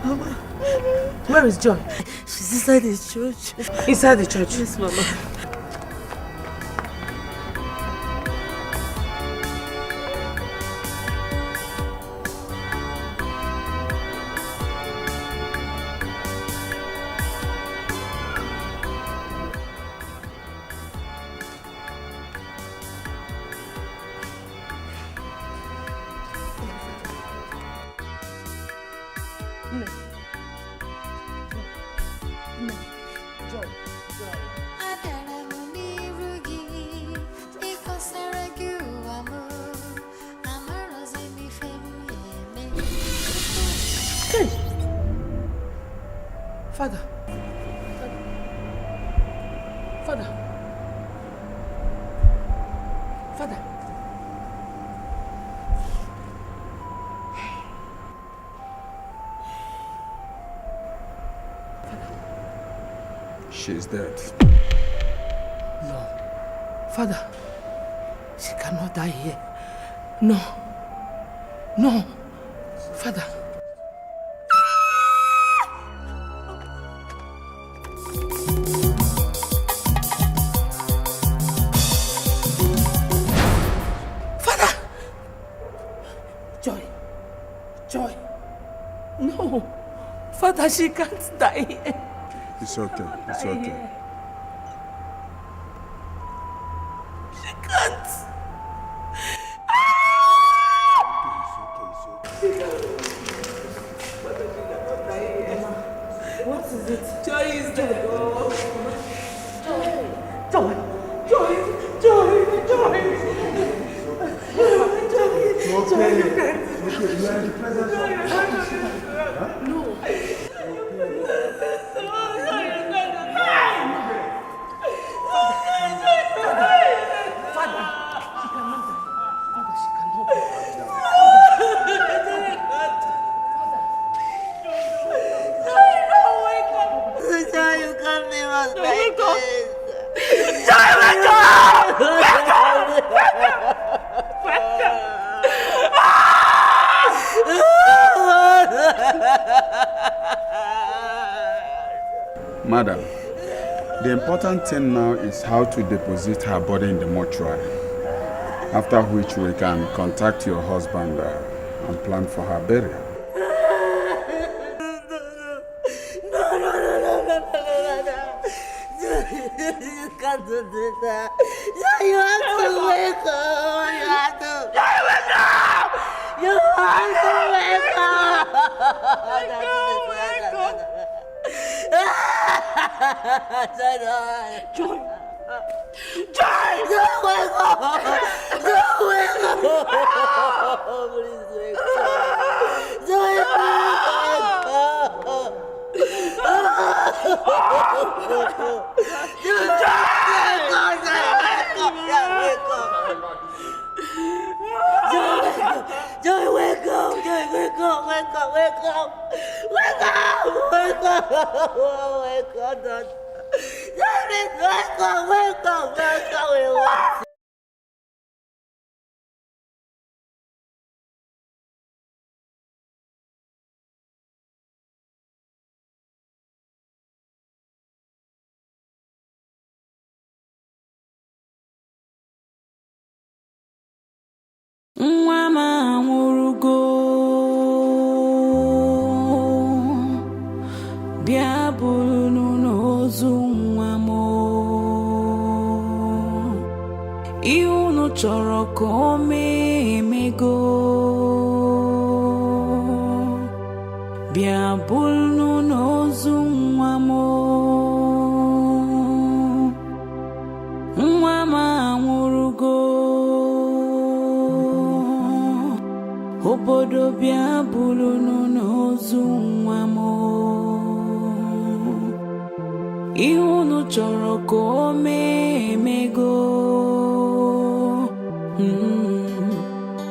Mama. Where is Joy? She's inside the church. Inside the church? Yes, Mama. Father. Father. Father. She's dead. No. Father, she cannot die here. No. No. Father. Father, she can't die here. It's okay. It's okay. She can't. What is it? Joy is dead. Joy! Joy! Joy! Joy! Okay. You are in the presence of No. Madam, the important thing now is how to deposit her body in the mortuary. After which we can contact your husband and plan for her burial. You can't do that. You have to wake up. You have to wake up. You have to wake up. Joy. Joy! Don't wake up! Don't wake up! Please wake up! Joy, wake Joy, wake up! Joy, wake up! Wake up! Wake up! Wake up! Wake up! Wake up! Welcome. Nwa m anwụrụgo, bịa bụrụ n'ozu nwa m. Ihe unu chọrọ ka o mee emego, bịa bụrụ n'ozu nwa m. Nwa m anwụrụgo, obodo bịa bụrụ n'ozu nwa m. Ihe unu chọrọ ka o mee emego,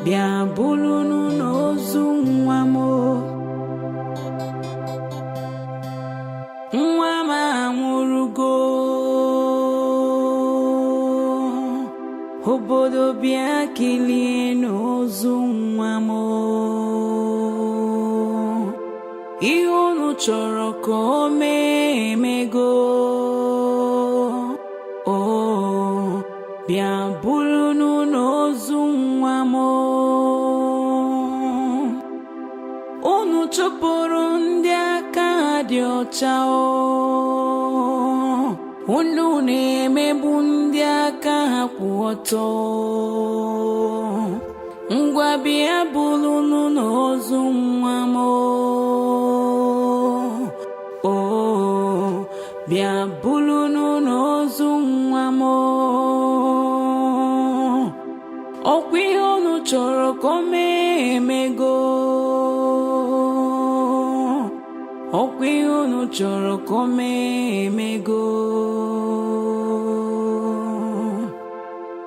bịa bụrụ n'ozu nwa m. Nwa m anwụrụgo, obodo bịa kilie n'ozu nwa m. Ihe unu chọrọ ka o mee emego, bịa bụrụ n'ozu nwa m. Unu chụpụrụ ndị aka dị ọcha, unu na-emegbu ndị aka ha kwụ ọtọ. Ngwa bịa bụrụ n'ozu nwa m. Bịa bụrụ n'ozu nwa m. Ọkwa ihe unu chọrọ ka o mee emego, ọkwa ihe unu chọrọ ka o mee emego.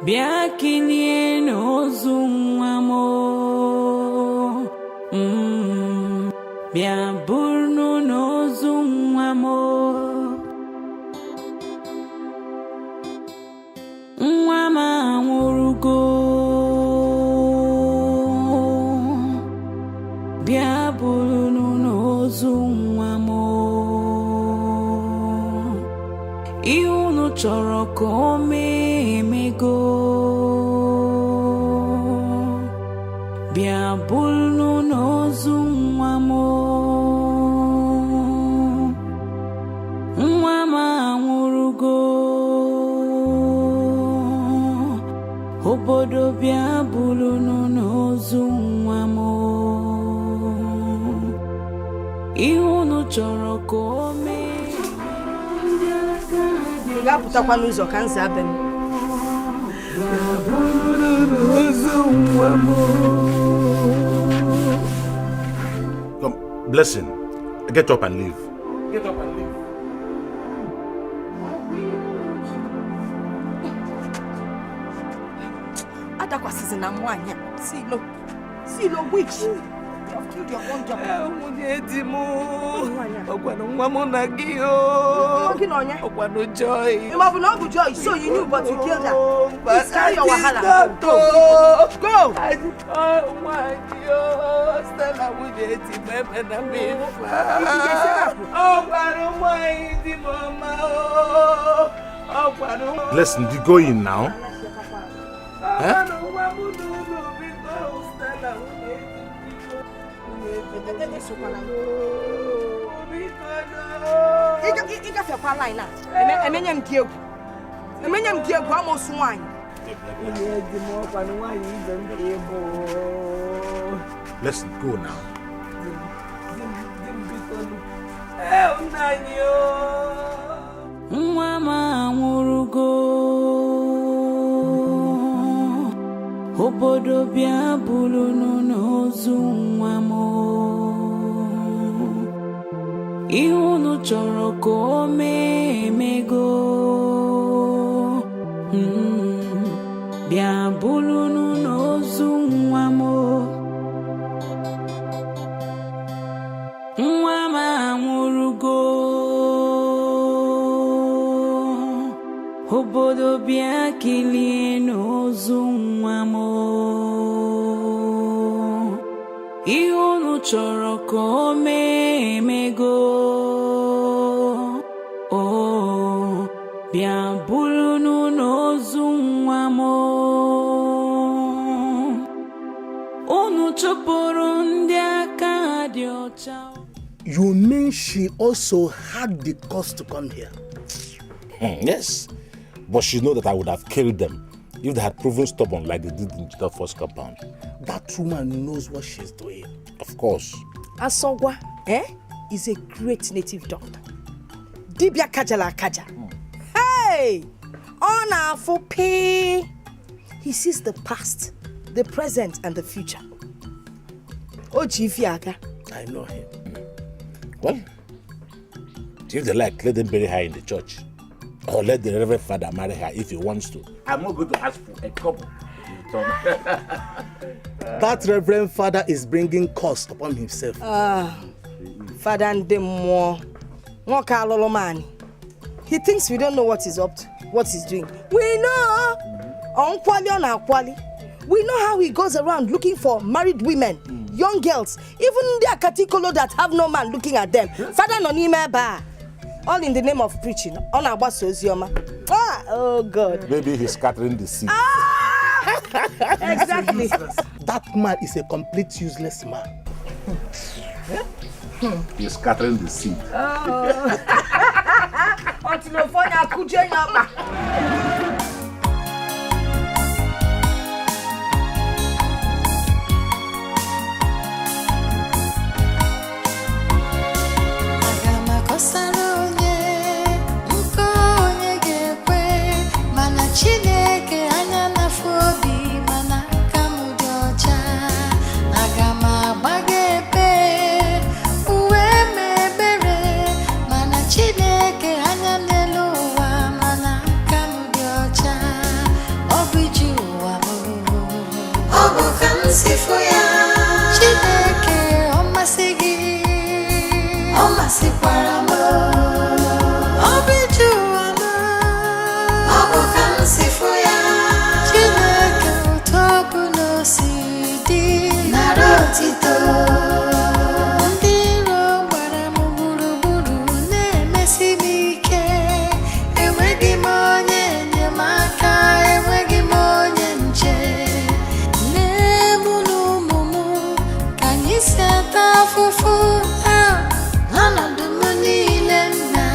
Bịa kilie n'ozu nwa m. Bịa bụrụ n'ozu nwa m. Nwa m anwụrụgo, bịa bụrụ n'ozu nwa m. Ihe unu chọrọ ka o mee emego, bịa bụrụ n'ozu nwa m. Nwa m anwụrụgo, obodo bịa bụrụ n'ozu nwa m. Ihe unu chọrọ ka o mee. Ị ga-apụtakwa n'ụzọ ka nza be m. Come, Blessing, get up and leave. Get up and leave. Adakwasịsị na nwanyị a. Silo, witch. You have killed your own daughter. Nwunye di m. Ọkwanụ nwa m na gị o. Nwoke na onye? Ọkwanụ Joy. Ịma bụ na ọ bụ Joy, so you knew but you killed her. Please carry your wahala. Go. Nwanyị o. Stella nwunye di m ebe na mmefa. Ọkwanụ nwanyị di m ọma o. Ọkwanụ. Listen, you go in now. Ịgafekwa line a. Emenye m dị egwu amosu nwanyị. Listen, go now. Nwa m anwụrụgo, obodo bịa bụrụ n'ozu nwa m. Ihe unu chọrọ ka o mee emego, bịa bụrụ n'ozu nwa m. Nwa m anwụrụgo, obodo bịa kilie n'ozu nwa m. Ihe unu chọrọ ka o mee emego. Bịa bụrụ n'ozu nwa m. Unu chụpụrụ ndị aka dị ọcha. You mean she also had the cause to come here? Yes, but she knows that I would have killed them if they had proven stubborn like they did in the first compound. That woman knows what she's doing. Of course. Asogwa, is a great native doctor. Dibia kajala kaja. Hey! Honor for pay. He sees the past, the present, and the future. Ojifiaga. I know him. Well, if they like, let them bury her in the church. Or let the Reverend Father marry her if he wants to. I'm not going to ask for a couple. That Reverend Father is bringing curse upon himself. Father and the more. Man. He thinks we don't know what he's up to, what he's doing. We know. We know how he goes around looking for married women, young girls, even their katikolo that have no man looking at them. Father no nime ba. All in the name of preaching. Oh God. Maybe he's scattering the seed. Exactly. That man is a complete useless man. He's scattering the seed. Sifuya Chineke omasigi omasikwara obijuama obukan sifuya Chineke utobu no sidi narotito ndiro gbara m gburugburu na-emesi m ike enweghị m onye enyemaka enweghị m onye nche Seta fufu anadum niile na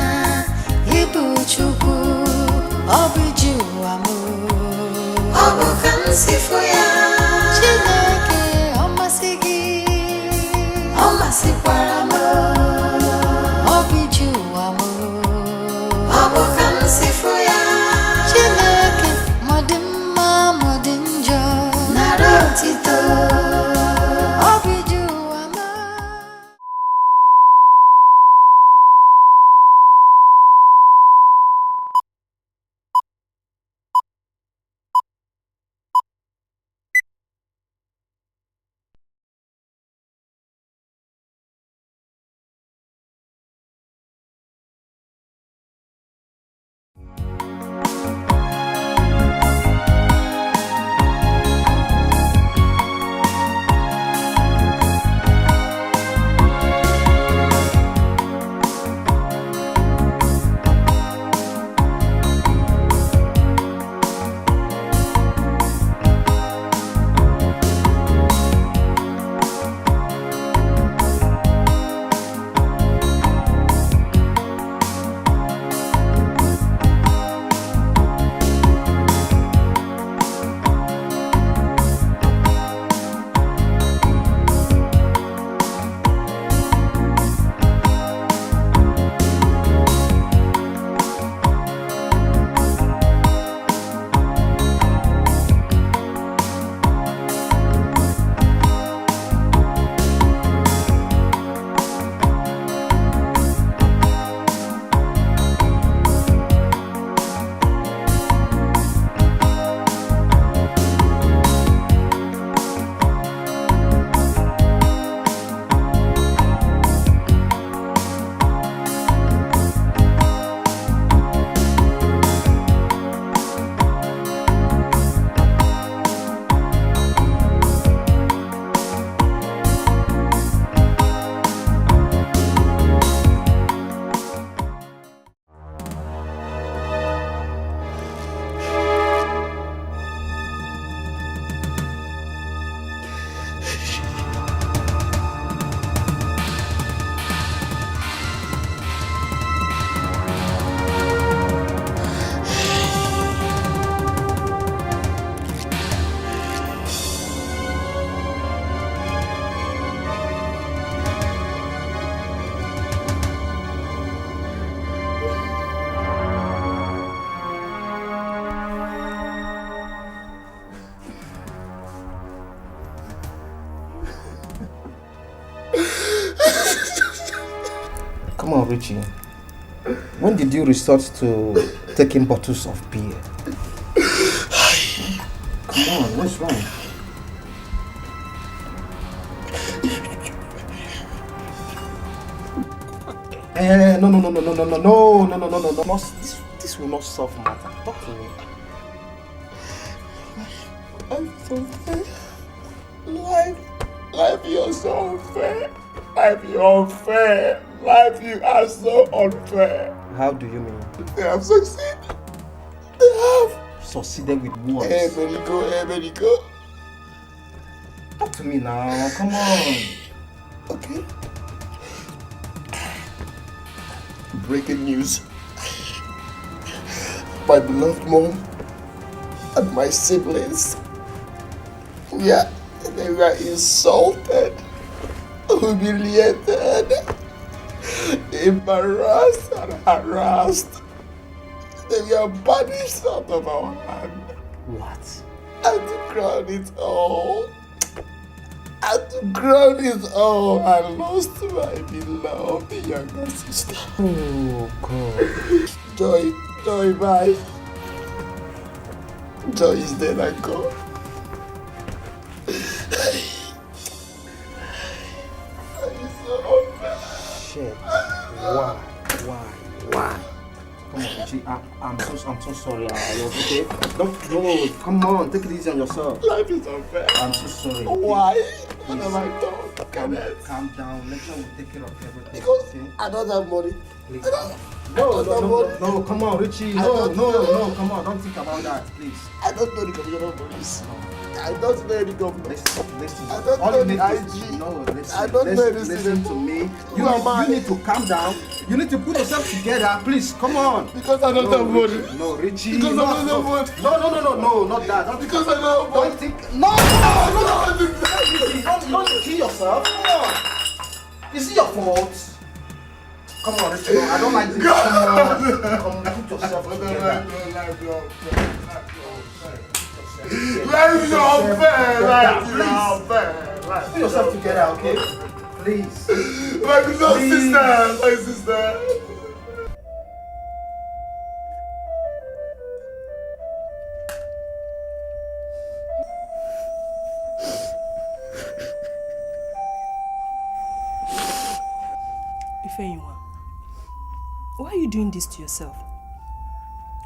ibu chukwu obijuwa mu obukan sifuya Chineke omasigi omasikwara mu obijuwa mu obukan sifuya Chineke modimma modinjo narotito Richie, when did you resort to taking bottles of beer? Come on, what's wrong? No. This will not solve matter. Talk to me. Life is unfair. Life, you're so unfair. Life, you're unfair. Life, you are so unfair. How do you mean? They have succeeded. They have. Succeeded with what? Hey, Medico. Talk to me now, come on. Okay. Breaking news. My beloved mom and my siblings, they were insulted, humiliated, embarrassed and harassed. They were banished out of our land. What? And to crown it all, I lost my beloved younger sister. Oh God. Joy, bye. Joy is dead and gone. Shit. Why? Come on, Richie. I'm so sorry. Okay? No, come on, take it easy on yourself. Life is unfair. I'm so sorry. Why? What have I done? Calm down. Let me take care of everything. Because okay? I don't have money. Please. No, come on, Richie. No, come on, don't think about that, please. I don't know the commissioner of police. I don't know any government. Listen. I don't know the IG. No, listen. I don't know anything. Listen to me. You need to calm down. You need to put yourself together, please. Come on. Because I don't have money. No, Richie. Because I don't have money. No, not that. Not because I don't have money. Don't think. No. Don't kill yourself. Come on. Is it your fault? Come on, Richie. No, I don't like this. Come on, put yourself together. Life is unfair. Put yourself together, okay? Please. My sister. Ifeyinwa, why are you doing this to yourself?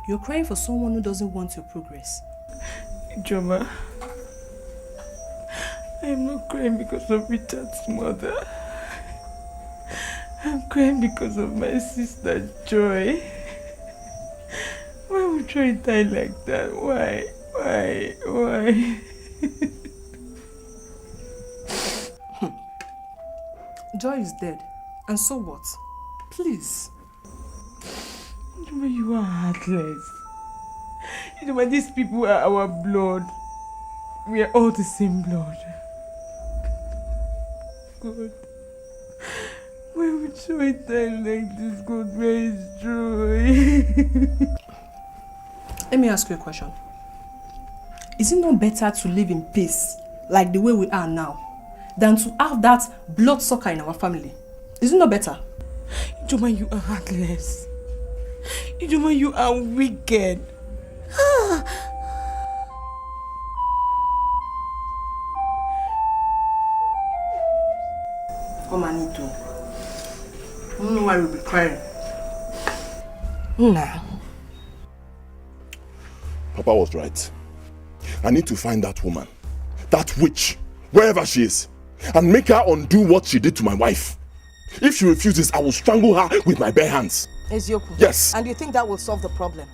You're crying for someone who doesn't want your progress. Joma, I'm not crying because of Richard's mother. I'm crying because of my sister Joy. Why would Joy die like that? Why? Joy is dead. And so what? Please. Joma, you are heartless. Joma, these people are our blood. We are all the same blood. God. Why would Joy die like this? God, where is Joy? Let me ask you a question. Is it not better to live in peace, like the way we are now, than to have that bloodsucker in our family? Is it not better? Joma, you are heartless. Joma, you are wicked. Come on, Nito. I don't know why you'll be crying. Nah. Papa was right. I need to find that woman, that witch, wherever she is, and make her undo what she did to my wife. If she refuses, I will strangle her with my bare hands. Ezioku. Yes. And you think that will solve the problem?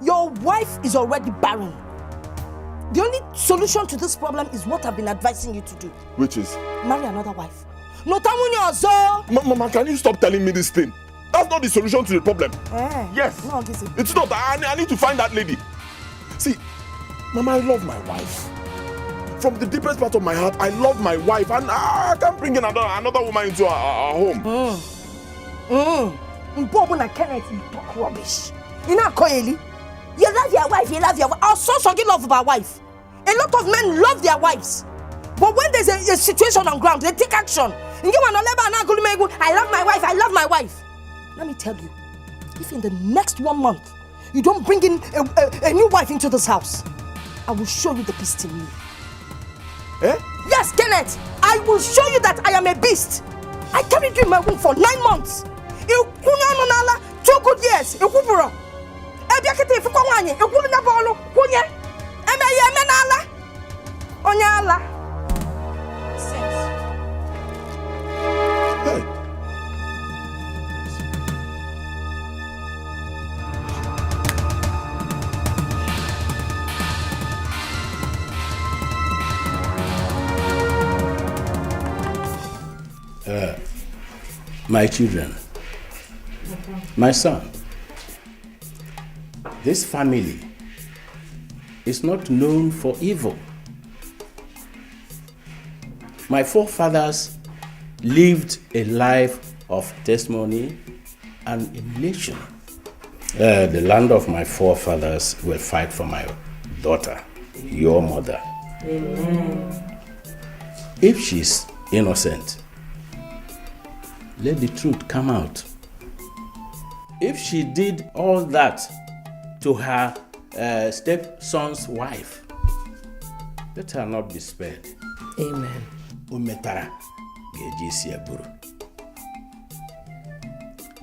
Your wife is already barren. The only solution to this problem is what I've been advising you to do. Which is? Marry another wife. No tamunyo. Mama, can you stop telling me this thing? That's not the solution to the problem. Yes. No, it's not. I need to find that lady. See, Mama, I love my wife. From the deepest part of my heart, I love my wife, and I can't bring in another woman into our home. Bobo and Kenneth, you talk rubbish. You know, Koyeli, you love your wife, you love your wife. Our sons forget love of our wife. A lot of men love their wives. But when there's a situation on ground, they take action. I love my wife, I love my wife. Let me tell you, if in the next 1 month you don't bring in a new wife into this house, I will show you the beast in me. Eh? Yes, Kenneth, I will show you that I am a beast. I carried you in my womb for 9 months. 2 good years. My children, my son, this family is not known for evil. My forefathers lived a life of testimony and emulation. The land of my forefathers will fight for my daughter, your mother. Amen. If she's innocent, let the truth come out. If she did all that to her stepson's wife, let her not be spared. Amen. Umetara geji eburu.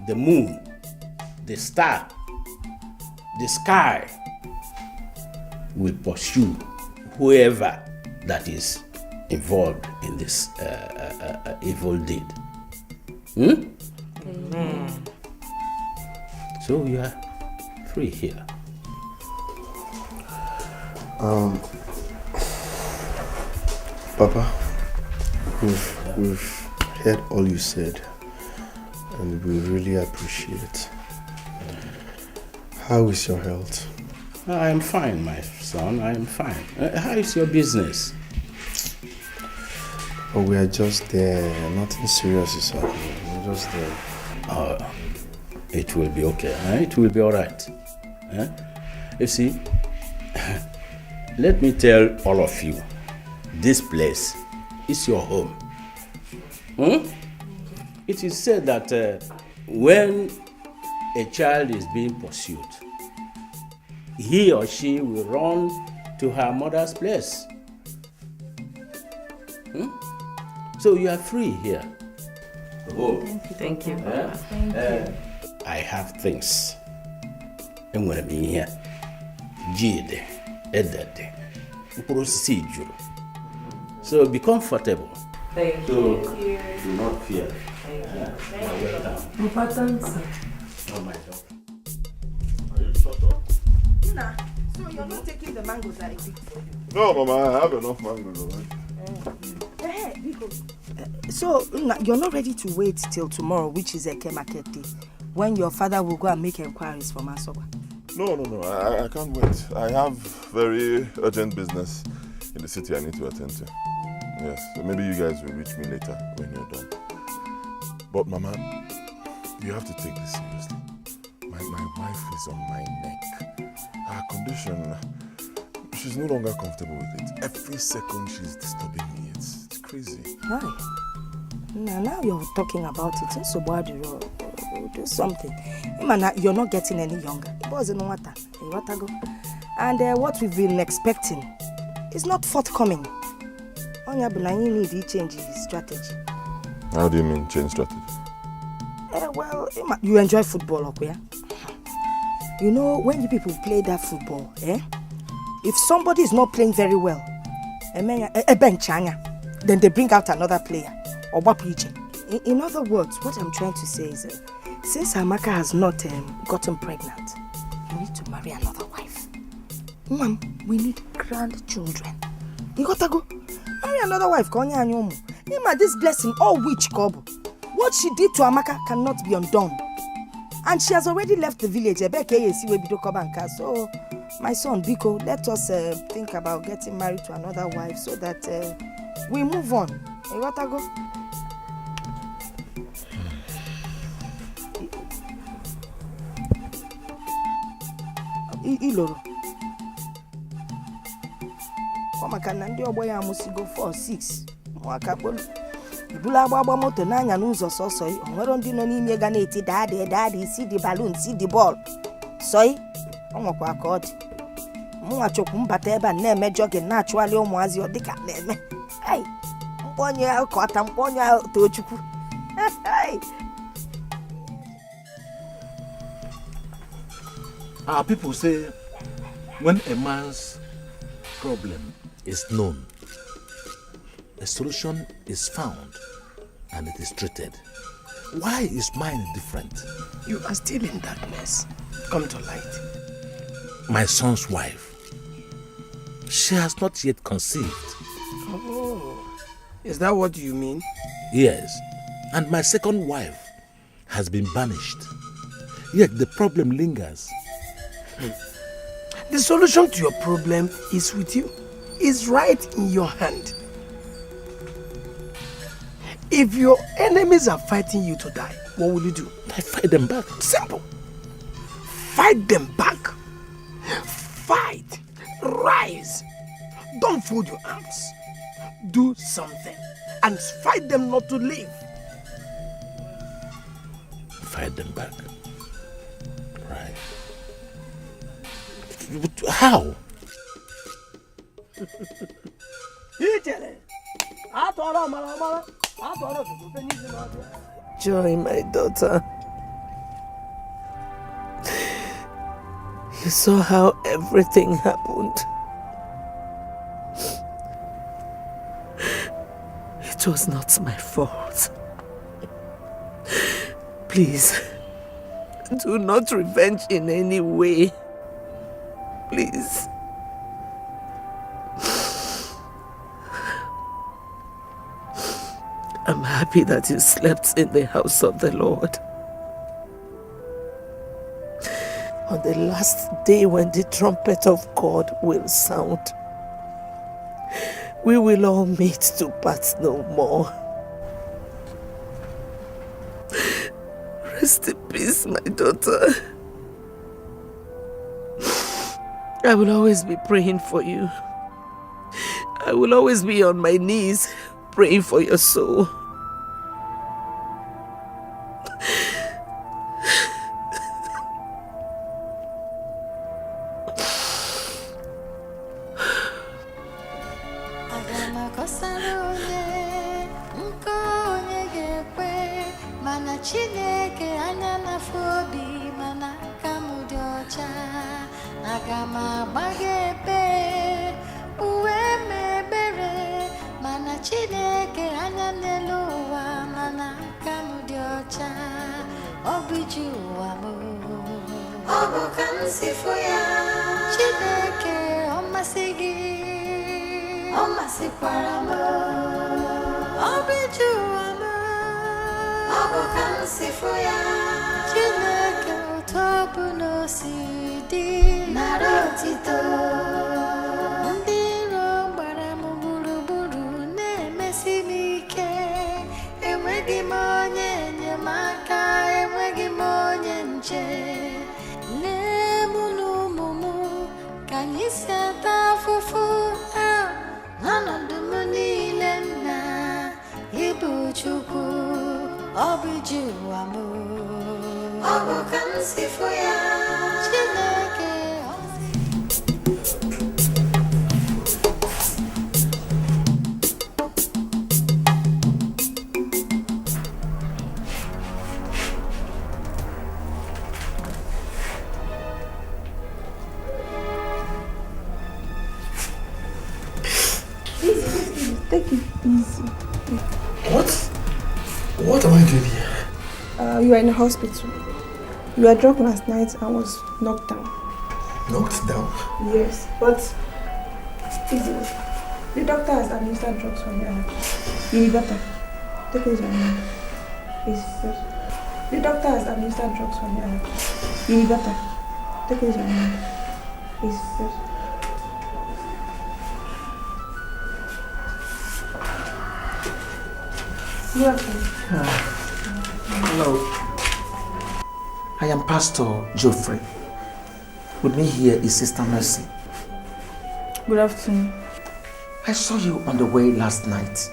The moon, the star, the sky will pursue whoever that is involved in this evil deed. Amen. So you are free here. Papa, we've heard all you said, and we really appreciate it. How is your health? I am fine, my son. I am fine. How is your business? Oh, we are just there. Nothing serious is happening. We're just there. It will be okay. It will be all right. You see, let me tell all of you, this place is your home. It is said that when a child is being pursued, he or she will run to her mother's place. So you are free here. Oh. Thank you. Thank you. I have things. I'm going to be here. Jide, Edade, procedure. So be comfortable. Thank you. you. Do not fear. Thank you. Welcome. Important. Oh my God. So you're not taking the mangoes that I picked for you? No, Mama, I have enough mangoes. So you're not ready to wait till tomorrow, which is Eke Market Day, when your father will go and make inquiries from Asoba? No, I can't wait. I have very urgent business in the city I need to attend to. Yes, so maybe you guys will reach me later when you're done. But Mama, you have to take this seriously. My wife is on my neck. Her condition, she's no longer comfortable with it. Every second she's disturbing me. It's crazy. Hi. Now you're talking about it. So do something. You're not getting any younger. It wasn't water. And what we've been expecting is not forthcoming. You need to change his strategy. How do you mean change strategy? Well, you enjoy football, okay? You know, when you people play that football, if somebody is not playing very well, then they bring out another player. In other words, what I'm trying to say is, since Amaka has not gotten pregnant, you need to marry another wife. Mom, we need grandchildren. You got to go marry another wife. This blessing, all witch kobo. What she did to Amaka cannot be undone. And she has already left the village. So, my son, Biko, let us think about getting married to another wife so that we move on. You got to go. Iloro. Maka na ndị ọgbọ ya amusigo 4-6. Mwaka bolu. ibulu agba moto n'anya n'ụzọ sọsọ o nwere ndị nọ n'ime ga na-eti daadị si di balloon si di ball sọị ọ nwekwa ka ọ dị mụnwa chọkwu mbata ebe a na-eme jogging na-achụgharị ụmụazị ọ dịka na-eme mkpọnye kọta mkpọnye Tochukwu. Our people say when a man's problem is known, a solution is found and it is treated. Why is mine different? You are still in darkness. Come to light. My son's wife, she has not yet conceived. Oh, is that what you mean? Yes, and my second wife has been banished. Yet the problem lingers. The solution to your problem is with you. It's right in your hand. If your enemies are fighting you to die, what will you do? I fight them back. Simple. Fight them back. Fight. Rise. Don't fold your arms. Do something and fight them not to leave. Fight them back. Right. How? Joy, my daughter. You saw how everything happened. It was not my fault. Please, do not revenge in any way. Please. I'm happy that you slept in the house of the Lord. On the last day when the trumpet of God will sound, we will all meet to part no more. Rest in peace, my daughter. I will always be praying for you. I will always be on my knees praying for your soul. Take it easy. What am I doing here? You are in the hospital. You were drunk last night and was knocked down. Knocked down? Yes, but easy. The doctor has administered drugs for you. You'll be better. Take it easy. Yes. The doctor has administered drugs for you. You'll be better. Take it easy. Yes. Hello. I am Pastor Geoffrey. With me here is Sister Mercy. Good afternoon. I saw you on the way last night.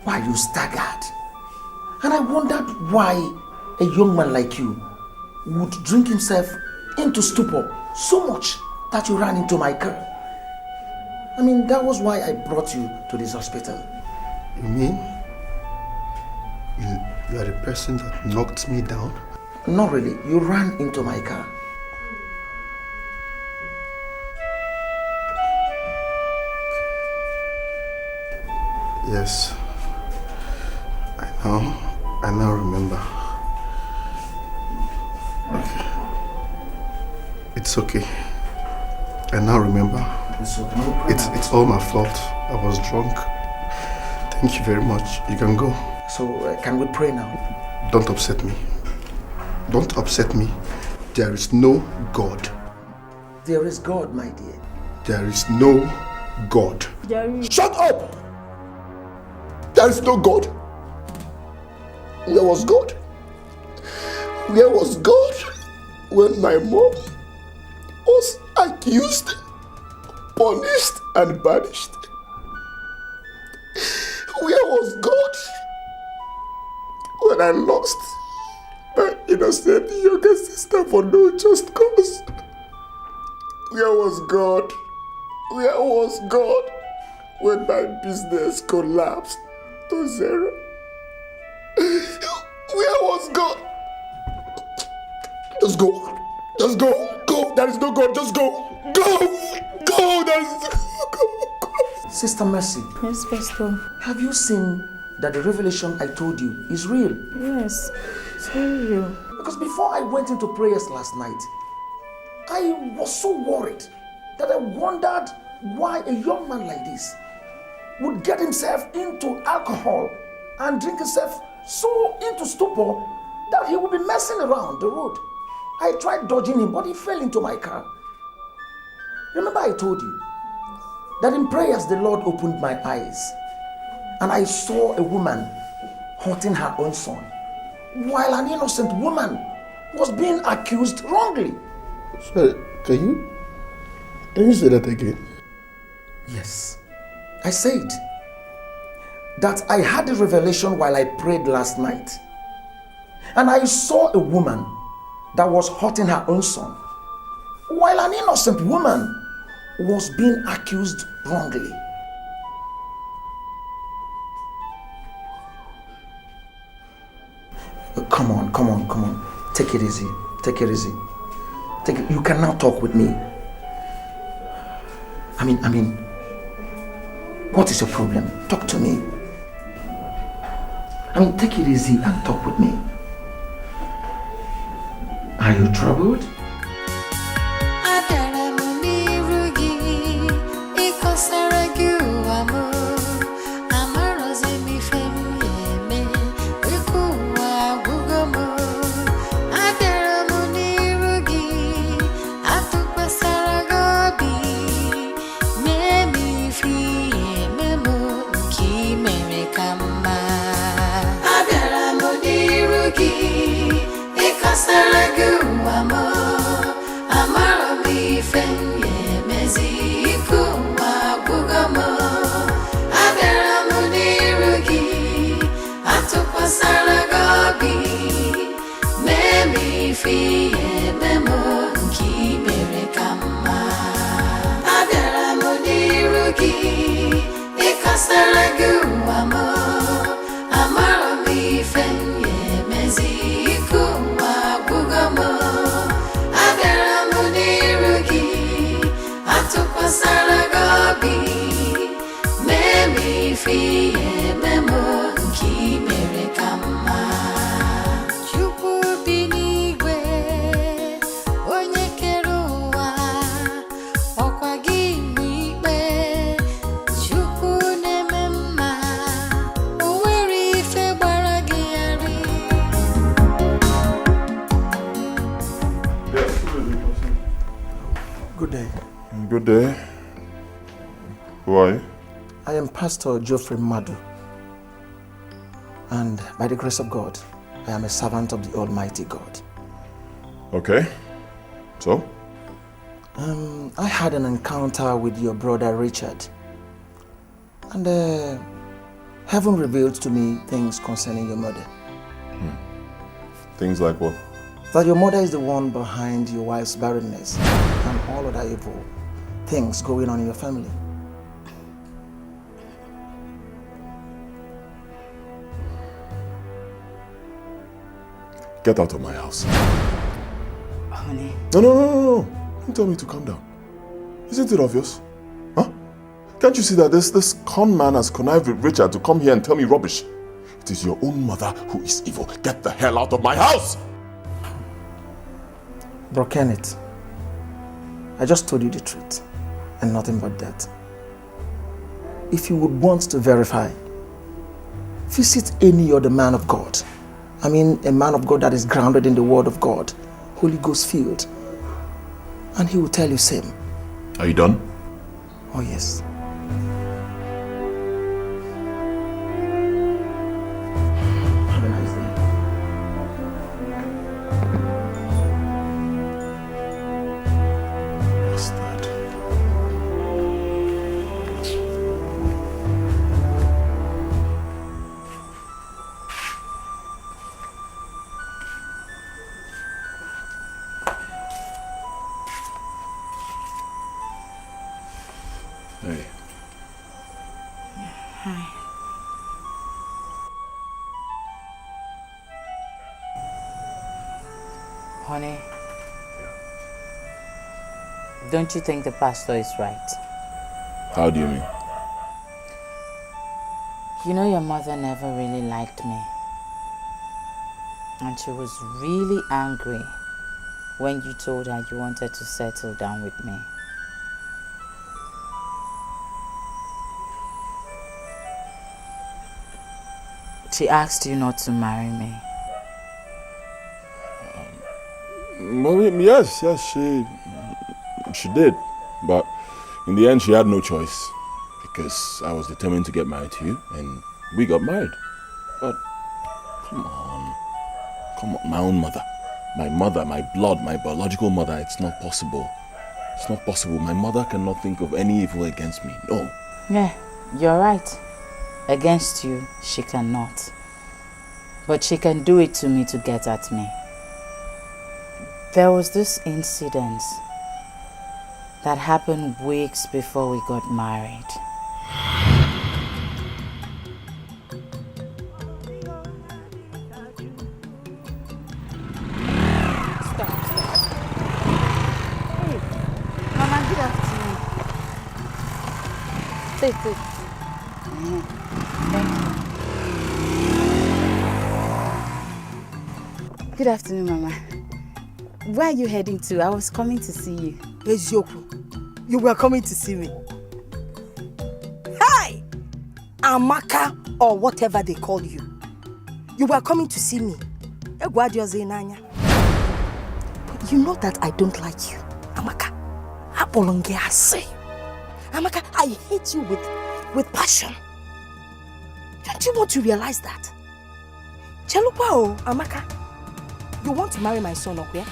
while you staggered. And I wondered why a young man like you would drink himself into stupor so much that you ran into my car. I mean, that was why I brought you to this hospital. You mean you are the person that knocked me down? Not really. You ran into my car. Yes. I now remember. Okay. It's okay. I now remember. It's all my fault. I was drunk. Thank you very much. You can go. So, can we pray now? Don't upset me. Don't upset me. There is no God. There is God, my dear. There is no God. Shut up! There is no God. Where was God? Where was God when my mom was accused, punished, and banished? Where was God when I lost my innocent younger sister for no just cause? Where was God? Where was God when my business collapsed to zero? Where was God? Just go. Just go. Go. There is no God. Just go. Go. Go. There is go. Sister Mercy. Yes, Pastor. Have you seen that the revelation I told you is real? Yes, it's very real. Because before I went into prayers last night, I was so worried that I wondered why a young man like this would get himself into alcohol and drink himself so into stupor that he would be messing around the road. I tried dodging him, but he fell into my car. Remember I told you that in prayers the Lord opened my eyes and I saw a woman hurting her own son while an innocent woman was being accused wrongly. Sorry, can you say that again? Yes, I said that I had a revelation while I prayed last night, and I saw a woman that was hurting her own son while an innocent woman was being accused wrongly. Come on. Take it easy. You can now talk with me. I mean, what is your problem? Talk to me. Take it easy and talk with me. Are you troubled? Good day. Who are you? I am Pastor Geoffrey Madu, and by the grace of God, I am a servant of the Almighty God. Okay. So? I had an encounter with your brother Richard, and Heaven revealed to me things concerning your mother. Things like what? That your mother is the one behind your wife's barrenness and all other evil things going on in your family. Get out of my house. Honey. No. Don't tell me to calm down. Isn't it obvious? Huh? Can't you see that this con man has connived with Richard to come here and tell me rubbish? It is your own mother who is evil. Get the hell out of my house! Bro Kenneth, I just told you the truth and nothing but that. If you would want to verify, visit any other man of God. I mean, a man of God that is grounded in the Word of God, Holy Ghost filled, and he will tell you same. Are you done? Oh yes. Have a nice day. Bastard. Hey. Hi. Honey, don't you think the pastor is right? How do you mean? You know your mother never really liked me. And she was really angry when you told her you wanted to settle down with me. She asked you not to marry me. Yes, she did. But in the end, she had no choice. Because I was determined to get married to you, and we got married. But, come on, my own mother. My mother, my blood, my biological mother, it's not possible. It's not possible. My mother cannot think of any evil against me, no. Yeah, you're right. Against you, she cannot. But she can do it to me to get at me. There was this incident that happened weeks before we got married. Hey, Mama, good afternoon. Take. Thank you. Good afternoon, Mama. Where are you heading to? I was coming to see you. Ezioku, you were coming to see me. Hi! Amaka, or whatever they call you. You were coming to see me. You know that I don't like you, Amaka. Amaka, I hate you with passion. Don't you want to realize that? Chalupa, Amaka, you want to marry my son, okay?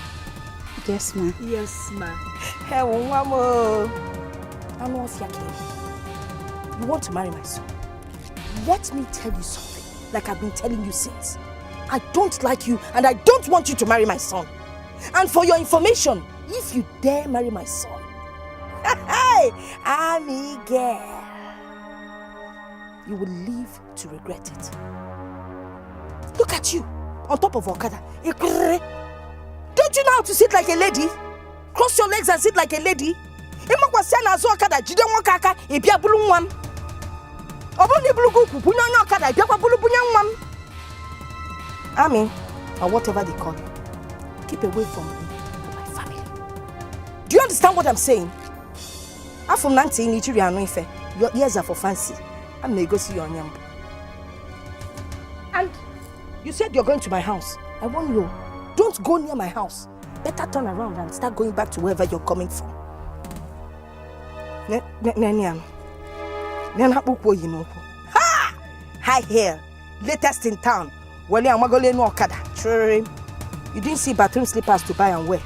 Yes, ma. Yes, ma. Hey, mama. You want to marry my son? Let me tell you something, like I've been telling you since. I don't like you, and I don't want you to marry my son. And for your information, if you dare marry my son, hey, Amiga, you will live to regret it. Look at you, on top of Okada. Don't you know how to sit like a lady? Cross your legs and sit like a lady. Ami, or whatever they call you, keep away from me and my family. Do you understand what I'm saying? I'm from Nancy in Nigerian. Your ears are for fancy. I'm going to go see your nyambo. And you said you're going to my house. I warn you, don't go near my house. Better turn around and start going back to wherever you're coming from. Ha! High hair, latest in town. You didn't see bathroom slippers to buy and wear.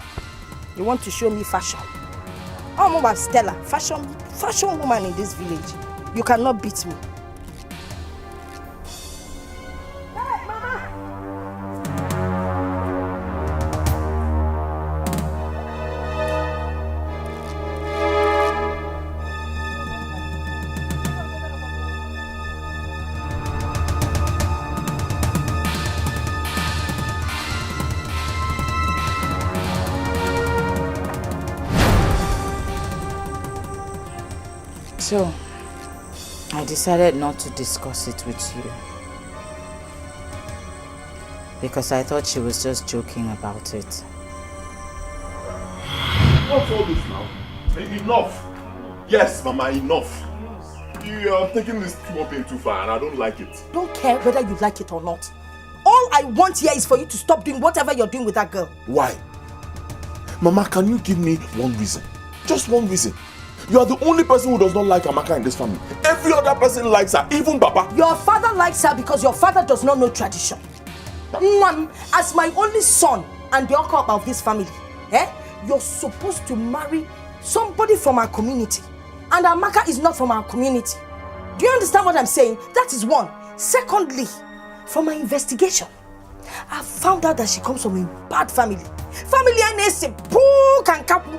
You want to show me fashion. Oh, Mama Stella, fashion woman in this village. You cannot beat me. So, I decided not to discuss it with you. Because I thought she was just joking about it. What's all this now? Enough! Yes, Mama, enough. You are taking this small thing too far and I don't like it. Don't care whether you like it or not. All I want here is for you to stop doing whatever you're doing with that girl. Why? Mama, can you give me one reason? Just one reason. You are the only person who does not like Amaka in this family. Every other person likes her, even Papa. Your father likes her because your father does not know tradition. As my only son and the uncle of this family, you're supposed to marry somebody from our community. And Amaka is not from our community. Do you understand what I'm saying? That is one. Secondly, from my investigation, I found out that she comes from a bad family. Family and kapu.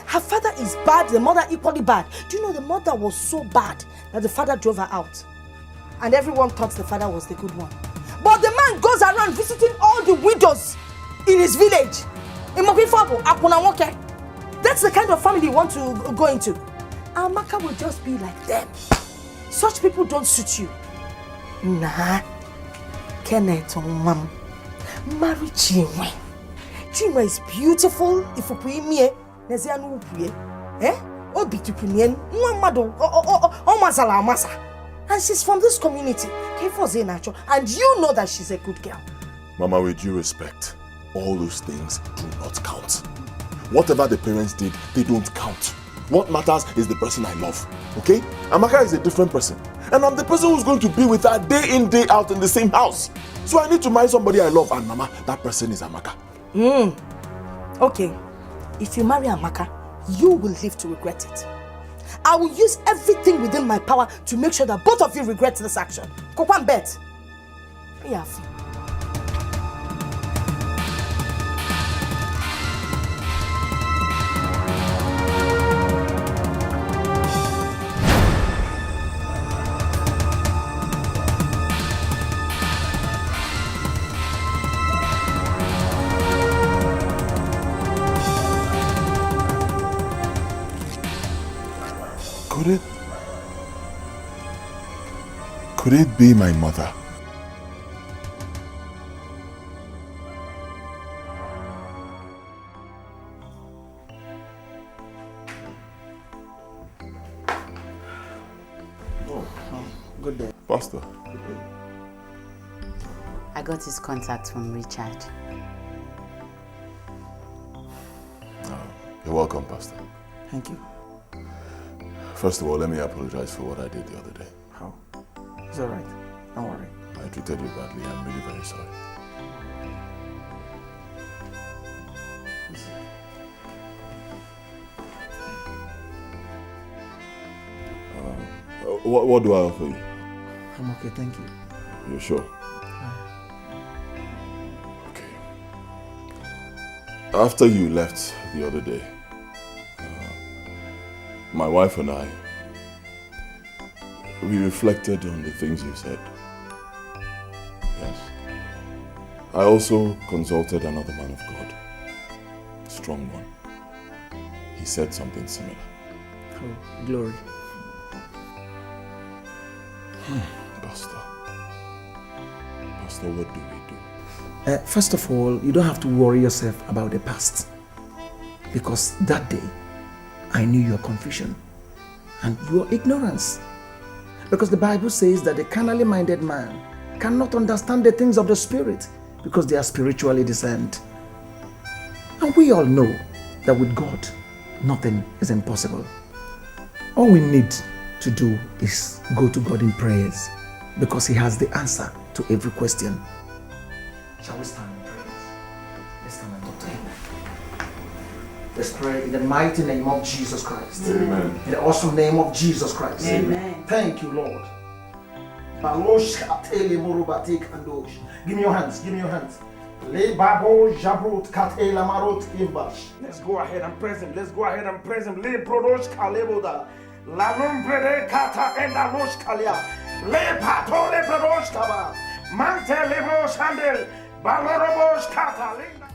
Her father is bad, the mother equally bad. Do you know the mother was so bad that the father drove her out? And everyone thought the father was the good one. But the man goes around visiting all the widows in his village. That's the kind of family you want to go into. Amaka will just be like them. Such people don't suit you. Nah. Kenneth, mom. Marry Chinwe. Chinwe is beautiful. If you put me, and she's from this community. And you know that she's a good girl. Mama, with due respect, all those things do not count. Whatever the parents did, they don't count. What matters is the person I love, okay? Amaka is a different person. And I'm the person who's going to be with her day in, day out in the same house. So I need to marry somebody I love, and Mama, that person is Amaka. Okay. If you marry Amaka, you will live to regret it. I will use everything within my power to make sure that both of you regret this action. Kokwan bet. Yeah. Could it be my mother? Good day. Pastor. I got his contact from Richard. You're welcome, Pastor. Thank you. First of all, let me apologize for what I did the other day. How? It's alright. Don't worry. I treated you badly. I'm really very sorry. What do I offer you? I'm okay, thank you. You're sure? Okay. After you left the other day, my wife and I, we reflected on the things you said. Yes. I also consulted another man of God, a strong one. He said something similar. Oh, glory. Pastor, what do we do? First of all, you don't have to worry yourself about the past. Because that day, I knew your confusion and your ignorance. Because the Bible says that the carnally minded man cannot understand the things of the Spirit because they are spiritually discerned. And we all know that with God, nothing is impossible. All we need to do is go to God in prayers because He has the answer to every question. Shall we stand in prayers? Let's stand and talk to Him. Let's pray in the mighty name of Jesus Christ. Amen. In the awesome name of Jesus Christ. Amen. Thank you, Lord. Give me your hands. Give me your hands. Let's go ahead and praise Him. Let's go ahead and praise Him. La lumbre kata enda los kalia. Le pato le prados kaba. Mante lebo sandel. Balorobos kata linda.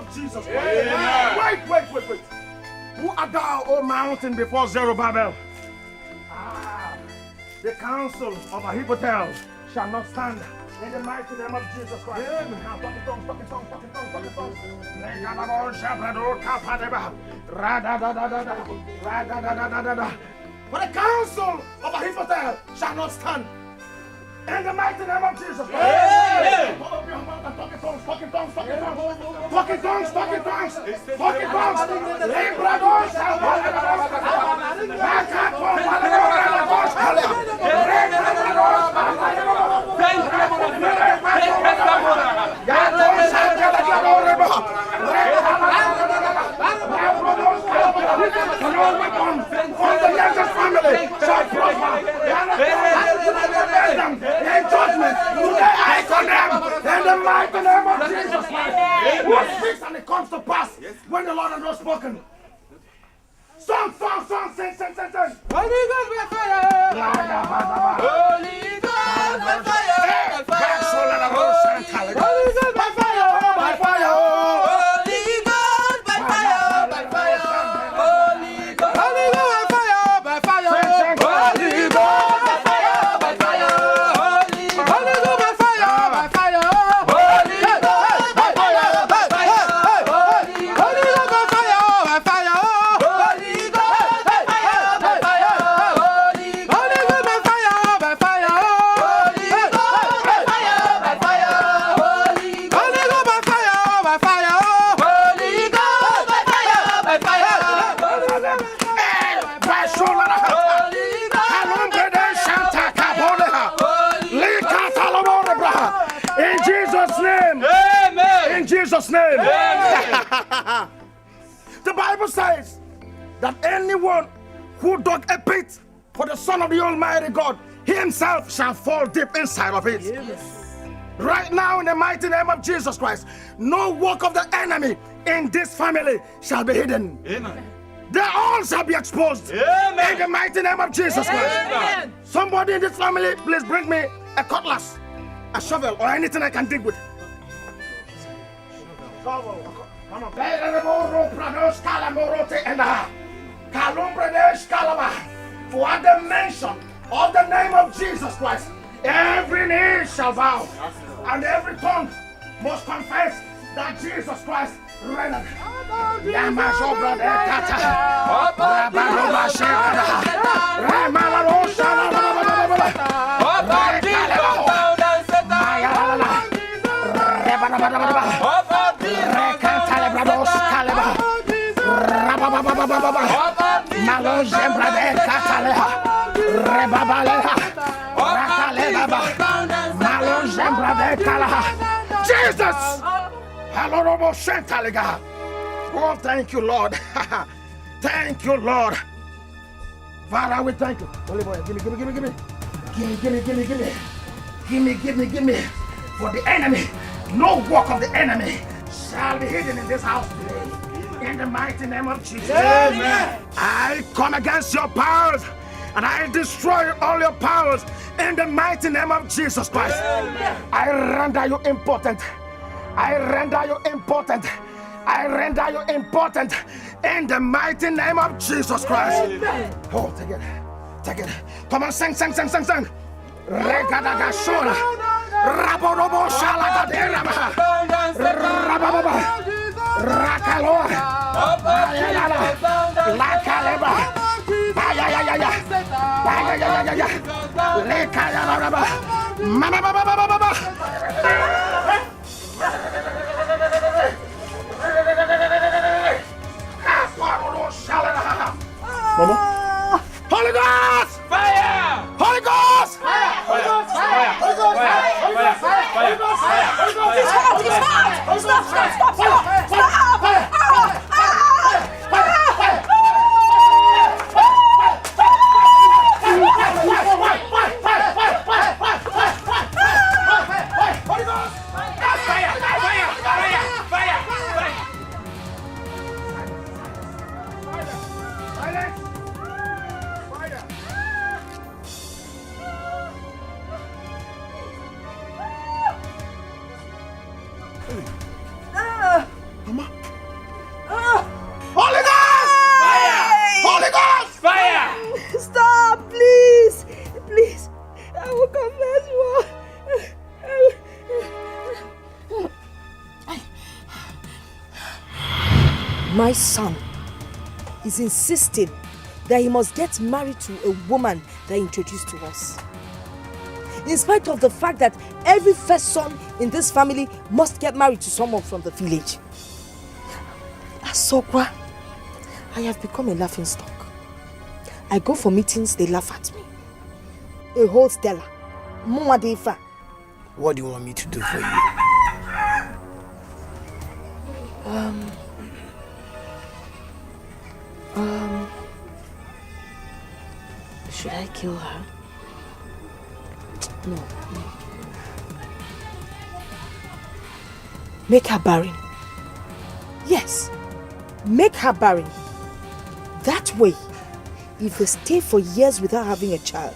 of Jesus Christ. Wait. Who art thou, O mountain, before Zerubbabel? The counsel of Ahithophel shall not stand. In the mighty name of Jesus Christ. Now, talking tongues. For the counsel of Ahithophel shall not stand. In the mighty name of Jesus Christ. Open your mouth and talking tongues. In judgment, today I condemn in the mighty name of Jesus Christ. What speaks and it comes to pass when the Lord has not spoken. Sing. Holy Ghost by fire. Holy Ghost by fire. Holy Ghost by fire. Jesus' name. The Bible says that anyone who dug a pit for the Son of the Almighty God, he himself shall fall deep inside of it. Yes. Right now, in the mighty name of Jesus Christ, no work of the enemy in this family shall be hidden. Amen. They all shall be exposed. Amen. In the mighty name of Jesus Christ. Amen. Somebody in this family, please bring me a cutlass, a shovel, or anything I can dig with. Come on. For at the mention of the name of Jesus Christ, every knee shall bow, and every tongue must confess that Jesus Christ reigneth. Jesus! Oh, thank you, Lord. Thank you, Lord. Father, we thank you. Holy boy, give me. For the enemy, no work of the enemy shall be hidden in this house today. In the mighty name of Jesus. Amen. I come against your powers and I destroy all your powers in the mighty name of Jesus Christ. Amen. I render you impotent. In the mighty name of Jesus Christ. Amen. Oh, take it. Come on, sing. Regadagashona. Raborobo Shalagadera. Rababa. Rakaloa. Lakaleba. Lekayaba. Mama. Mama. Holy Ghost! Fire! Holy Ghost! Fire! Holy Ghost! Fire! Holy Ghost! Fire! Holy Ghost! Fire! Holy Ghost! Fire! Holy Ghost! Mama. is insisting that he must get married to a woman that he introduced to us. In spite of the fact that every first son in this family must get married to someone from the village. Asokwa, I have become a laughing stock. I go for meetings, they laugh at me. A whole Stella. Mwadefa. What do you want me to do for you? Should I kill her? No. Make her barren. Yes. Make her barren. That way, if they stay for years without having a child,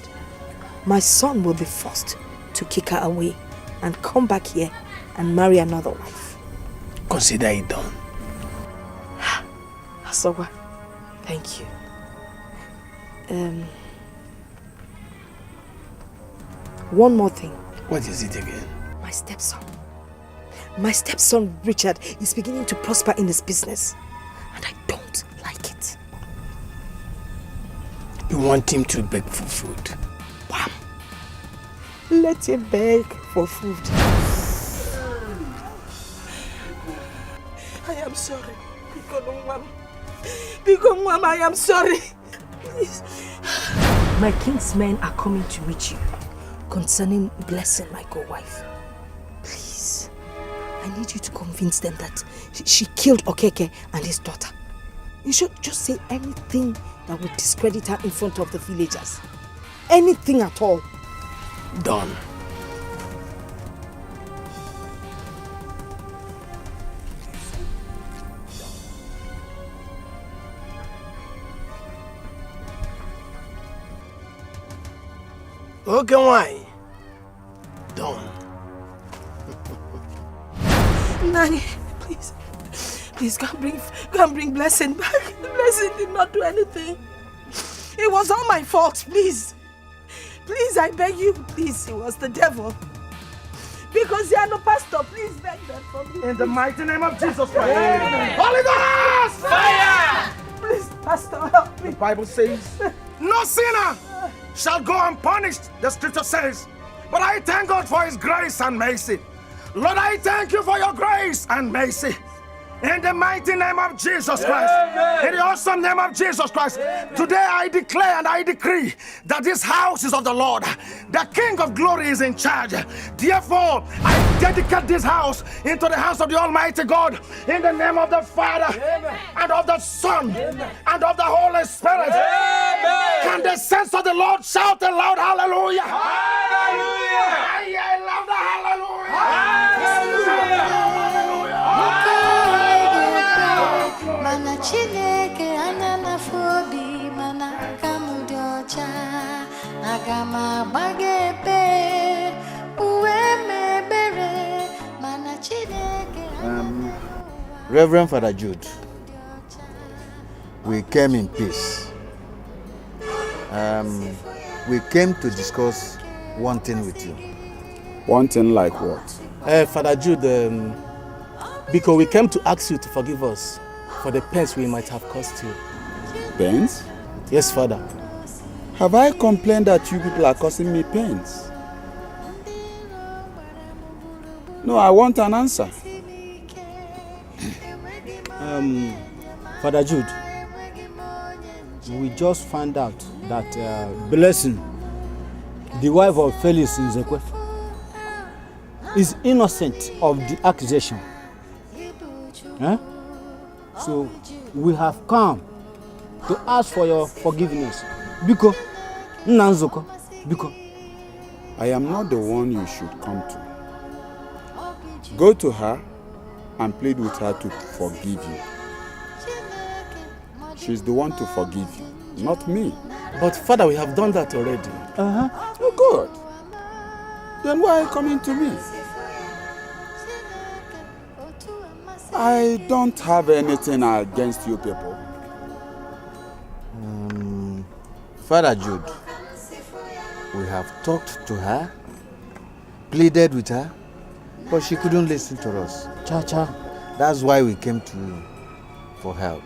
my son will be forced to kick her away and come back here and marry another wife. Consider it done. Asawa, thank you. One more thing. What is it again? My stepson. My stepson, Richard, is beginning to prosper in his business. And I don't like it. You want him to beg for food? Bam! Let him beg for food. I am sorry. Bigomwam, I am sorry. Please. My king's men are coming to meet you concerning blessing my co-wife. Please, I need you to convince them that she killed Okeke and his daughter. You should just say anything that would discredit her in front of the villagers. Anything at all. Done. Okay, why? Done. Nani, please. Please go and bring Blessing back. Blessing did not do anything. It was all my fault, please. Please, I beg you, please. It was the devil. Because you are no pastor, please beg them for me. In the mighty name of Jesus Christ. Amen. Holy Ghost! Fire! Please, pastor, help me. The Bible says, no sinner shall go unpunished, the scripture says. But I thank God for his grace and mercy. Lord, I thank you for your grace and mercy. In the mighty name of Jesus Christ, in the awesome name of Jesus Christ, today I declare and I decree that this house is of the Lord. The King of Glory is in charge. Therefore, I dedicate this house into the hands of the Almighty God. In the name of the Father, and of the Son, and of the Holy Spirit. Can the saints of the Lord shout aloud, hallelujah? Hallelujah! I love the hallelujah! Mana Chineke anana fobi mana kamudocha agama bagebe uwe mebere mana Chineke. Reverend Father Jude, we came in peace. We came to discuss one thing with you. One thing like what? Father Jude, because we came to ask you to forgive us for the pains we might have caused you. Pains? Yes, Father. Have I complained that you people are causing me pains? No, I want an answer. Father Jude, we just found out that Blessing, the wife of Felix Nzekwe, is innocent of the accusation. So we have come to ask for your forgiveness. Biko, Nanzoko, Biko. I am not the one you should come to. Go to her and plead with her to forgive you. She's the one to forgive you, not me. But Father, we have done that already. Oh, good. Then why are you coming to me? I don't have anything against you people. Father Jude, we have talked to her, pleaded with her, but she couldn't listen to us. Cha-cha. That's why we came to you for help.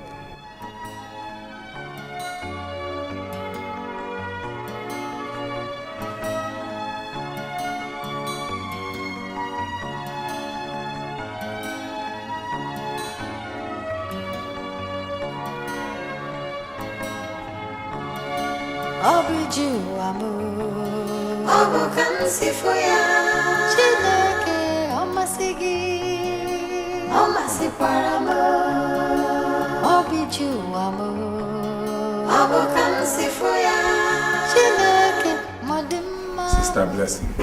Obijuamu Obukansifuya Chineke Omasigi Omasikwaramu Obijuamu Obukansifuya Chineke Modima. Sister Blessing.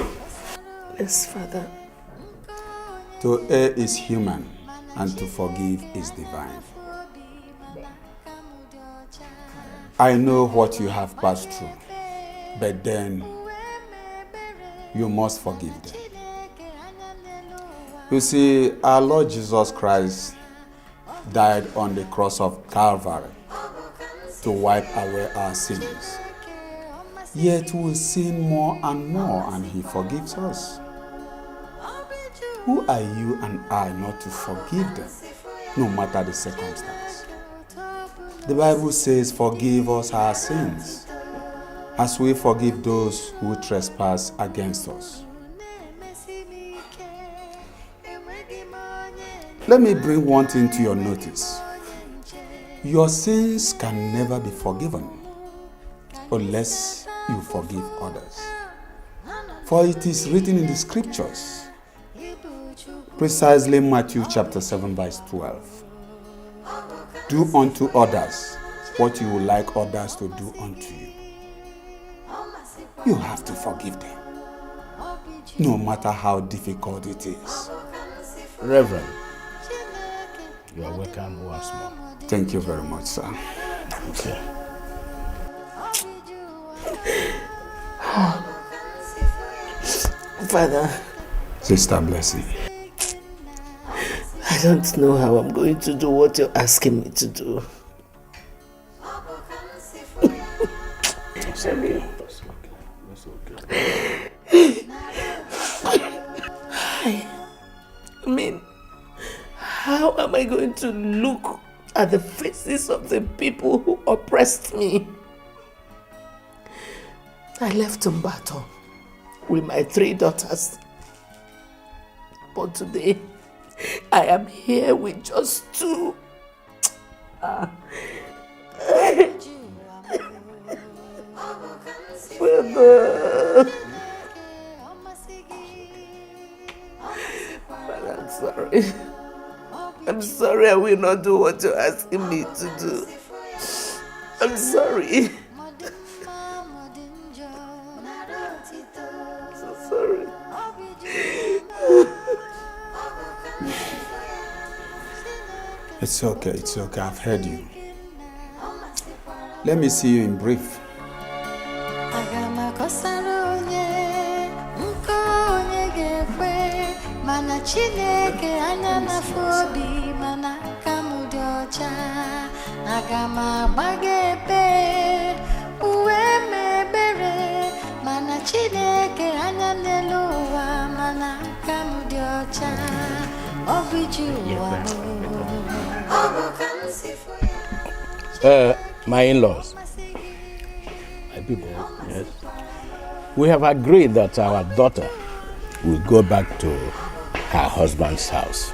Yes, Father. To err is human, and to forgive is divine. I know what you have passed through, but then you must forgive them. You see, our Lord Jesus Christ died on the cross of Calvary to wipe away our sins. Yet we sin more and more, and He forgives us. Who are you and I not to forgive them, no matter the circumstance? The Bible says, forgive us our sins, as we forgive those who trespass against us. Let me bring one thing to your notice. Your sins can never be forgiven unless you forgive others. For it is written in the scriptures, precisely Matthew chapter 7 verse 12. Do unto others what you would like others to do unto you. You have to forgive them, no matter how difficult it is. Reverend, you are welcome once more. Thank you very much, sir. Okay. Father. Sister Blessing. I don't know how I'm going to do what you're asking me to do. That's okay. I mean, how am I going to look at the faces of the people who oppressed me? I left Mbato with my 3 daughters. But today, I am here with just 2. Father, I'm sorry. I'm sorry I will not do what you're asking me to do. I'm sorry. So sorry. It's okay, it's okay. I've heard you. Let me see you in brief. Mana Chineke anya na fobi mana kamudocha agama bagebe uwe mebere mana Chineke anya neluwa mana kamudocha obijuwa My in-laws, my people, yes. We have agreed that our daughter will go back to her husband's house.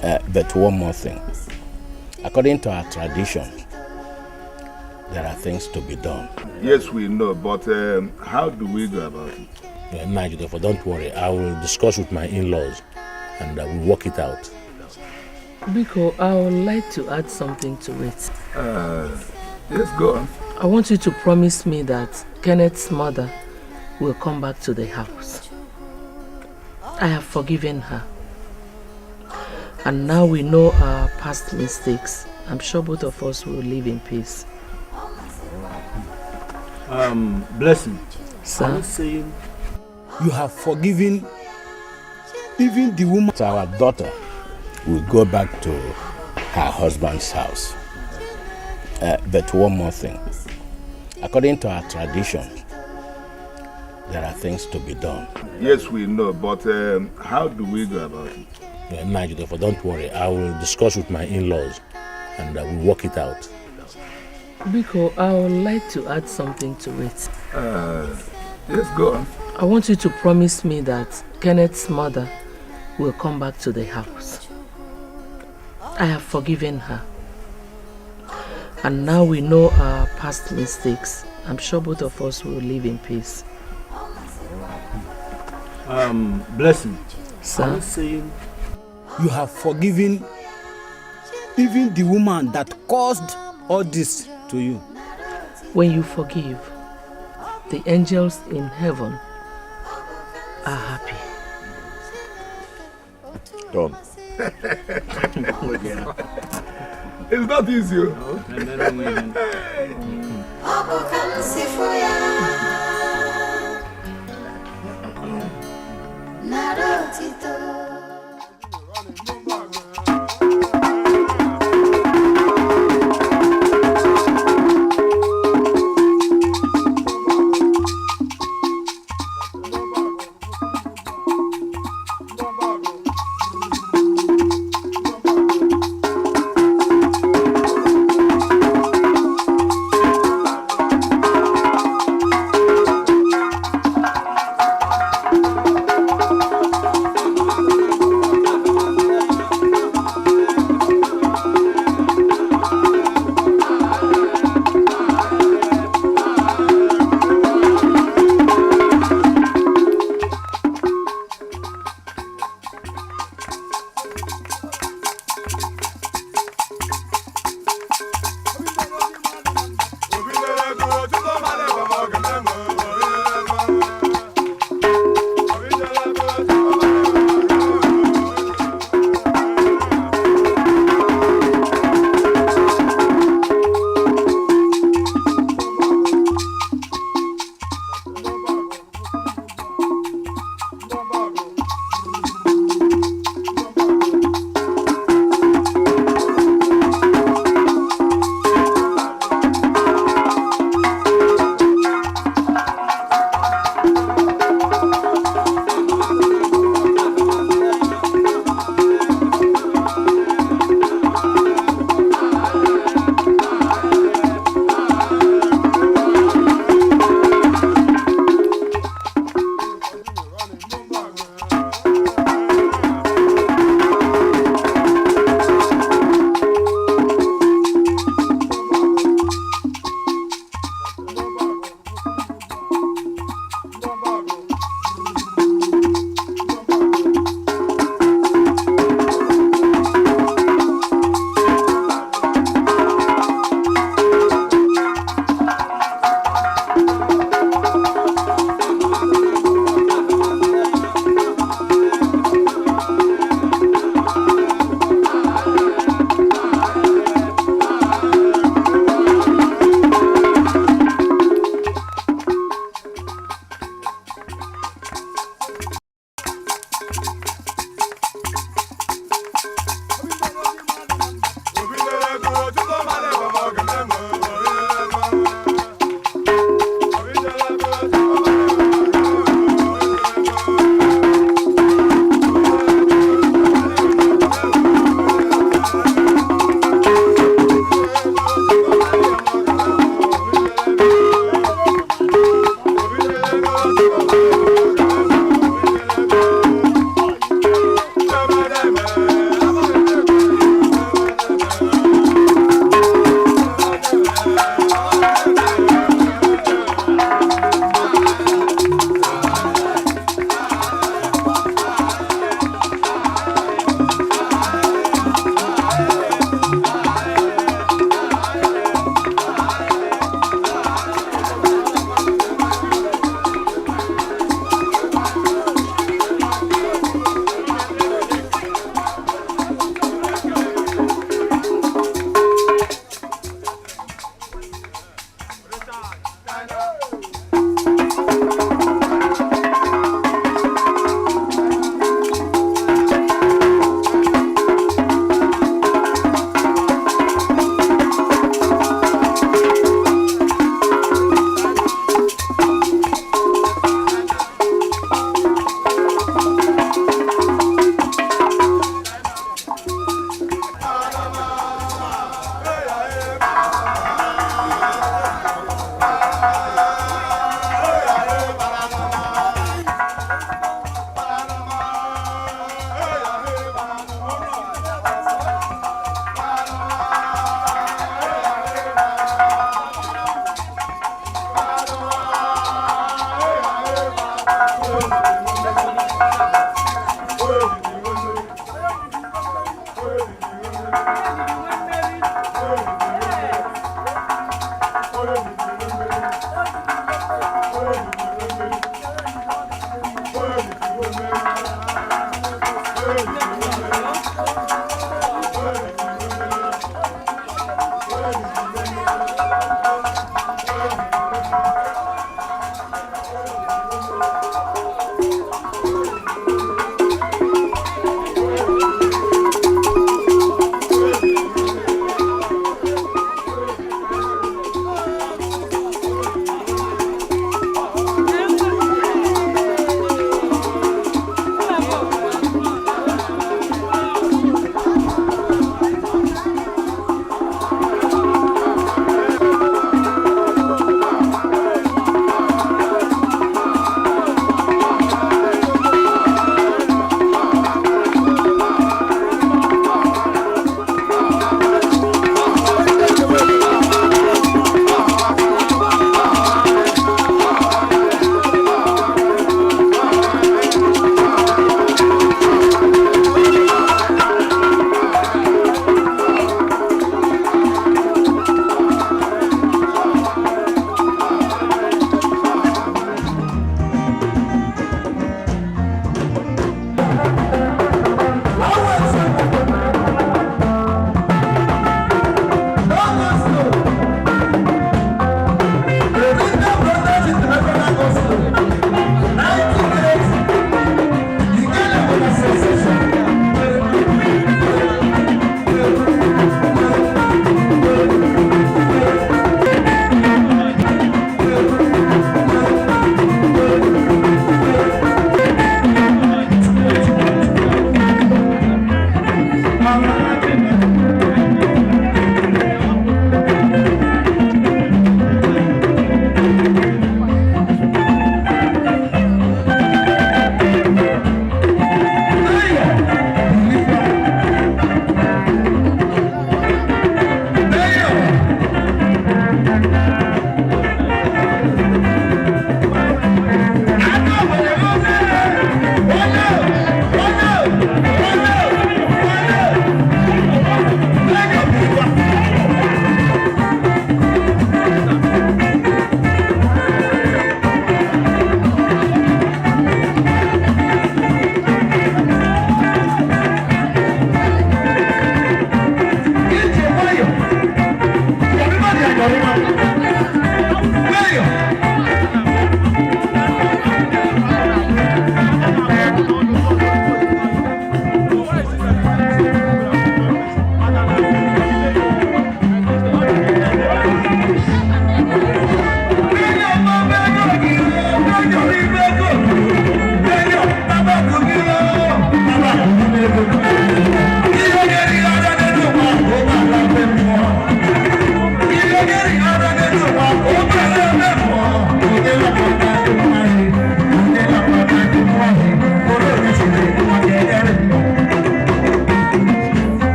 But one more thing. According to our tradition, there are things to be done. Yes, we know, but how do we go about it? Nigel, don't worry. I will discuss with my in-laws and I will work it out. Biko, I would like to add something to it. Yes, go on. I want you to promise me that Kenneth's mother will come back to the house. I have forgiven her. And now we know our past mistakes. I'm sure both of us will live in peace. Blessing. Sir? Are you saying you have forgiven even the woman? Our daughter will go back to her husband's house. But one more thing. According to our tradition, there are things to be done. Yes, we know, but how do we go about it? Nigel, don't worry. I will discuss with my in-laws and I will work it out. Biko, I would like to add something to it. Yes, go on. I want you to promise me that Kenneth's mother will come back to the house. I have forgiven her. And now we know our past mistakes. I'm sure both of us will live in peace. Blessing. Sir? Are you saying you have forgiven even the woman that caused all this to you? When you forgive, the angels in heaven are happy. Done. It's not easy.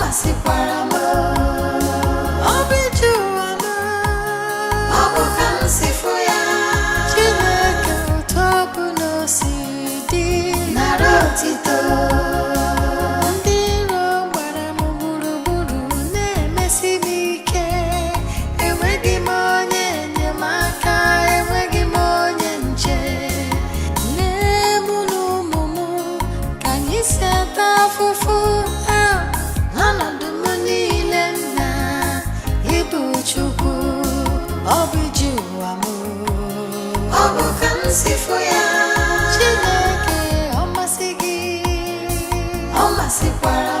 masịkwara m obi jụrụ m ọ bụ ka m si fụ ya Chineke otu ọ bụ na o siri dị nara otito ndị iro gbara m gburugburu na-emesi m ike enweghị m onye enyemaka enweghị m onye nche nne m na ụmụ m ka anyị si ata afụfụ ọnọdụ m niile nna ịbụ Chukwu ọ bụ ji ụwa m ọ bụ ka m si fụ ya Chineke ọ masị gị ọ masịkwara